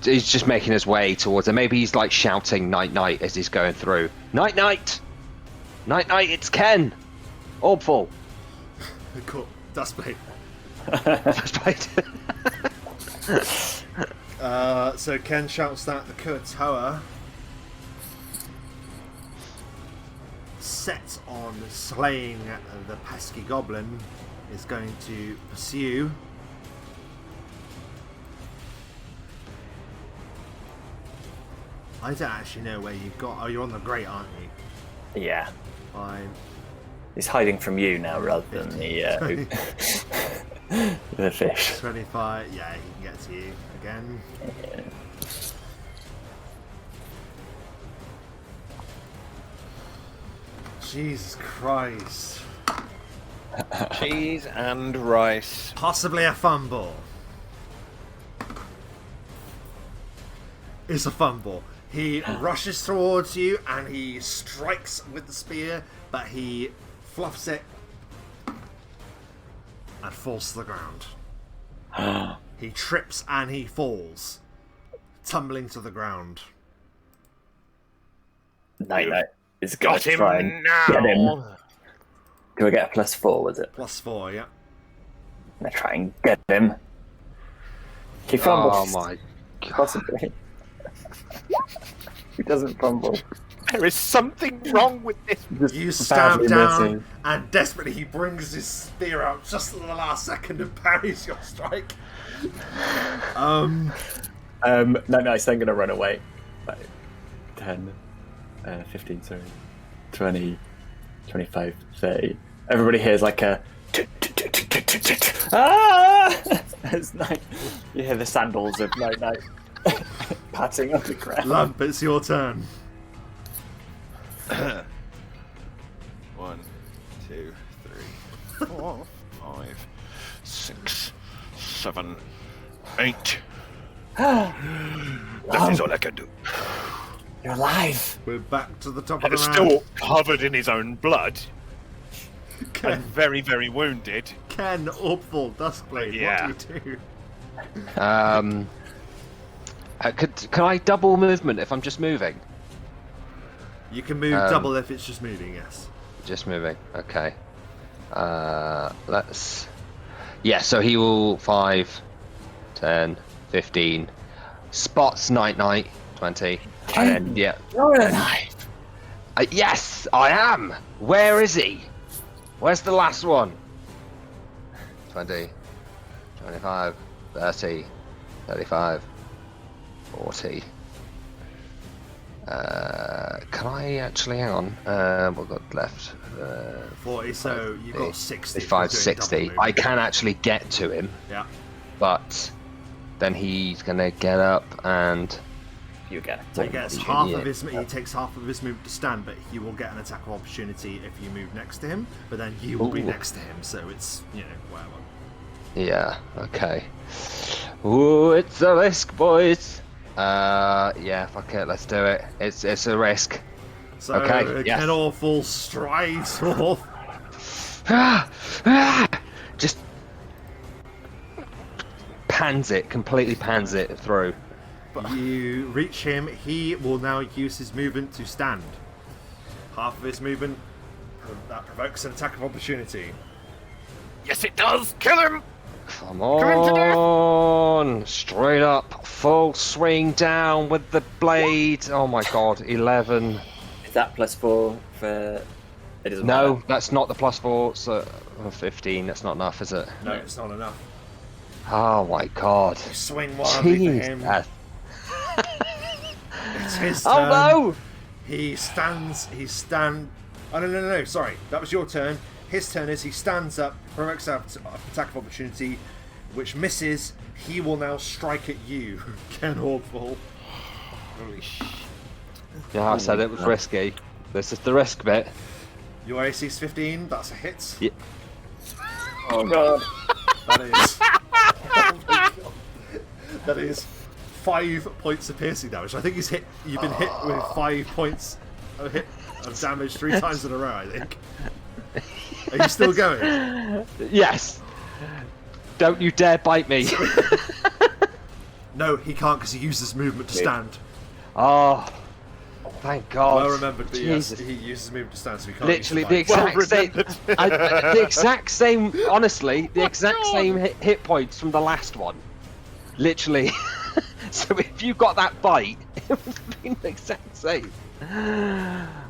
He's just making his way towards it. Maybe he's like shouting Nite-Nite as he's going through. Nite-Nite! Nite-Nite, it's Ken! Orbfall! Cool. Duskblade. Duskblade. So Ken shouts that the Kurtoa, set on slaying the pesky goblin, is going to pursue. I don't actually know where you've got. Oh, you're on the grate, aren't you? Yeah. 5. He's hiding from you now rather than the the fish. 25. Yeah, he can get to you again. Yeah. Jesus Christ. Cheese and rice. Possibly a fumble. It's a fumble. He rushes towards you and he strikes with the spear, but he fluffs it and falls to the ground. He trips and he falls, tumbling to the ground. Nite-Nite is going Got to him try and now. get him. Do I get a +4, was it? +4, yeah. I'm going to try and get him. He Oh fumbles. my god. Possibly. He doesn't fumble. There is something wrong with this. Just You stab badly down, missing. and desperately he brings his spear out just at the last second and parries your strike. Nite-Nite's then going to run away. Like 10, 15, sorry, 20, 25, 30. Everybody hears like a ah! It's like you hear the sandals of Nite-Nite patting on the ground. Lump, it's your turn. 1, 2, 3, 4, 5, 6, 7, 8. That is all I can do. You're alive. We're back to the top of the round. Still covered in his own blood Ken, and very, very wounded. Ken, awful, Duskblade, Yeah. what do you do? Can I double movement if I'm just moving? You can move double if it's just moving, yes. Just moving. Okay. Let's. Yeah. So he will 5, 10, 15. Spots Nite-Nite 20. And then yeah. You're alive. Yes, I am. Where is he? Where's the last one? 20, 25, 30, 35, 40. Can I actually hang on? What got left? 40, so you've got 60. 55, for doing 60. double I movement. can actually get to him, Yeah. but then he's gonna get up and You get So he it. gets half of his. He takes half of his move to stand, but he will get an attack of opportunity if you move next to him. But then you will be Ooh. next to him, so it's whatever. yeah, okay. Ooh, it's a risk, boys. Yeah, fuck it, let's do it. It's a risk. So Okay, yes. Ken Awful strides forth. Just completely pans it through. You reach him. He will now use his movement to stand. Half of his movement that provokes an attack of opportunity. Yes, it does. Kill him. Come him to death. on! Straight up, full swing down with the blade. Oh my god, 11. Is that +4 for? It doesn't No, matter. that's not the +4. So 15. That's not enough, is it? No, it's not enough. Oh my god. You swing wildly for him. Jesus. It's his turn. Oh no! He stands. Oh no! Sorry, that was your turn. His turn is he stands up, provokes an attack of opportunity, which misses. He will now strike at you, Ken Awful. Holy shit. Yeah, I said it was risky. This is the risk bit. Your AC is 15. That's a hit. Yeah. Oh god. That is. Oh my God. That is 5 points of piercing damage. I think you've been hit with 5 points of damage 3 times in a row, I think. Are you still going? Yes. Don't you dare bite me. No, he can't because he uses movement to stand. Oh, thank God. Well remembered, but yes, Jesus. he uses movement to stand, so he can't. Literally use the to fight. exact same. The exact same. Honestly, the exact same hit points from the last one. Literally. So if you got that bite, it would have been the exact same.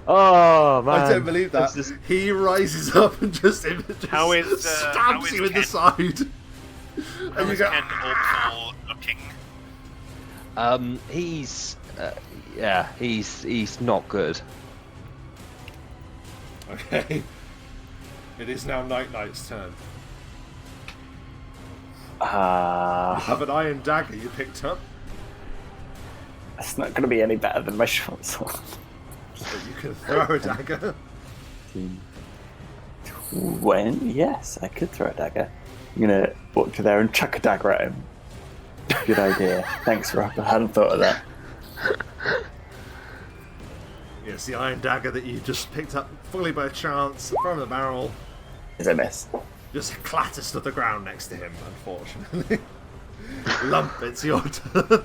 Oh man! I don't believe that. This is- He rises up and just How is, stabs how is you in the Ken? side. How And you is go, Ken Awful looking? He's yeah, he's not good. Okay. It is now Nite-Nite's turn. You have an iron dagger you picked up, That's not going to be any better than my short sword. so you can throw a dagger. When? Yes, I could throw a dagger. I'm going to walk to there and chuck a dagger at him. Good idea. Thanks, Rob. I hadn't thought of that. Yes, the iron dagger that you just picked up fully by chance from the barrel Is a miss. just clatters to the ground next to him, unfortunately. Lump, it's your turn.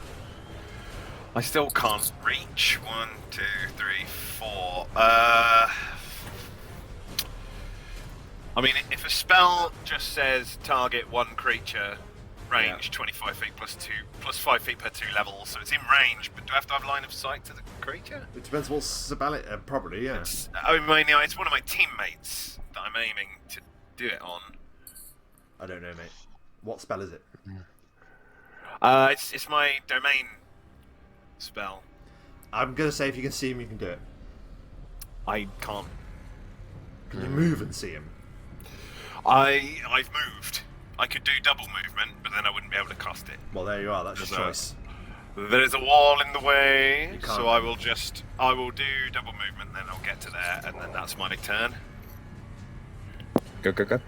I still can't reach. 1, 2, 3, 4. I mean, if a spell just says target one creature, range 25 feet plus 5 feet per 2 levels, so it's in range, but do I have to have line of sight to the creature? It depends what spell it. Probably, yeah. I mean, it's one of my teammates that I'm aiming to do it on. I don't know, mate. What spell is it? It's my domain spell. I'm gonna say if you can see him, you can do it. I can't. Can you move and see him? I've moved. I could do double movement, but then I wouldn't be able to cast it. Well, there you are. That's your So- choice. There is a wall in the way, You can't so I will do double movement, then I'll get to there, and then that's my turn. Go.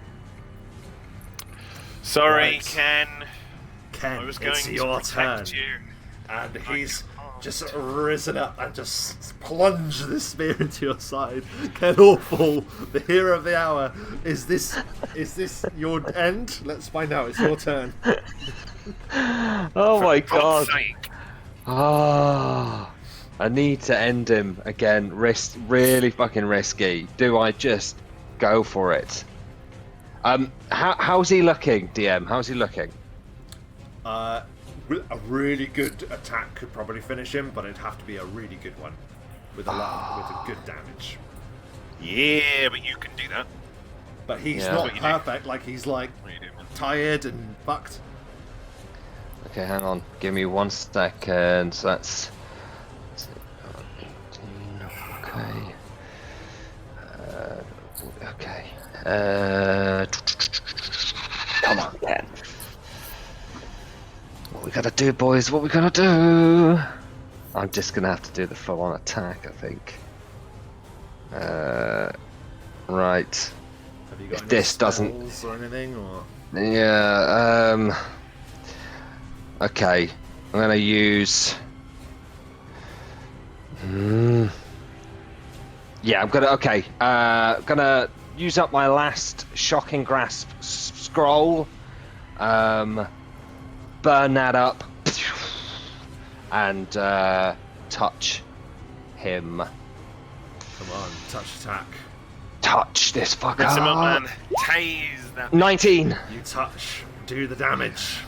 Sorry, Right. Ken. Ken, I was going it's to your protect turn. you. And he's just risen up and just plunged this spear into your side. Ken Awful, the hero of the hour. Is this your end? Let's find out. It's your turn. Oh my God's god. sake. Ah, I need to end him again. Really fucking risky. Do I just go for it? How's he looking, DM? How's he looking? A really good attack could probably finish him, but it'd have to be a really good one with a good damage. Yeah, but you can do that. But he's Yeah. not What you do. perfect. Like he's like What are you doing, man? tired and fucked. Okay, hang on. Give me 1 second. So that's 18. Okay. Okay. Come on, Ken. What we gotta do, boys? What we gotta do? I'm just gonna have to do the full-on attack, I think. Right. Have you got If any this doesn't- spells or anything, or Yeah. Okay. I'm gonna use. Yeah, I'm gonna. Okay. Gonna use up my last shocking grasp scroll. Burn that up. And touch him. come on, touch attack. Touch this fucker. Mess him up, man. Tase that. 19. You touch, do the damage.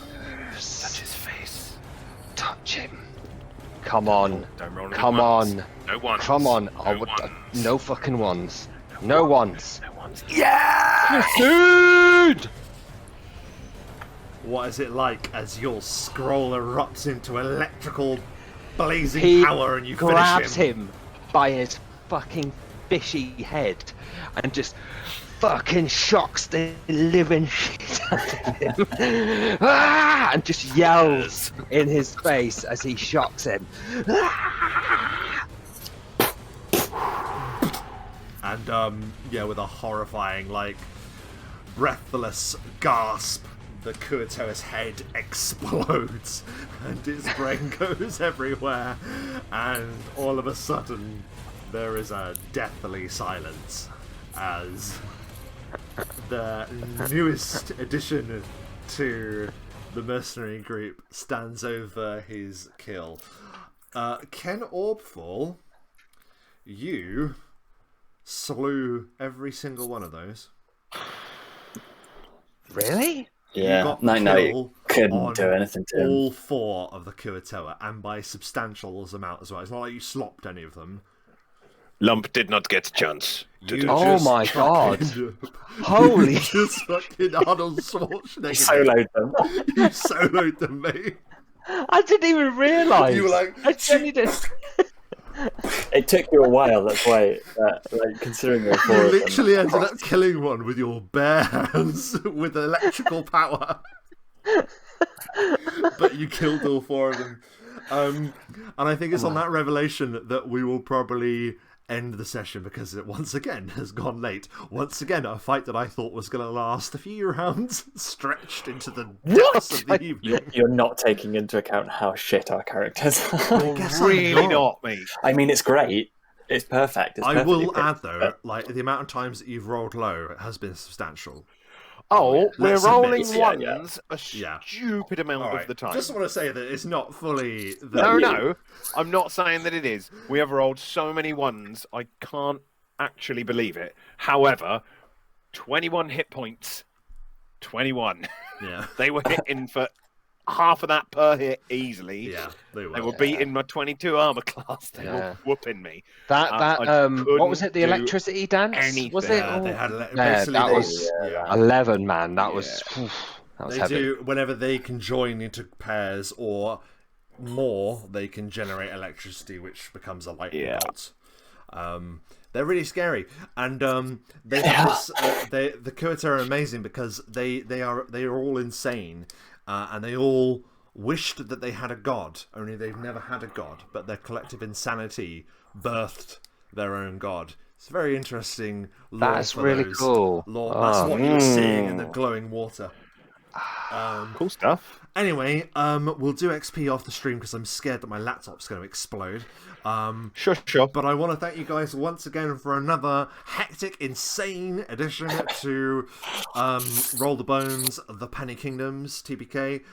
Touch his face. Touch him. Come on. Don't roll any Come ones. on. No ones. Come on. No Oh, ones. no fucking ones. No ones. No ones. Yeah! Dude! What is it like as your scroll erupts into electrical blazing He power and you grabs finish him? him by his fucking fishy head and just fucking shocks the living shit out of him. Ah! And just yells in his face as he shocks him. Ah! And yeah, with a horrifying, like, breathless gasp, the Kuatoa's head explodes and its brain goes everywhere, and all of a sudden there is a deathly silence as the newest addition to the mercenary group stands over his kill. Ken Orbfall, you slew every single one of those. Really? You Yeah, got Nite-Nite kill on couldn't do anything to him. all 4 of the Kuatoa, and by substantial amount as well. It's not like you slopped any of them. Lump did not get a chance. You Oh just my God. fucking- Holy you just fucking Arnold Schwarzenegger. Soloed them. You soloed them, mate. I didn't even realise. You were like, I genuinely didn't. It took you a while, that's why, like, considering there were 4 You of them. literally ended up killing one with your bare hands with electrical power. But you killed all 4 of them. And I think it's on that revelation that we will probably end the session, because it once again has gone late. Once again, a fight that I thought was going to last a few rounds stretched into the depths of the evening. You're not taking into account how shit our characters are. guess I'm Really not. not, mate. I mean, it's great. It's perfect. It's I perfectly will pitched, add, though, but- like, the amount of times that you've rolled low has been substantial. Oh, we're Let's rolling admit- ones a Yeah. stupid amount All of right. the time. Just want to say that it's not fully... The... No, I'm not saying that it is. We have rolled so many ones, I can't actually believe it. However, 21 hit points. 21. Yeah. They were hitting for half of that per hit easily. Yeah, they They were. were beating my 22 armor class. They Yeah. were whooping me. That I what was it? The couldn't do electricity dance? Was anything. it? Yeah, they had Yeah, basically that they- was yeah. 11, man. That was that was They heavy. do whenever they can join into pairs or more, they can generate electricity, which becomes a lightning Yeah. bolt. They're really scary, and they have this, the Kuata are amazing because they are all insane, and they all wished that they had a god, only they've never had a god, but their collective insanity birthed their own god. It's very interesting lore. That's for really those cool. lore. That's what you're seeing in the glowing water. Cool stuff. Anyway, we'll do XP off the stream because I'm scared that my laptop's going to explode. Sure. But I want to thank you guys once again for another hectic, insane edition to Roll the Bones, The Penny Kingdoms, TPK.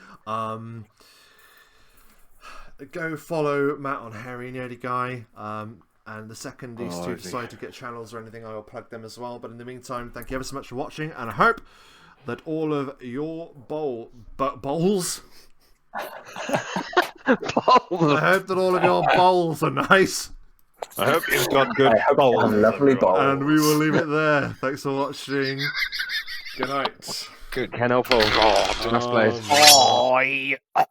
Go follow Matt on Hairy Nerdy Guy. And the second these two decide to get channels or anything, I will plug them as well. But in the meantime, thank you ever so much for watching, and I hope that all of your bowls. I hope that all of your bowls are nice. I hope you've got good bowls. Lovely bowls. And we will leave it there. Thanks for watching. Good night. Good Ken Awful. Duskblade. Bye.